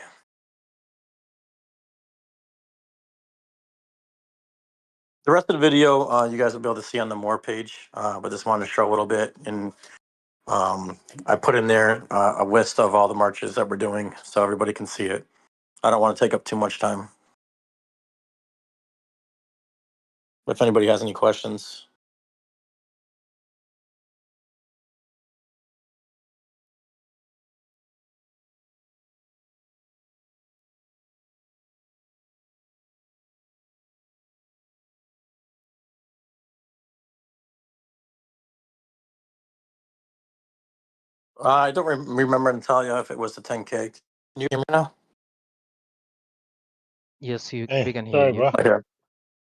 The rest of the video, you guys will be able to see on the more page, but just wanted to show a little bit. And I put in there a list of all the marches that we're doing so everybody can see it. I don't want to take up too much time. If anybody has any questions. I don't remember to tell you if it was the 10K. Can you hear me now? Yes, we Hey, can hear sorry, you. bro. Okay.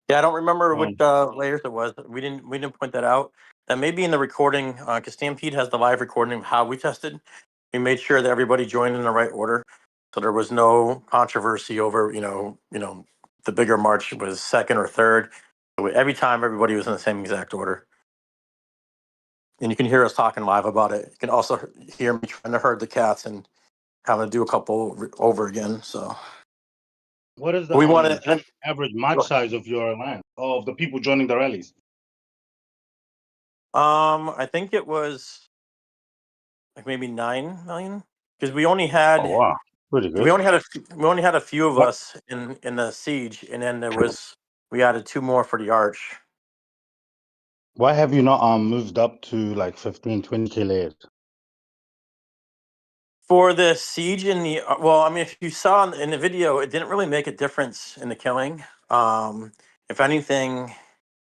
Yeah, I don't remember which Um, layers it was. We didn't point that out. That may be in the recording because Stampede has the live recording of how we tested. We made sure that everybody joined in the right order, so there was no controversy over the bigger march was second or third. Every time everybody was in the same exact order. And you can hear us talking live about it. You can also hear me trying to herd the cats and having to do a couple over again. So what is the we want to. average match size of your land, of the people joining the rallies? I think it was like maybe 9 million because we only Oh had wow, pretty good. we only had a few of What us in the siege, and then we added 2 more for the arch. why have you not moved up to like 15, 20K layers? For the siege in the well, I mean, if you saw in the video, it didn't really make a difference in the killing. If anything,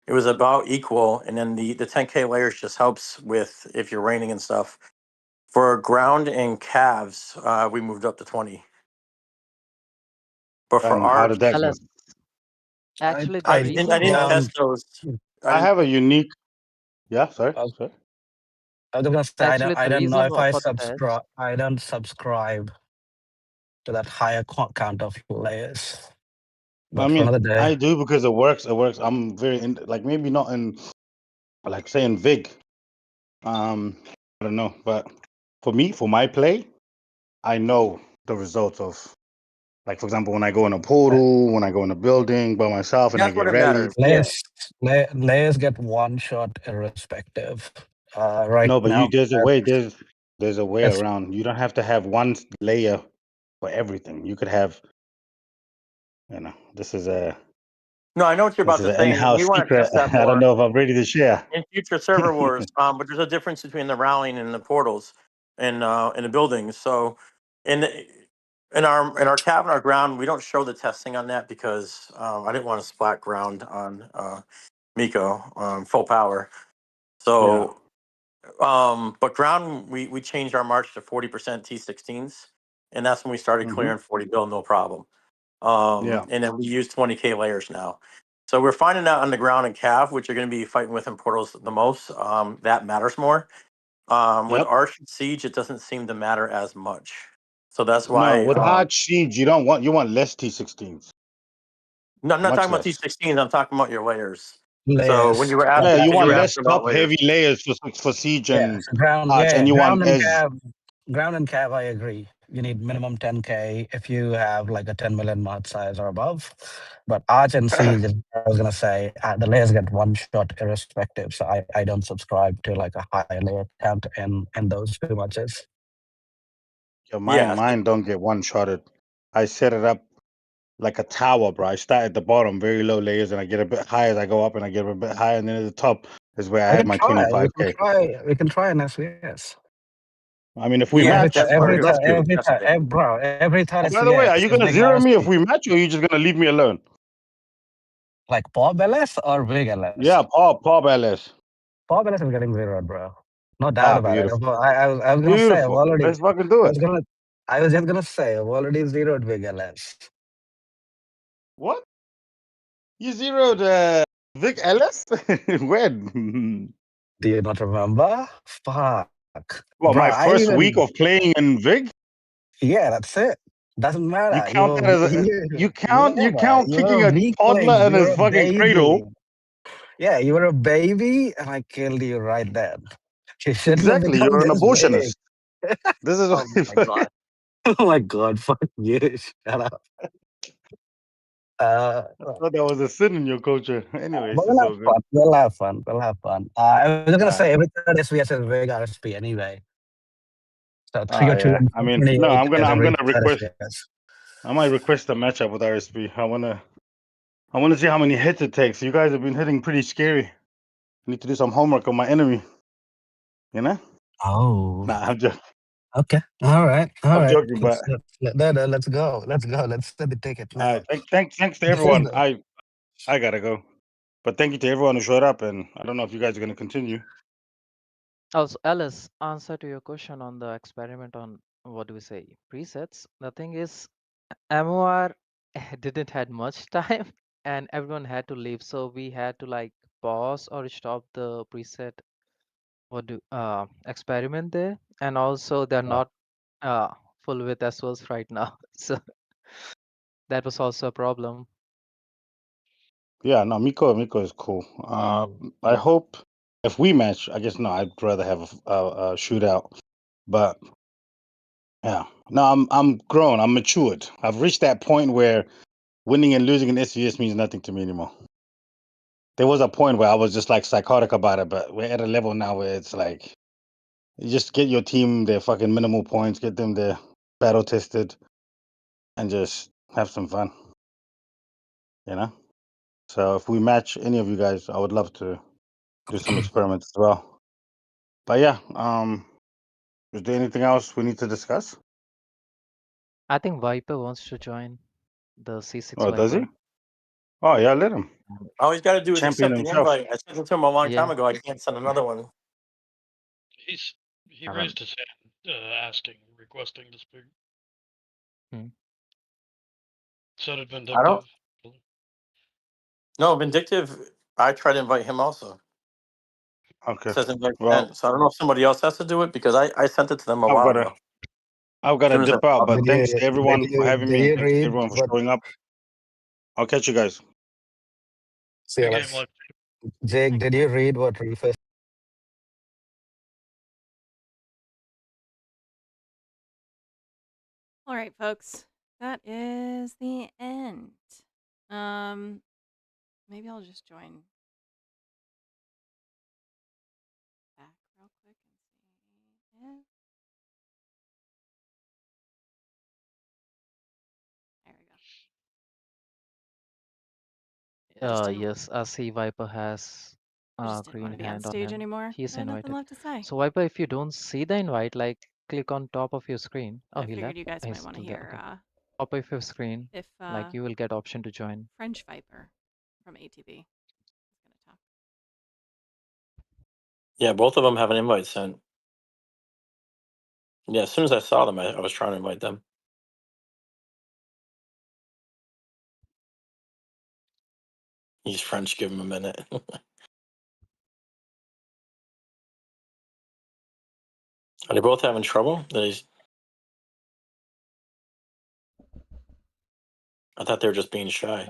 it was about equal, and then the 10K layers just helps with if you're raining and stuff. For ground and calves, we moved up to 20. But for And how arch, did that go? Alan, actually, the I reason didn't was test those. I have a unique. Yeah, sorry, I was sorry. just gonna say actually I the don't know reason if I for the test. subscribe. I don't subscribe to that higher count of layers. I But for mean, another day. I do because it works. It works. I'm very like maybe not in like say in Vig. I don't know, but for me, for my play, I know the results of like for example when I go in a portal, when I go in a building by myself, and I That's get what it matters. rallies. Yeah. Layers get one shot irrespective. Right No, but now, there's a way. There's a way it's around. You don't have to have one layer for everything. You could have, this is a No, I know what you're this about is to an say, and we in-house want to secret. test that I don't more know if I'm ready to share. in future server wars. But there's a difference between the rallying and the portals and in the buildings. So in our cab and our ground, we don't show the testing on that because I didn't want to splat ground on Miko full power. Yeah. So but ground we changed our march to 40% T16s, and that's when we started Hmm. clearing 40 bill no problem. Yeah. And then we use 20K layers now. So we're finding out on the ground and Cav, which are going to be fighting with in portals the most. That matters more. With Yep. Arch and Siege, it doesn't seem to matter as much. So that's No, why. with hard siege, you want less T16s, No, I'm not much talking about less. T16s. I'm talking about your layers. So when layers. you were Yeah, asking, you because you want were less asking about top layers. heavy layers for siege Yeah, and so ground. arch, Yeah, and you want as ground and cab. I agree. You need minimum 10K if you have like a 10 million mod size or above. But arch and siege, I was gonna say the layers get one shot irrespective. So I don't subscribe to like a high layer count in those two matches. Yeah. mine don't get one shotted. I set it up like a tower, bro. I start at the bottom, very low layers, and I get a bit higher as I go up, and I get a bit higher, and then at the top is where I We have can my try. We can 25K. try. We can try an SVS. I mean, if we Yeah, match, that's what it let's is. do it. Bro, every third By the way, are SVS you is gonna big zero me if RSP. we match, or are you just gonna leave me alone? Like Pop LS or big LS? Yeah, Paul LS. Pop LS is getting zeroed, bro. No doubt Ah, about it. beautiful, I was gonna say I've beautiful. already. Let's fucking do I it. was gonna. I was just gonna say, I've already zeroed Big LS. What? You zeroed Vic Ellis? When? Do you not remember? Fuck. Well, Bro, my I first week even, of playing in Vig? yeah, that's it. Doesn't You matter. count that as a, Yeah, you man. count You were kicking a a weakling. toddler in You his were a fucking cradle? baby. Yeah, you were a baby, and I killed you right then. You shouldn't have Exactly. become You're an this big. abortionist. This is Oh my god. Oh my god. Fuck you. Shut up. I thought that was a sin in your culture. Anyways, But it's we'll all have good. fun. We'll have fun. We'll have fun. I was just gonna All right. say every third SVS is big RSP anyway. So Oh 302 yeah. and I mean, no, 428 is I'm every gonna third request. SVS. I might request a matchup with RSP. I wanna see how many hits it takes. You guys have been hitting pretty scary. I need to do some homework on my enemy. You know? Oh. Nah, I'm just Okay. All right. All I'm right. joking, but Let's go. Let's go. Let's send the ticket now. thanks to This is everyone. the I gotta go. But thank you to everyone who showed up, and I don't know if you guys are gonna continue. Also, Alice, answer to your question on the experiment on what do we say presets. The thing is, MOR didn't had much time, and everyone had to leave, so we had to like pause or stop the preset. What do experiment there, and also they're Uh, not full with SOs right now, so that was also a problem. yeah, no, Miko is cool. I hope if we match, I guess no, I'd rather have a shootout. But yeah, no, I'm grown. I'm matured. I've reached that point where winning and losing in SVS means nothing to me anymore. There was a point where I was just like psychotic about it, but we're at a level now where it's like you just get your team their fucking minimal points, get them their battle tested, and just have some fun. You know. So if we match any of you guys, I would love to do some experiments as well. But yeah, is there anything else we need to discuss? I think Viper wants to join the C6 Oh, does he? Viper. Oh yeah, let him All he's got to do is champion accept the himself. invite. I sent it to him a long time Yeah, ago. I can't send another one. He I don't. raised his hand, requesting to speak. Hmm. So did I don't. Vindictive. No, Vindictive. I tried to invite him also. It Okay. says invite Well, sent. So I don't know if somebody else has to do it because I sent it to them a I've while gotta ago. I've As gotta soon as I dip out. saw But them. thanks to everyone for having did me, and you thanks to read everyone for what showing up. I'll catch you guys. Good game, CLS? Life. Jake, Thanks, did man. you read what Rufus? All right, folks. That is the end. Maybe I'll just join back real quick and see if there we go. I just didn't Yes, I see Viper has I just didn't want green to be on hand on stage him. anymore because He's I had nothing invited. left to say. So Viper, if you don't see the invite, like click on top of your screen. Oh, I he figured left. you guys He's might want to still there. hear Okay. Top of your screen, if like you will get option to join. French Viper from ATB is going to talk. Yeah, both of them have an invite sent. Yeah, as soon as I saw them, I was trying to invite them. He's French. Give him a minute. Are they both having trouble? I thought they were just being shy.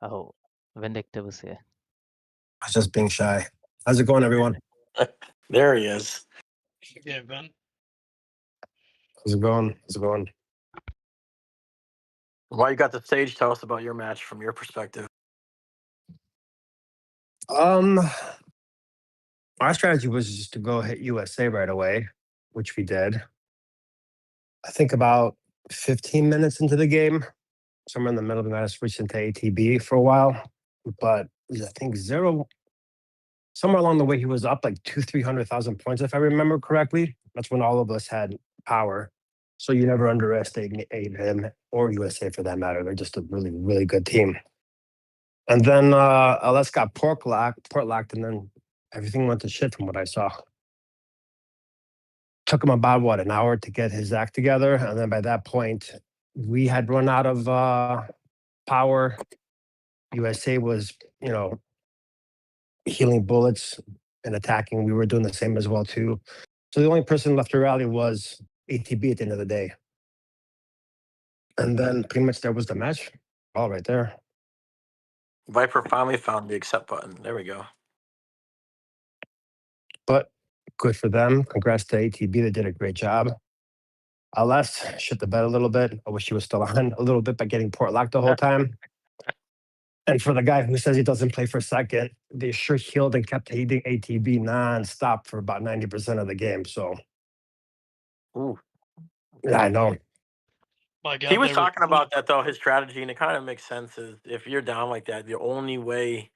Oh, Vindictive is here. I was just being shy. How's it going, everyone? There he is. Good game, Ben. How's it going? How's it going? While you got the stage, tell us about your match from your perspective. Our strategy was just to go hit USA right away, which we did. I think about 15 minutes into the game, somewhere in the middle of the night, I switched into ATB for a while. But I think zero, somewhere along the way, he was up like 300,000 points, if I remember correctly. That's when all of us had power. So you never underestimate him or USA for that matter. They're just a really, really good team. And then LS got port locked, and then everything went to shit from what I saw. took him about what, an hour to get his act together, and then by that point, we had run out of power. USA was, healing bullets and attacking. We were doing the same as well too. So the only person left to rally was ATB at the end of the day. And then pretty much there was the match. All right there. Viper finally found the accept button. There we go. But good for them. Congrats to ATB. They did a great job. LS shit the bed a little bit. I wish he was still on a little bit by getting port locked the whole time. And for the guy who says he doesn't play for second, they sure healed and kept hitting ATB nonstop for about 90% of the game. So, Ooh. yeah, I know. My God, He was they were talking about that though, his strategy, and it kind of makes sense. Is if you're down like that, the only way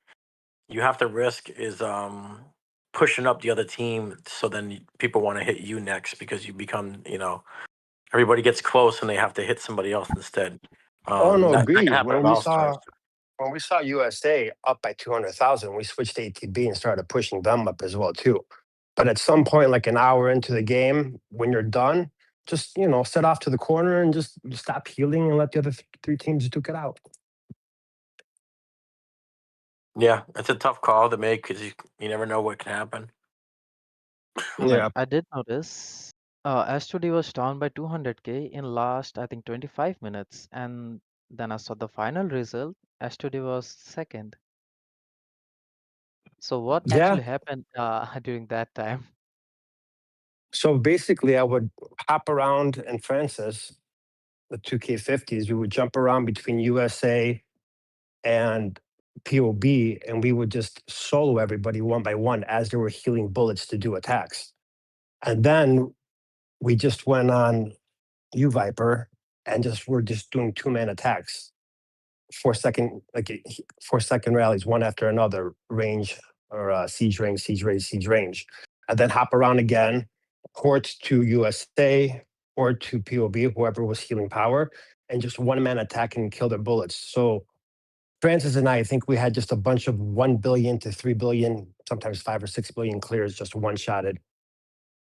you have to risk is pushing up the other team, so then people want to hit you next because you become, everybody gets close and they have to hit somebody else instead. Oh no, That can agreed. happen at all stars. When we saw USA up by 200,000, we switched to ATB and started pushing them up as well too. But at some point, like an hour into the game, when you're done, just set off to the corner and just stop healing and let the other three teams duke it out. Yeah, it's a tough call to make because you never know what can happen. Yeah. I did notice S2D was down by 200k in last, I think, 25 minutes. And then I saw the final result. S2D was second. So what Yeah. actually happened during that time? So basically, I would hop around in Francis, the 2K50s. We would jump around between USA and POB, and we would just solo everybody one by one as they were healing bullets to do attacks. And then we just went on U Viper and we're just doing 2-man attacks, 4-second rallies, one after another, range or siege range, siege range, siege range, and then hop around again, port to USA or to POB, whoever was healing power, and just 1-man attack and kill their bullets. So Francis and I think we had just a bunch of 1 billion to 3 billion, sometimes 5 or 6 billion clears, just one-shotted,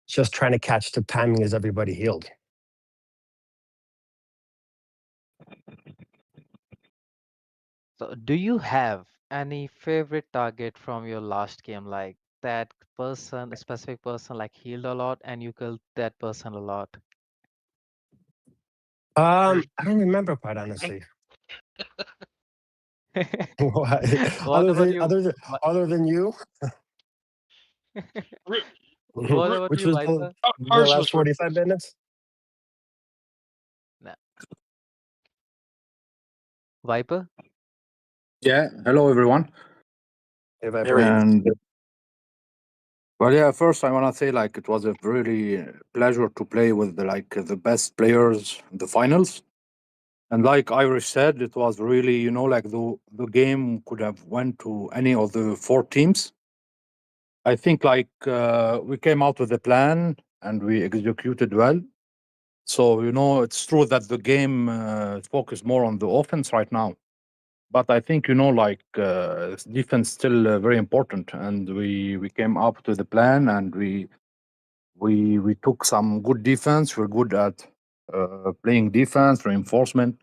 just trying to catch the timing as everybody healed. So do you have any favorite target from your last game? Like that person, a specific person like healed a lot and you killed that person a lot? I don't remember, quite honestly. Why? What about you? Other than you, What about which you, was Viper? the ours last was 45 minutes. Nah. Viper? Yeah, hello everyone. If There we go. And well, yeah, first I want to say like it was a really pleasure to play with the best players in the finals. And like Irish said, it was really like the game could have went to any of the four teams. I think we came out with a plan and we executed well. So it's true that the game focused more on the offense right now. But I think defense still very important, and we came up to the plan, and we took some good defense. We're good at playing defense, reinforcement.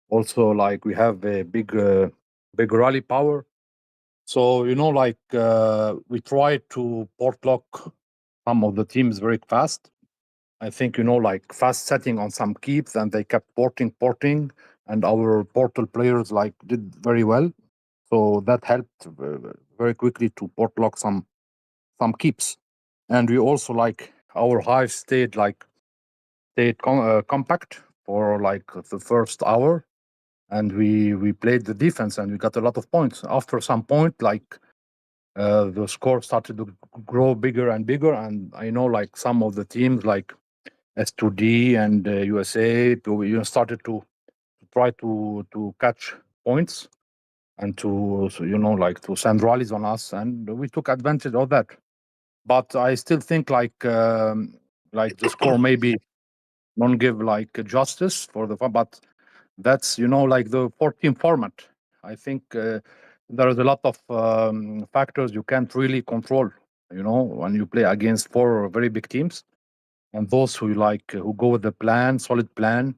Also, like we have a big rally power. So we tried to port lock some of the teams very fast. I think fast setting on some keeps, and they kept porting, and our portal players did very well. So that helped very quickly to port lock some keeps, and we also our hive stayed compact for the first hour, and we played the defense, and we got a lot of points. After some point, the score started to grow bigger and bigger, and I know some of the teams like S2D and USA started to try to catch points and to to send rallies on us, and we took advantage of that. But I still think the score maybe don't give justice for the fun, but that's the 14 format. I think there is a lot of factors you can't really control when you play against four very big teams, and those who who go with the plan, solid plan,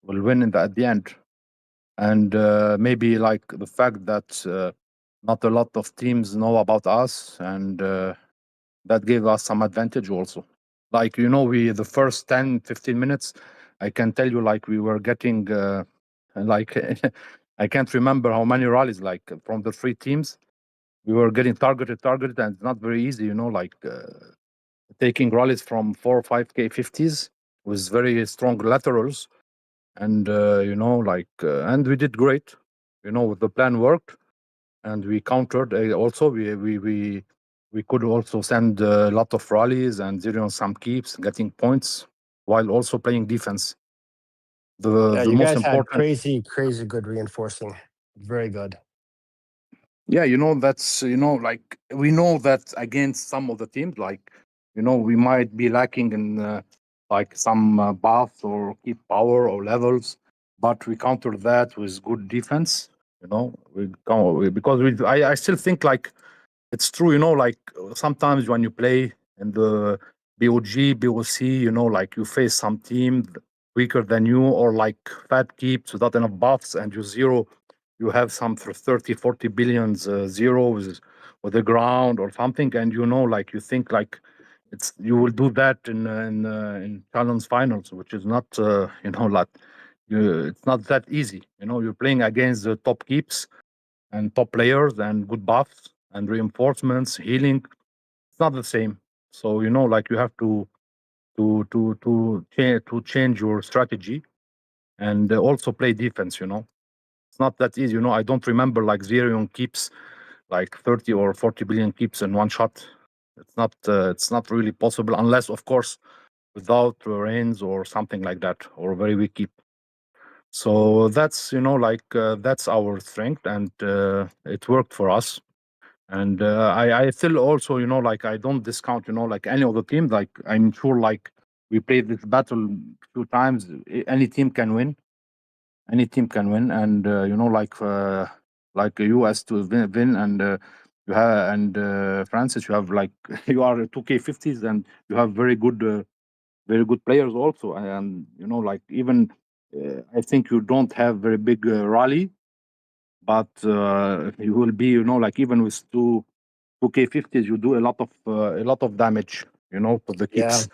will win at the end. And maybe like the fact that not a lot of teams know about us, and that gave us some advantage also. Like, we the first 10, 15 minutes, I can tell you, like, we were getting like I can't remember how many rallies, like, from the three teams. We were getting targeted, and it's not very easy, like taking rallies from 4 or 5K 50s with very strong laterals. And and we did great. The plan worked, and we countered. Also, we could also send a lot of rallies and zero on some keeps, getting points while also playing defense. Yeah, The you most guys had important. crazy, crazy good reinforcing. Very good. Yeah, that's like, we know that against some of the teams, like, we might be lacking in like some buffs or keep power or levels, but we counter that with good defense. Because I still think, like, it's true. Like, sometimes when you play in the BOG, BOC, like, you face some team weaker than you, or like fat keeps without enough buffs, and you have some for 30, 40 billions zeros with the ground or something, and like, you think like you will do that in Chalons finals, which is not like, it's not that easy. You're playing against the top keeps and top players and good buffs and reinforcements, healing. It's not the same. So like, you have to change your strategy, and also play defense. It's not that easy. I don't remember like Zerion keeps like 30 or 40 billion keeps in one shot. It's not really possible, unless, of course, without rains or something like that, or very weak keep. So that's like, that's our strength, and it worked for us. And I still also, like, I don't discount, like, any of the team. Like, I'm sure, like, we played this battle 2 times. Any team can win. Any team can win, and like US to win, and you have, and Francis, you have, like, you are 2K50s, and you have very good players also, and like, even I think you don't have very big rally, but you will be, like, even with 2K50s, you do a lot of damage, to the Yeah. keeps.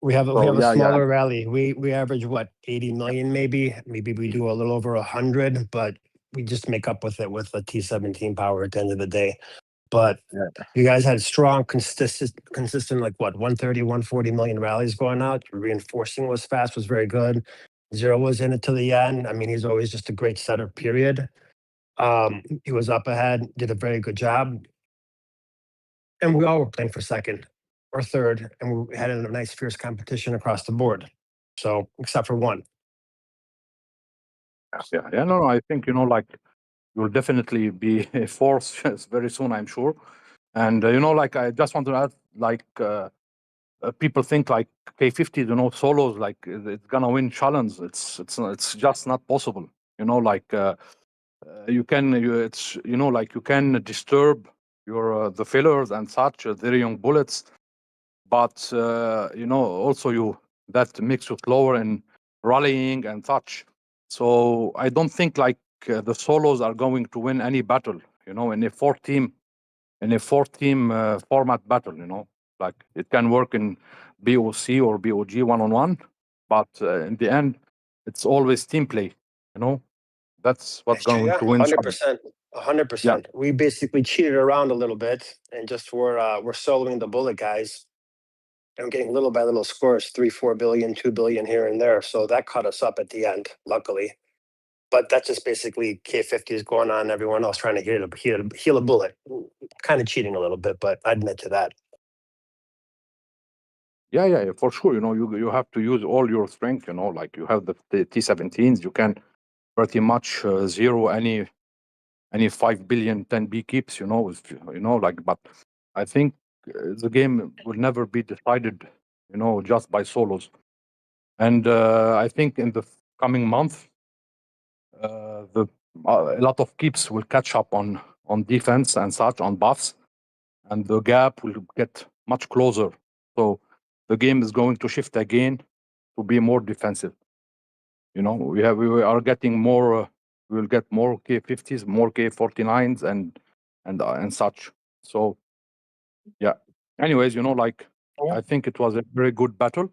We have So a yeah. smaller rally. We average what, 80 million maybe. Maybe we do a little over 100, but we just make up with it with the T17 power at the end of the day. But Yeah. you guys had strong, consistent, like what, 130, 140 million rallies going out. Your reinforcing was fast, was very good. Zero was in it to the end. I mean, he's always just a great setter, period. He was up ahead, did a very good job. And we all were playing for second or third, and we had a nice fierce competition across the board. So, except for one. Yeah. No, I think, like, you'll definitely be a force very soon, I'm sure. And like, I just want to add, like, people think like K50, solos, like, it's gonna win challenge. It's just not possible. Like, like, you can disturb your the fillers and such, very young bullets, but also that makes you slower in rallying and such. So I don't think, like, the solos are going to win any battle, in a four team format battle. Like, it can work in BOC or BOG one-on-one, but in the end, it's always team play. That's what's going Yeah, to win. 100%. Yeah. 100%. We basically cheated around a little bit and just we're soloing the bullet guys and getting little by little scores, 3, 4 billion, 2 billion here and there. So that caught us up at the end, luckily. But that's just basically K50s going on, everyone else trying to heal a bullet. Kind of cheating a little bit, but I admit to that. Yeah, for sure. You have to use all your strength. Like, you have the T17s, you can pretty much zero any 5 billion 10B keeps. Like, but I think the game will never be decided, just by solos. And I think in the coming month, the a lot of keeps will catch up on defense and such, on buffs, and the gap will get much closer. So the game is going to shift again to be more defensive. You know, we are getting more. We will get more K50s, more K49s, and such. So yeah. Anyways, you know, like I think it was a very good battle,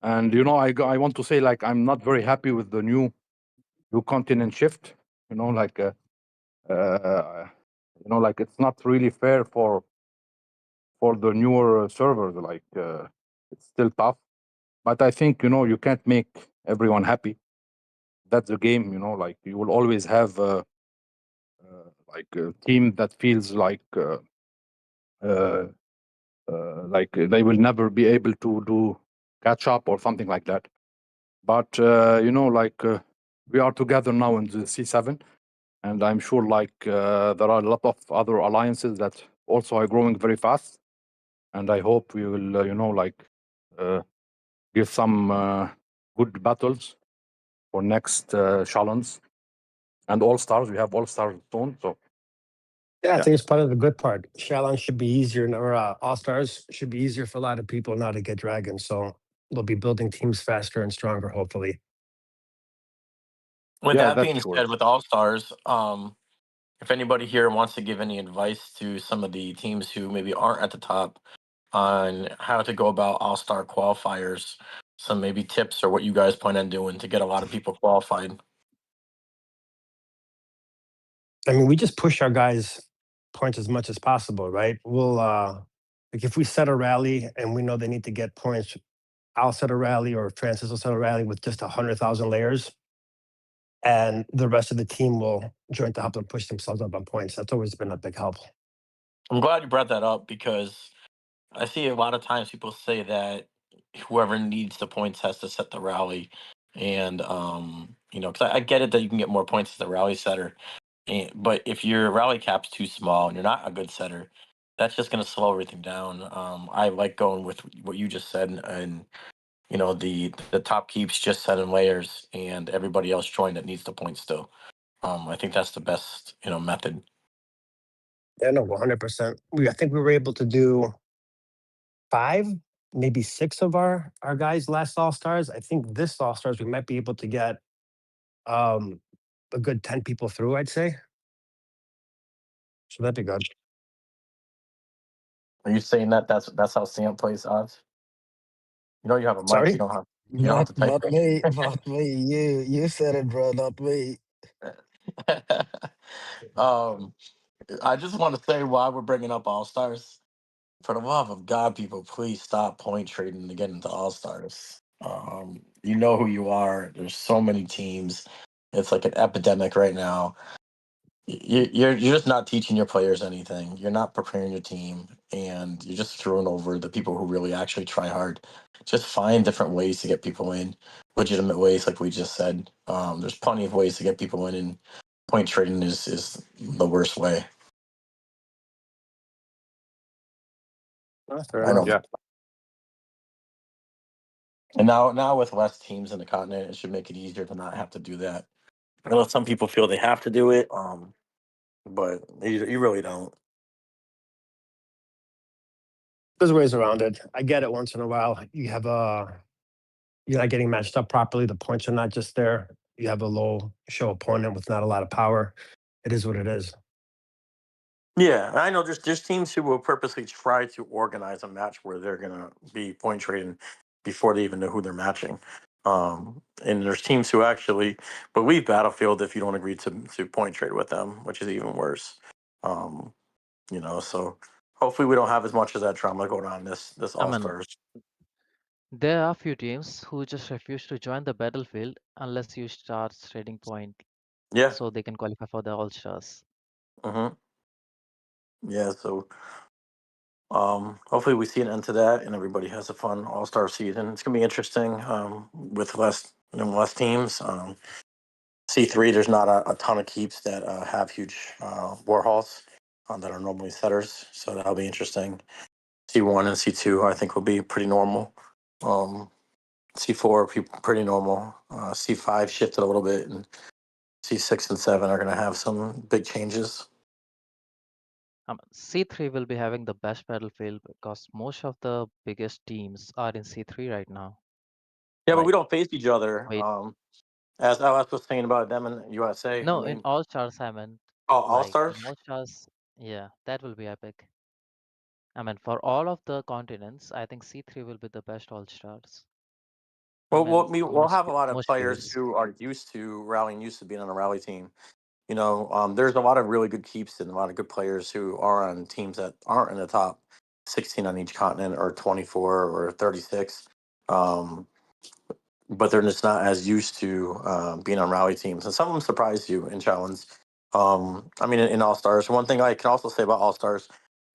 and you know, I want to say like I'm not very happy with the new continent shift. You know, like you know, like it's not really fair for the newer servers. Like it's still tough, but I think you know you can't make everyone happy. That's the game. You know, like you will always have like a team that feels uh, like they will never be able to do catch up or something like that. But you know, like we are together now in the C7, and I'm sure like there are a lot of other alliances that also are growing very fast, and I hope we will, you know, like give some good battles for next Chalons and All Stars. We have All Stars soon, so Yeah, I yeah. think it's part of the good part. Chalon should be easier, or All Stars should be easier for a lot of people now to get dragons. So they'll be building teams faster and stronger, hopefully. With Yeah, that that's being sure. said, with All Stars, if anybody here wants to give any advice to some of the teams who maybe aren't at the top on how to go about All Star qualifiers, some maybe tips or what you guys plan on doing to get a lot of people qualified. I mean, we just push our guys' points as much as possible, right? We'll like if we set a rally and we know they need to get points, I'll set a rally or Francis will set a rally with just 100,000 layers, and the rest of the team will join to help them push themselves up on points. That's always been a big help. I'm glad you brought that up because I see a lot of times people say that whoever needs the points has to set the rally, and you know, because I get it that you can get more points as the rally setter, but if your rally cap's too small and you're not a good setter, that's just going to slow everything down. I like going with what you just said, and you know, the top keeps just setting layers, and everybody else join that needs the points still. I think that's the best, you know, method. Yeah, no, 100%. I think we were able to do 5, maybe 6 of our guys last All Stars. I think this All Stars we might be able to get um a good 10 people through, I'd say. So that'd be good. Are you saying that that's how Sam plays odds? You know, you have a mic. Sorry? You don't have Not to type not me, not me. You said it, bro, not me. it. um, I just want to say why we're bringing up All Stars. For the love of God, people, please stop point trading to get into All Stars. You know who you are. There's so many teams. It's like an epidemic right now. You're just not teaching your players anything. You're not preparing your team, and you're just throwing over the people who really actually try hard. Just find different ways to get people in, legitimate ways, like we just said. There's plenty of ways to get people in, and point trading is the worst way. Fair I enough. know. Yeah. And now with less teams in the continent, it should make it easier to not have to do that. I know some people feel they have to do it, but you really don't. There's ways around it. I get it once in a while. You have you're not getting matched up properly. The points are not just there. You have a low show opponent with not a lot of power. It is what it is. Yeah, I know there's teams who will purposely try to organize a match where they're gonna be point trading before they even know who they're matching. And there's teams who actually believe Battlefield if you don't agree to point trade with them, which is even worse. Um, you know, so hopefully we don't have as much of that drama going on this I All mean, Stars. there are few teams who just refuse to join the battlefield unless you start trading point Yeah. so they can qualify for the All Stars. hmm Yeah. So hopefully we see an end to that and everybody has a fun All Star season. It's gonna be interesting with less teams. C3, there's not a ton of keeps that have huge war halls that are normally setters, so that'll be interesting. C1 and C2, I think, will be pretty normal. Um, C4, pretty normal. C5 shifted a little bit, and C6 and 7 are going to have some big changes. C3 will be having the best battlefield because most of the biggest teams are in C3 right now. Yeah, but we Like, don't face each other. wait, As LS was saying about them in USA. I no, in mean, All Stars, I meant, All like, in Stars. All Stars, yeah, that will be epic. For all of the continents, I think C3 will be the best All Stars. Well, we'll have a lot of Most players years. who are used to rallying, used to being on a rally team. There's a lot of really good keeps and a lot of good players who are on teams that aren't in the top 16 on each continent or 24 or 36. Um, but they're just not as used to being on rally teams. And some of them surprise you in Chalons. In All Stars. One thing I can also say about All Stars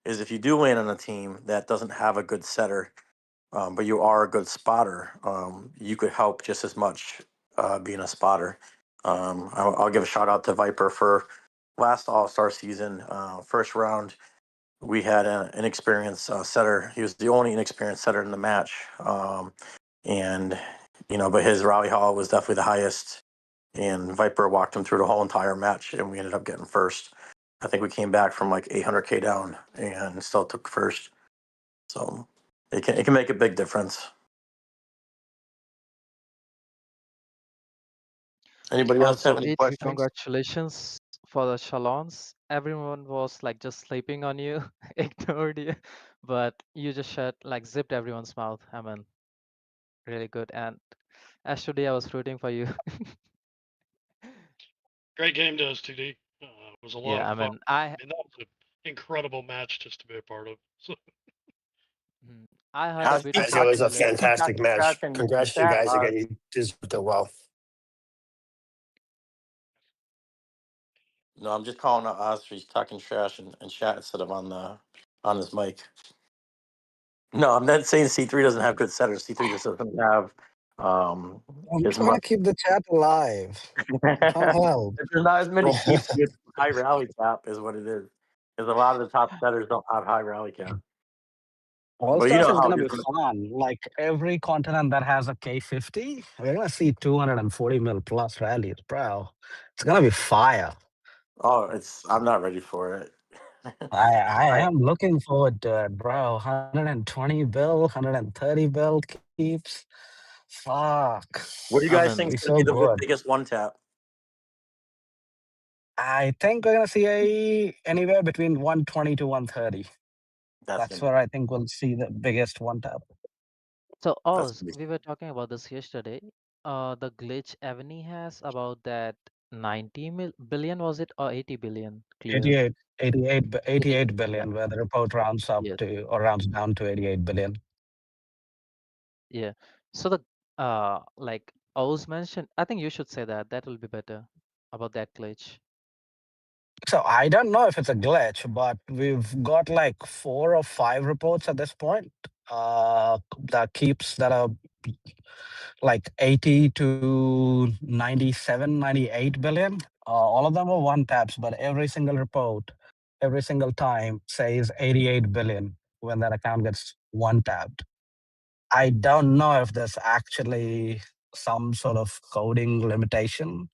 is if you do land on a team that doesn't have a good setter, but you are a good spotter, you could help just as much being a spotter. I'll give a shout out to Viper for last All Star season. First round, we had an inexperienced setter. He was the only inexperienced setter in the match. And, but his rally haul was definitely the highest. And Viper walked him through the whole entire match, and we ended up getting first. I think we came back from like 800K down and still took first. So it can make a big difference. Anybody else Also, have any Ichi, questions? congratulations for the Chalons. Everyone was like just sleeping on you, ignored you, but you just zipped everyone's mouth. Really good. And as today, I was rooting for you. Great game to us, TD. It was a lot Yeah, of fun. I That was an incredible match just to be a part of. So, mm, I heard a As bit keep of Guys, it was talking, a spoilers. keep fantastic talking match. trash in Congrats to you chat. guys again. You deserved it well. No, I'm just calling out Oz for he's talking trash in chat instead of on his mic. No, I'm not saying C3 doesn't have good setters. C3 just doesn't have um I'm as trying to much. keep the chat alive. Can't help. There's not as many keeps with high rally cap is what it is. Because a lot of the top setters don't have high rally cap. All But you Stars know is how gonna it be is. fun. Like every continent that has a K50, we're gonna see 240 mil plus rallies, bro. It's gonna be fire. Oh, I'm not ready for it. I I, am looking forward to it, bro. 120 bill, 130 bill keeps. Fuck. what do you I guys It'll think mean, be is going to so be the good. biggest one tap? I think we're gonna see anywhere between 120 to 130. That's That's gonna be where I think we'll see the biggest one tap. so that's Oz, gonna be we were talking about this yesterday. The glitch Evony has about that 90 billion, was it, or 80 billion cleared? 88, 80. 88 Yeah. billion, where the report rounds up Yes. to or rounds down to 88 billion. Yeah. So like Oz mentioned, I think you should say that. That will be better about that glitch. So I don't know if it's a glitch, but we've got like 4 or 5 reports at this point. That keeps that are like 80 to 97, 98 billion. All of them are one taps, but every single report, every single time says 88 billion when that account gets one tapped. I don't know if there's actually some sort of coding limitation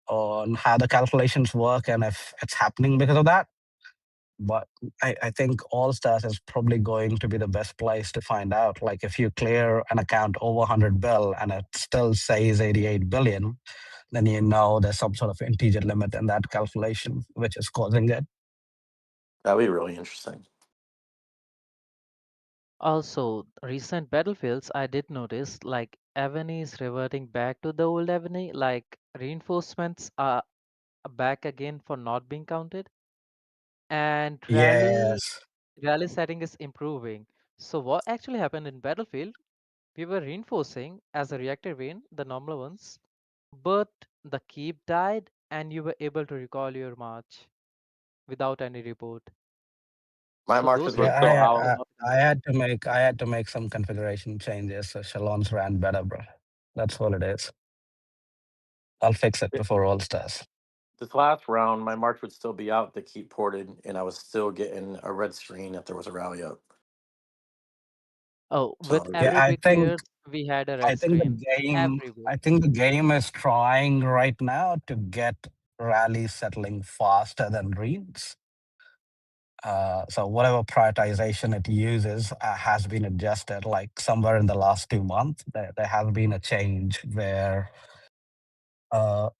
on how the calculations work and if it's happening because of that. But I think All Stars is probably going to be the best place to find out. Like if you clear an account over 100 bill and it still says 88 billion, then you know there's some sort of integer limit in that calculation, which is causing it. that'll be really interesting. Also, recent battlefields, I did notice like Evany is reverting back to the old Evany, like reinforcements are back again for not being counted, and Yes. rally setting is improving. So what actually happened in Battlefield? We were reinforcing as a reactor win, the normal ones, but the keep died and you were able to recall your march without any report. My So those marches were things still Yeah, out. have not been I done. had to make some configuration changes. So Chalons ran better, bro. That's all it is. I'll fix it before All Stars. This last round, my march would still be out to keep ported, and I was still getting a red screen if there was a rally up. Oh, with So Yeah, every big clears, we had a red screen everywhere. I think the game is trying right now to get rallies settling faster than reads. So whatever prioritization it uses has been adjusted. Like somewhere in the last 2 months, there has been a change where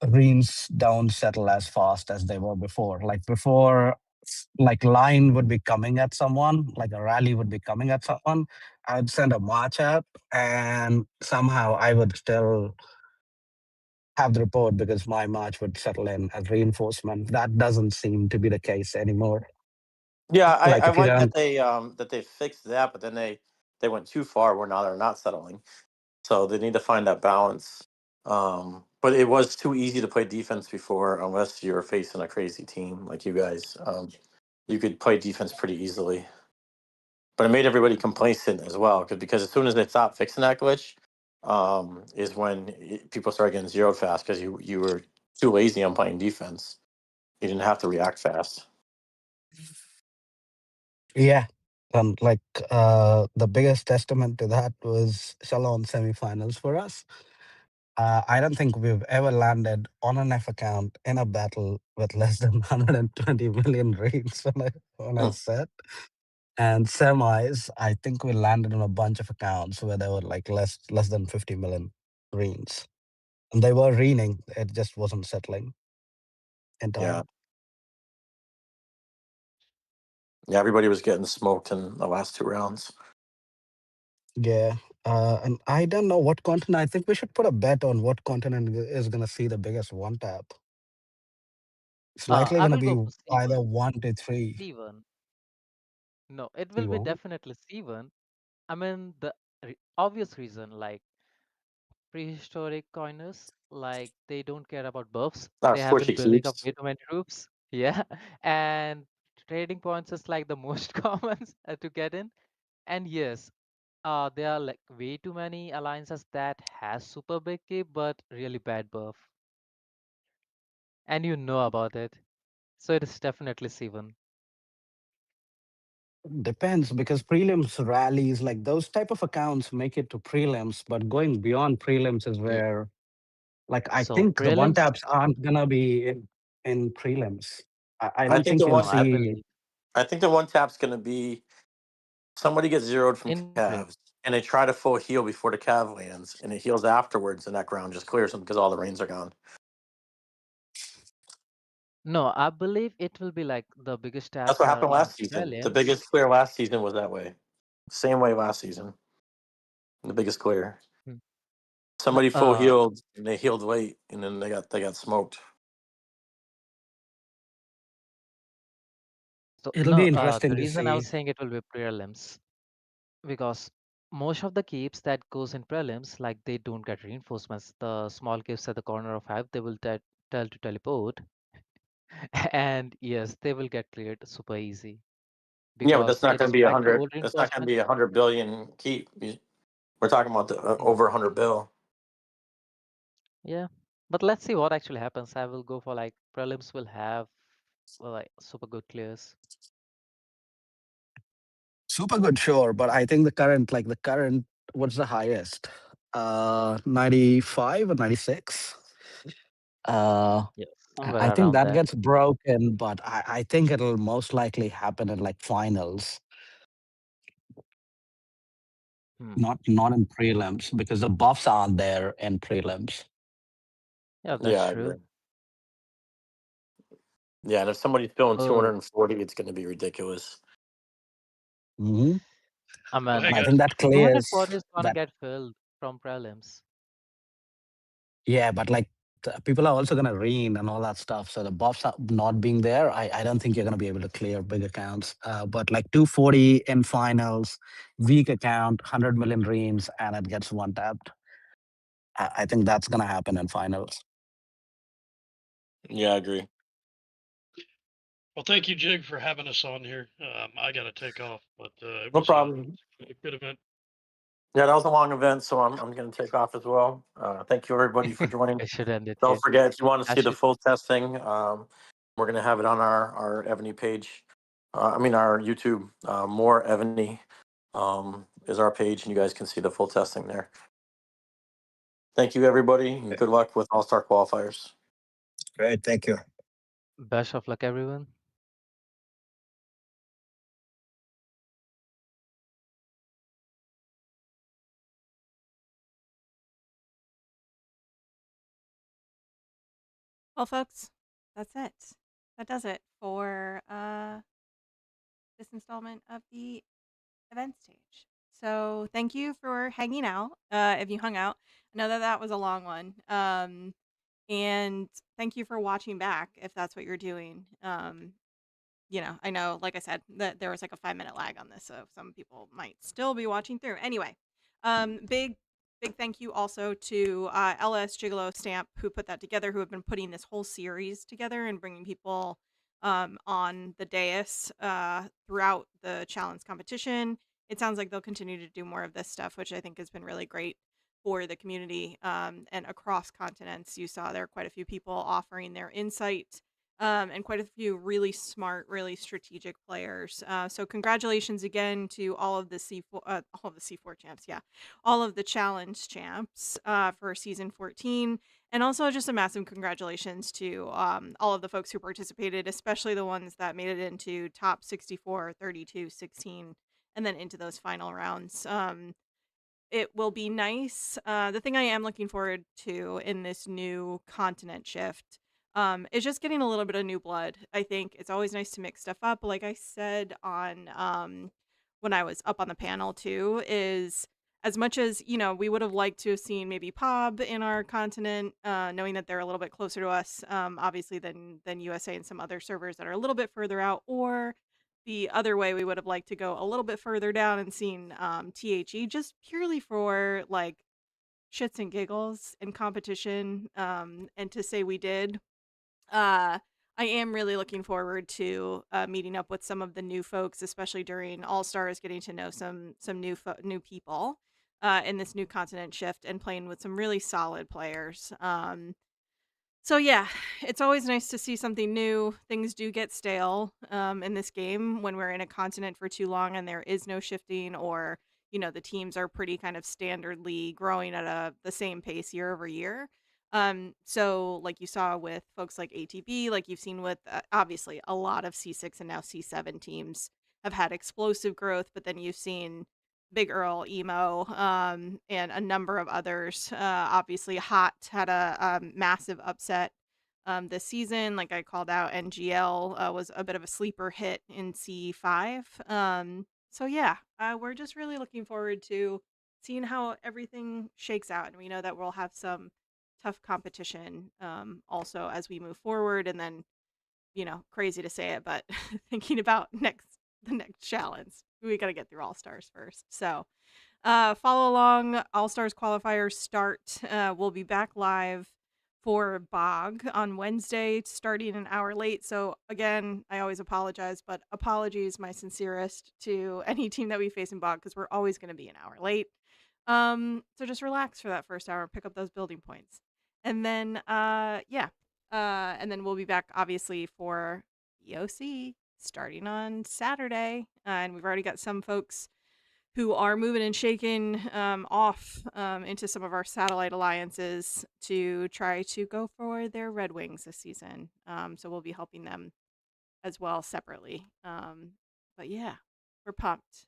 reams don't settle as fast as they were before. Like before, like line would be coming at someone, like a rally would be coming at someone. I'd send a march out, and somehow I would still have the report because my march would settle in as reinforcement. That doesn't seem to be the case anymore. Yeah, Like I if you like don't, that they fixed that, but then they went too far where now they're not settling. So they need to find that balance. But it was too easy to play defense before, unless you were facing a crazy team like you guys. You could play defense pretty easily. But it made everybody complacent as well, because as soon as they stopped fixing that glitch, is when people started getting zeroed fast because you were too lazy on playing defense. You didn't have to react fast. yeah. Like the biggest testament to that was Chalons semifinals for us. I don't think we've ever landed on an F account in a battle with less than 120 million reads when I Hmm. said. And semis, I think we landed on a bunch of accounts where they were like less than 50 million reads. And they were reading, it just wasn't settling in Yeah, time. yeah. Everybody was getting smoked in the last two rounds. Yeah. And I don't know what continent. I think we should put a bet on what continent is going to see the biggest one tap. It's likely I going to will be go for either C1. 1 to 3. C1. No, it will be C1. definitely C1. I mean, the obvious reason, like prehistoric coiners, like they don't care about buffs. Not They have been squishy building up keeps. way too many troops. Yeah, and trading points is like the most common to get in. And yes, there are like way too many alliances that has super big keep but really bad buff, and you know about it. So it is definitely C1. Depends because prelims rallies, like those type of accounts make it to prelims, but going beyond prelims is Yeah. where, like, I So think the one prelims, taps aren't gonna be in prelims. I I don't think think the you'll no, one I see. believe I think the one tap's going to be somebody gets zeroed from in prelim. calves, and they try to full heal before the calf lands, and it heals afterwards, and that ground just clears them because all the rains are gone. No, I believe it will be like the biggest That's tabs what are happened in last season. The prelims. biggest clear last season was that way. Same way last season. The biggest clear. Hmm. No, Somebody full healed, and they healed late, and then they got smoked. so It'll be no, interesting the to reason I was see. saying it will be prelims because most of the keeps that goes in prelims, like they don't get reinforcements. The small keeps at the corner of hive, they will tell to teleport, and yes, they will get cleared super easy Yeah, but that's because not it going to is be a back to hundred. old That's not going to reinforcement. be 100 billion keep. We're talking about the Hmm. over 100 bill. Yeah, but let's see what actually happens. I will go for like prelims will have like super good clears. Super good, sure, but I think what's the highest? 95 or 96. Uh, Yeah, I somewhere think around that that. gets broken, but I think it'll most likely happen in like finals, Hmm. not in prelims, because the buffs aren't there in prelims. Yeah, Yeah, that's I true. agree. Yeah, and if somebody's filling Oh, 240, it's going to be ridiculous. Hmm. I Well, hey And mean, I guys, think that clears 240 is gonna that. get filled from prelims. Yeah, but like people are also gonna read and all that stuff. So the buffs are not being there, I don't think you're gonna be able to clear big accounts. But like 240 in finals, weak account, 100 million reams, and it gets one tapped. I think that's gonna happen in finals. Yeah, I agree. well, thank you, Jig, for having us on here. I got to take off, but it No was problem. a good event. Yeah, that was a long event, so I'm going to take off as well. Thank you everybody for joining. I should end it Don't here. forget, if you want to I see the should. full testing, we're going to have it on our Evony page. I mean our YouTube. More Evony is our page, and you guys can see the full testing there. Thank you everybody, and good luck with All Star qualifiers. Great, thank you. Best of luck, everyone. Well, folks, that's it. That does it for this installment of the event stage. So thank you for hanging out. If you hung out, I know that that was a long one. And thank you for watching back if that's what you're doing. I know, like I said, that there was like a 5-minute lag on this, so some people might still be watching through. Anyway, big thank you also to LS Gigolo Stamp, who put that together, who have been putting this whole series together and bringing people on the dais throughout the challenge competition. It sounds like they'll continue to do more of this stuff, which I think has been really great for the community and across continents. You saw there are quite a few people offering their insight and quite a few really smart, really strategic players. So congratulations again to all of the C4 champs, all of the challenge champs for season 14. And also just a massive congratulations to all of the folks who participated, especially the ones that made it into top 64, 32, 16, and then into those final rounds. It will be nice. The thing I am looking forward to in this new continent shift is just getting a little bit of new blood. I think it's always nice to mix stuff up. Like I said on when I was up on the panel too, is as much as we would have liked to have seen maybe Pob in our continent, knowing that they're a little bit closer to us, obviously than USA and some other servers that are a little bit further out, or the other way we would have liked to go a little bit further down and seen THE just purely for like shits and giggles and competition and to say we did. I am really looking forward to meeting up with some of the new folks, especially during All Stars, getting to know some new people in this new continent shift and playing with some really solid players. So yeah, it's always nice to see something new. Things do get stale in this game when we're in a continent for too long and there is no shifting, or the teams are pretty kind of standardly growing at the same pace year over year. So like you saw with folks like ATB, like you've seen with obviously a lot of C6 and now C7 teams have had explosive growth, but then you've seen Big Earl, Emo, and a number of others. Obviously, Hot had a massive upset this season. Like I called out, NGL was a bit of a sleeper hit in C5. So yeah, we're just really looking forward to seeing how everything shakes out, and we know that we'll have some tough competition also as we move forward. And then, crazy to say it, but thinking about the next challenge, we got to get through All Stars first. So follow along. All Stars qualifiers start. We'll be back live for Bog on Wednesday, starting an hour late. So again, I always apologize, but apologies, my sincerest, to any team that we face in Bog, because we're always going to be an hour late. So just relax for that first hour, pick up those building points. And then and then we'll be back obviously for EOC starting on Saturday. And we've already got some folks who are moving and shaking off into some of our satellite alliances to try to go for their Red Wings this season. So we'll be helping them as well separately. But yeah, we're pumped.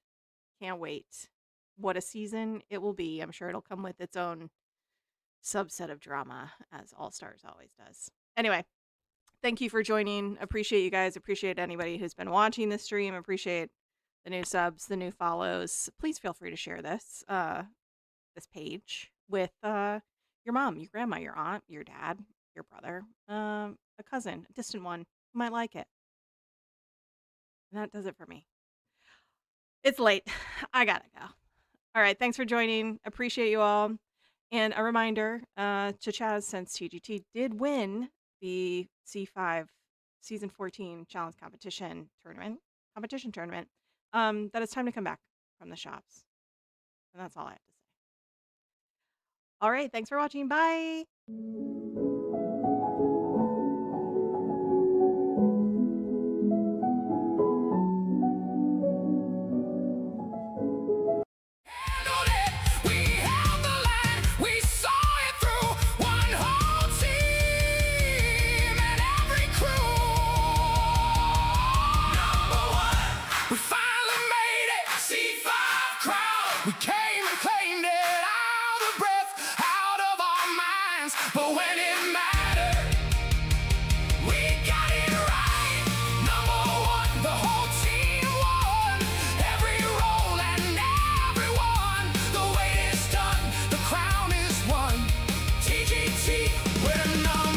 Can't wait. What a season it will be. I'm sure it'll come with its own subset of drama, as All Stars always does. Anyway, thank you for joining. Appreciate you guys. Appreciate anybody who's been watching the stream. Appreciate the new subs, the new follows. Please feel free to share this this page with your mom, your grandma, your aunt, your dad, your brother, a cousin, a distant one who might like it. And that does it for me. It's late. I gotta go. All right, thanks for joining. Appreciate you all. And a reminder to Chaz, since TGT did win the C5 Season 14 Challenge Competition Tournament, that it's time to come back from the shops. And that's all I have to say. All right, thanks for watching. Bye. Handled it. We held the line. We saw it through. One whole team and every crew. Number one. We finally made it. C5 crowd. We came and claimed it. Out of breath, out of our minds. But when it mattered, cheek. We're number